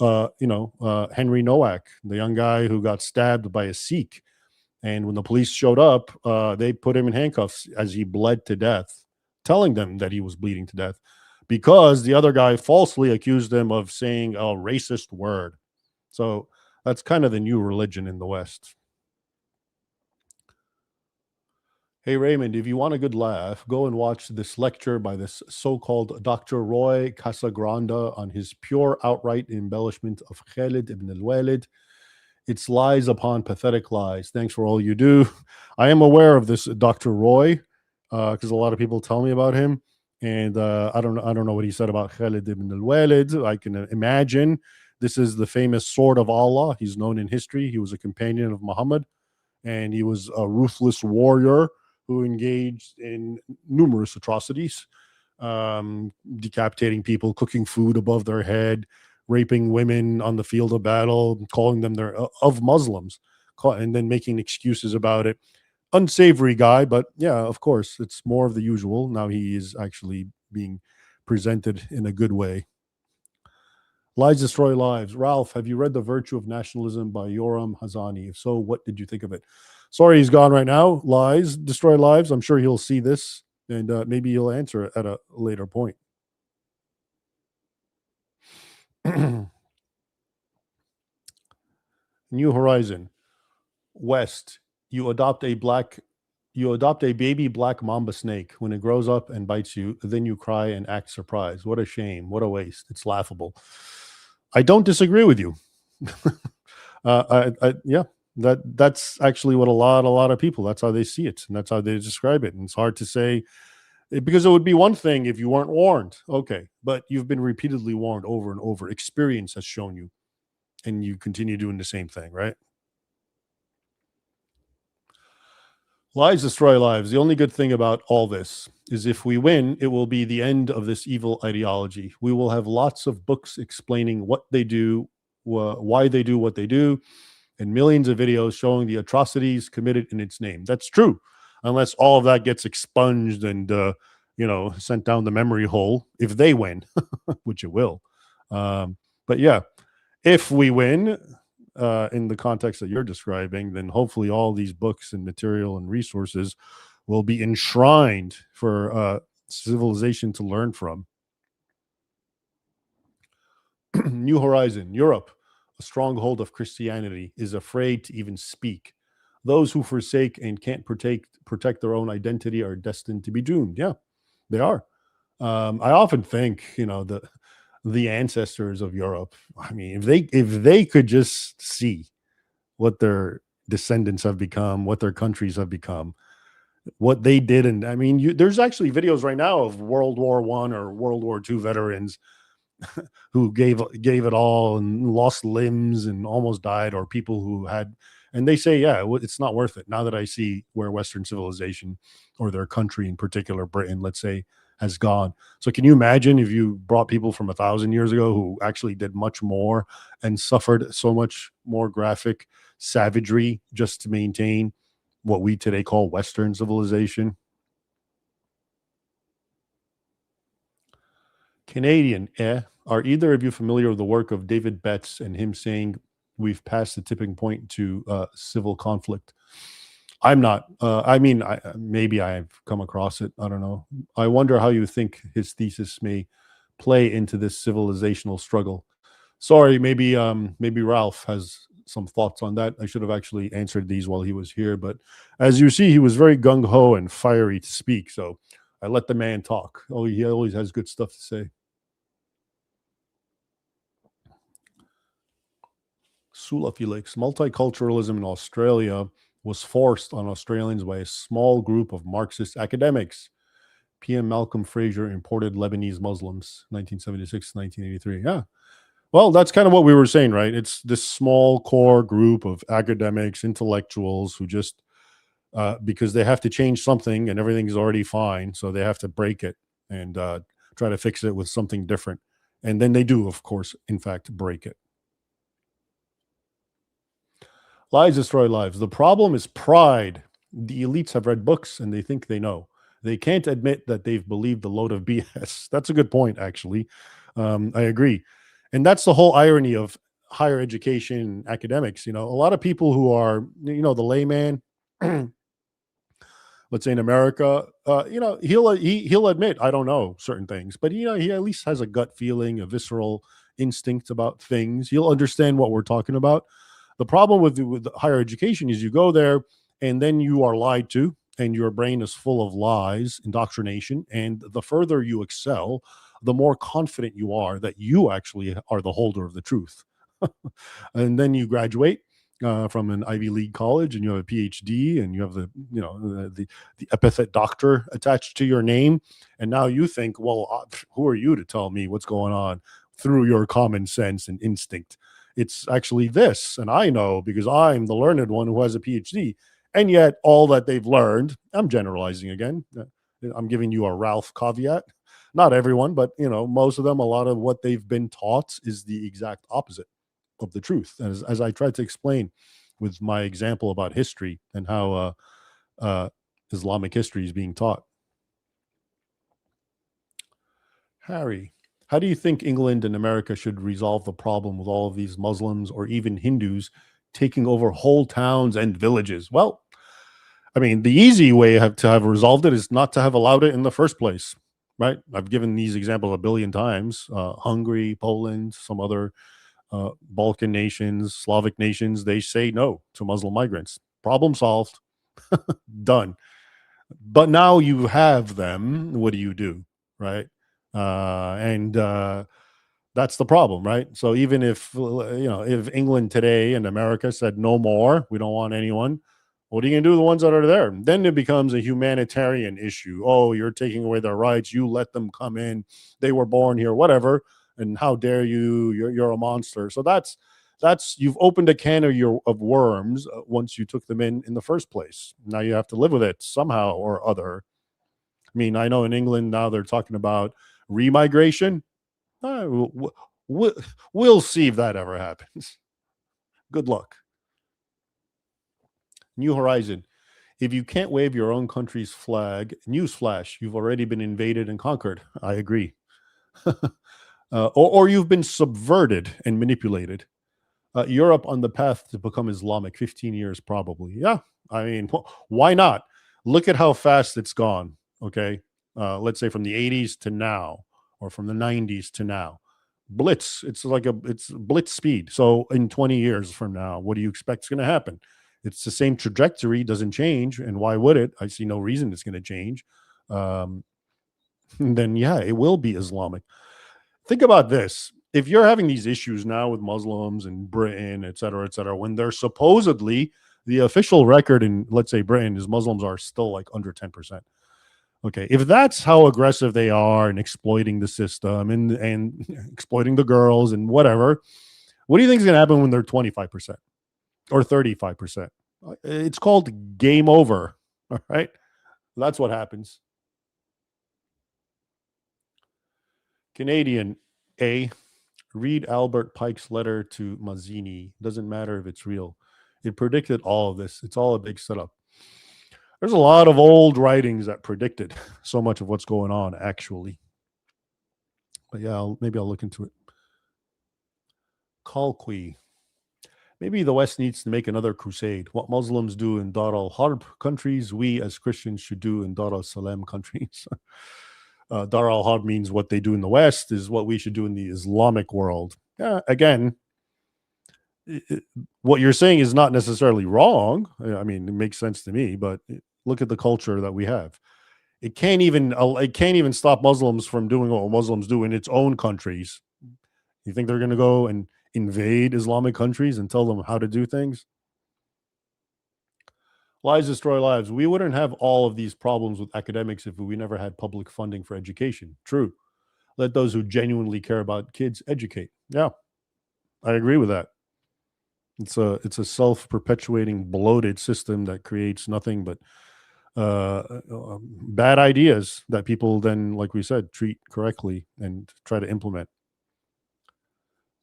Henry Nowak, the young guy who got stabbed by a Sikh, and when the police showed up, they put him in handcuffs as he bled to death, telling them that he was bleeding to death because the other guy falsely accused him of saying a racist word. So that's kind of the new religion in the West. Hey, Raymond, if you want a good laugh, go and watch this lecture by this so-called Dr. Roy Casagranda on his pure outright embellishment of Khalid ibn al-Walid. It's lies upon pathetic lies. Thanks for all you do. I am aware of this Dr. Roy because a lot of people tell me about him. And I don't know what he said about Khalid ibn al-Walid. I can imagine this is the famous sword of Allah. He's known in history. He was a companion of Muhammad, and he was a ruthless warrior who engaged in numerous atrocities, decapitating people, cooking food above their head, raping women on the field of battle, calling them of Muslims, and then making excuses about it. Unsavory guy, but yeah, of course, it's more of the usual. Now he is actually being presented in a good way. Lies Destroy Lives. Ralph, have you read The Virtue of Nationalism by Yoram Hazani? If so, what did you think of it? Sorry, he's gone right now. Lies Destroy Lives. I'm sure he'll see this, and maybe he'll answer it at a later point. New Horizon. West. You adopt a baby black mamba snake. When it grows up and bites you, then you cry and act surprised. What a shame. What a waste. It's laughable. I don't disagree with you. Yeah, that's actually what a lot of people, that's how they see it, and that's how they describe it. And it's hard to say, because it would be one thing if you weren't warned. Okay, but you've been repeatedly warned over and over. Experience has shown you, and you continue doing the same thing, right? Lies destroy lives. The only good thing about all this is if we win, it will be the end of this evil ideology. We will have lots of books explaining what they do, why they do what they do, and millions of videos showing the atrocities committed in its name. That's true, unless all of that gets expunged and sent down the memory hole if they win, which it will. But yeah, if we win, in the context that you're describing, then hopefully all these books and material and resources will be enshrined for civilization to learn from. New Horizon. Europe, a stronghold of Christianity, is afraid to even speak. Those who forsake and can't protect their own identity are destined to be doomed. Yeah, they are. I often think, the ancestors of Europe, I mean, if they could just see what they're descendants have become, what their countries have become, what they did. And I mean, there's actually videos right now of World War I or World War II veterans who gave it all and lost limbs and almost died, or people who had, and they say, yeah, it's not worth it now that I see where Western civilization, or their country in particular, Britain, let's say, has gone. So can you imagine if you brought people from 1,000 years ago who actually did much more and suffered so much more graphic savagery just to maintain what we today call Western civilization? Canadian, eh? Are either of you familiar with the work of David Betts and him saying we've passed the tipping point to civil conflict? I'm not. I mean, maybe I've come across it. I don't know. I wonder how you think his thesis may play into this civilizational struggle. Sorry, maybe Ralph has some thoughts on that. I should have actually answered these while he was here, but as you see, he was very gung ho and fiery to speak. So I let the man talk. Oh, he always has good stuff to say. Sula Felix, multiculturalism in Australia was forced on Australians by a small group of Marxist academics. PM Malcolm Fraser imported Lebanese Muslims, 1976, 1983. Yeah. Well, that's kind of what we were saying, right? It's this small core group of academics, intellectuals who just, because they have to change something and everything's already fine, so they have to break it and try to fix it with something different. And then they do, of course, in fact, break it. Lies destroy lives. The problem is pride. The elites have read books and they think they know. They can't admit that they've believed a load of BS. That's a good point, actually. I agree. And that's the whole irony of higher education and academics. You know, a lot of people who are, the layman, let's say in America, he'll admit, I don't know certain things, but he at least has a gut feeling, a visceral instinct about things. He'll understand what we're talking about. The problem with higher education is you go there and then you are lied to, and your brain is full of lies, indoctrination. And the further you excel, the more confident you are that you actually are the holder of the truth. And then you graduate from an Ivy League college and you have a PhD and you have the epithet doctor attached to your name. And now you think, well, who are you to tell me what's going on through your common sense and instinct? It's actually this, and I know because I'm the learned one who has a PhD. And yet all that they've learned, I'm generalizing again, I'm giving you a Ralph caveat. Not everyone, but most of them, a lot of what they've been taught is the exact opposite of the truth. As I tried to explain with my example about history and how Islamic history is being taught. Harry, how do you think England and America should resolve the problem with all of these Muslims or even Hindus taking over whole towns and villages? Well, I mean, the easy way to have resolved it is not to have allowed it in the first place, right? I've given these examples a billion times. Hungary, Poland, some other Balkan nations, Slavic nations, they say no to Muslim migrants. Problem solved. Done. But now you have them. What do you do, right? That's the problem, right? So even if if England today and America said no more, we don't want anyone, what are you going to do with the ones that are there? Then it becomes a humanitarian issue. Oh, you're taking away their rights. You let them come in. They were born here, whatever. And how dare you? You're a monster. So that's you've opened a can of worms once you took them in the first place. Now you have to live with it somehow or other. I mean, I know in England now they're talking about remigration. We'll see if that ever happens. Good luck. New Horizon. If you can't wave your own country's flag, newsflash, you've already been invaded and conquered. I agree. Or you've been subverted and manipulated. Europe on the path to become Islamic, 15 years probably. Yeah, I mean, why not? Look at how fast it's gone, okay? Let's say from the 80s to now, or from the 90s to now. Blitz, it's blitz speed. So in 20 years from now, what do you expect is going to happen? It's the same trajectory, doesn't change. And why would it? I see no reason it's going to change. Then, yeah, it will be Islamic. Think about this. If you're having these issues now with Muslims in Britain, et cetera, when they're supposedly The official record in, let's say, Britain is Muslims are still like under 10%. Okay, if that's how aggressive they are in exploiting the system and exploiting the girls and whatever, what do you think is going to happen when they're 25% or 35%? It's called game over. All right, that's what happens. Canadian A. Read Albert Pike's letter to Mazzini. Doesn't matter if it's real. It predicted all of this. It's all a big setup. There's a lot of old writings that predicted so much of what's going on, actually. But yeah, maybe I'll look into it. Colqui. Maybe the West needs to make another crusade. What Muslims do in Dar al-Harb countries, we as Christians should do in Dar al-Salam countries. Dar al-Harb means what they do in the West is what we should do in the Islamic world. Again, what you're saying is not necessarily wrong. I mean, it makes sense to me, but look at the culture that we have. It can't even stop Muslims from doing what Muslims do in its own countries. You think they're going to go and invade Islamic countries and tell them how to do things? Lies destroy lives. We wouldn't have all of these problems with academics if we never had public funding for education. True. Let those who genuinely care about kids educate. Yeah, I agree with that. It's a self-perpetuating, bloated system that creates nothing but bad ideas that people then, like we said, treat correctly and try to implement.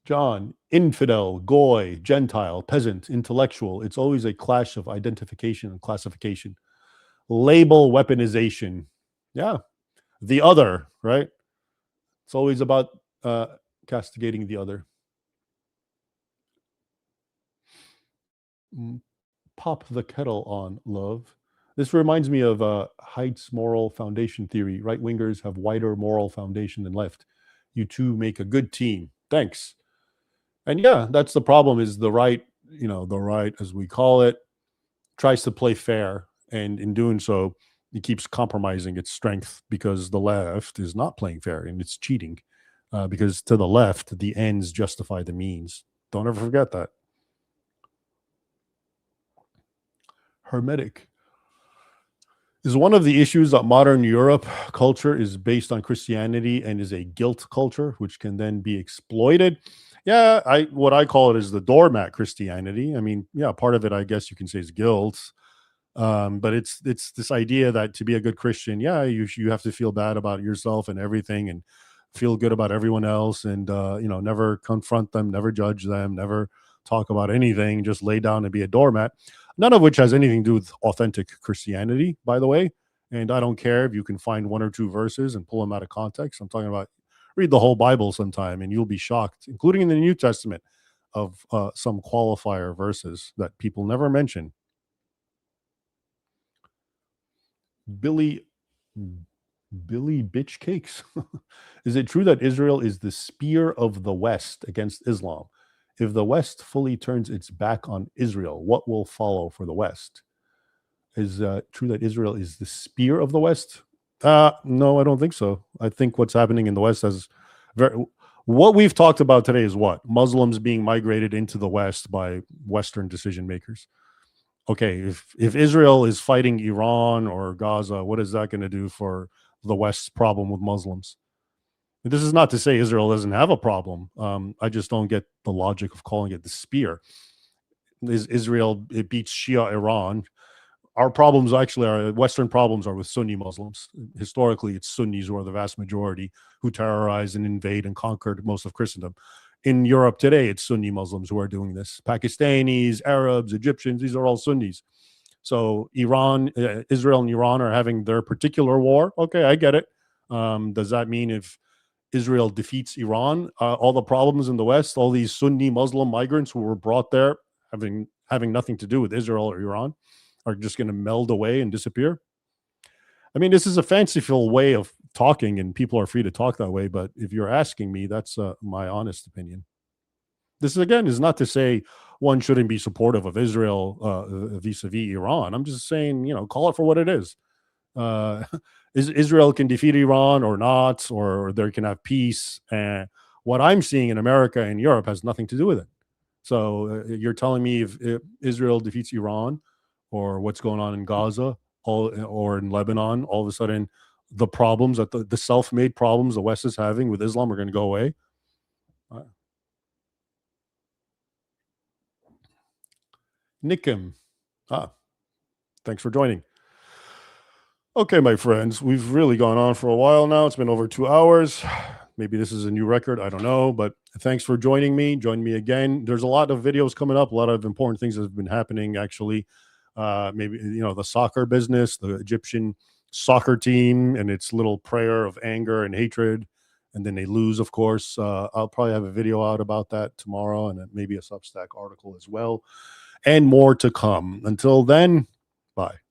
John, infidel, goy, Gentile, peasant, intellectual. It's always a clash of identification and classification. Label weaponization. Yeah. The other, right? It's always about castigating the other. Pop the kettle on, love. This reminds me of Haidt's moral foundation theory. Right-wingers have wider moral foundation than left. You two make a good team. Thanks. And yeah, that's the problem is the right, the right, as we call it, tries to play fair. And in doing so, it keeps compromising its strength because the left is not playing fair and it's cheating. Because to the left, the ends justify the means. Don't ever forget that. Hermetic is one of the issues that modern Europe culture is based on Christianity and is a guilt culture, which can then be exploited. Yeah, what I call it is the doormat Christianity. I mean, yeah, part of it, I guess you can say, is guilt. But it's this idea that to be a good Christian, yeah, you have to feel bad about yourself and everything and feel good about everyone else and, never confront them, never judge them, never talk about anything, just lay down and be a doormat. None of which has anything to do with authentic Christianity, by the way. And I don't care if you can find one or two verses and pull them out of context. I'm talking about read the whole Bible sometime and you'll be shocked, including in the New Testament, of some qualifier verses that people never mention. Billy Bitch Cakes. Is it true that Israel is the spear of the West against Islam? If the West fully turns its back on Israel, what will follow for the West? Is true that Israel is the spear of the West? No, I don't think so. I think what's happening in the West has what we've talked about today is what? Muslims being migrated into the West by Western decision makers. Okay, if Israel is fighting Iran or Gaza, what is that going to do for the West's problem with Muslims? This is not to say Israel doesn't have a problem. I just don't get the logic of calling it the spear. Israel, it beats Shia Iran. Our problems actually are Western problems are with Sunni Muslims. Historically, it's Sunnis who are the vast majority who terrorized and invade and conquered most of Christendom. In Europe today, it's Sunni Muslims who are doing this. Pakistanis, Arabs, Egyptians, these are all Sunnis. So Israel and Iran are having their particular war. Okay, I get it. Does that mean if Israel defeats Iran, all the problems in the West, all these Sunni Muslim migrants who were brought there having nothing to do with Israel or Iran are just going to meld away and disappear? I mean, this is a fanciful way of talking and people are free to talk that way. But if you're asking me, that's my honest opinion. This, again, is not to say one shouldn't be supportive of Israel vis-a-vis Iran. I'm just saying, call it for what it is. Israel can defeat Iran or not, or they can have peace. And what I'm seeing in America and Europe has nothing to do with it. So you're telling me if Israel defeats Iran, or what's going on in Gaza, or in Lebanon, all of a sudden the problems that the self-made problems the West is having with Islam are going to go away? Nikim, thanks for joining. Okay, my friends, we've really gone on for a while now. It's been over 2 hours. Maybe this is a new record. I don't know, but thanks for joining me. Join me again. There's a lot of videos coming up, a lot of important things that have been happening, actually. Maybe, the soccer business, the Egyptian soccer team, and its little prayer of anger and hatred. And then they lose, of course. I'll probably have a video out about that tomorrow, and maybe a Substack article as well, and more to come. Until then, bye.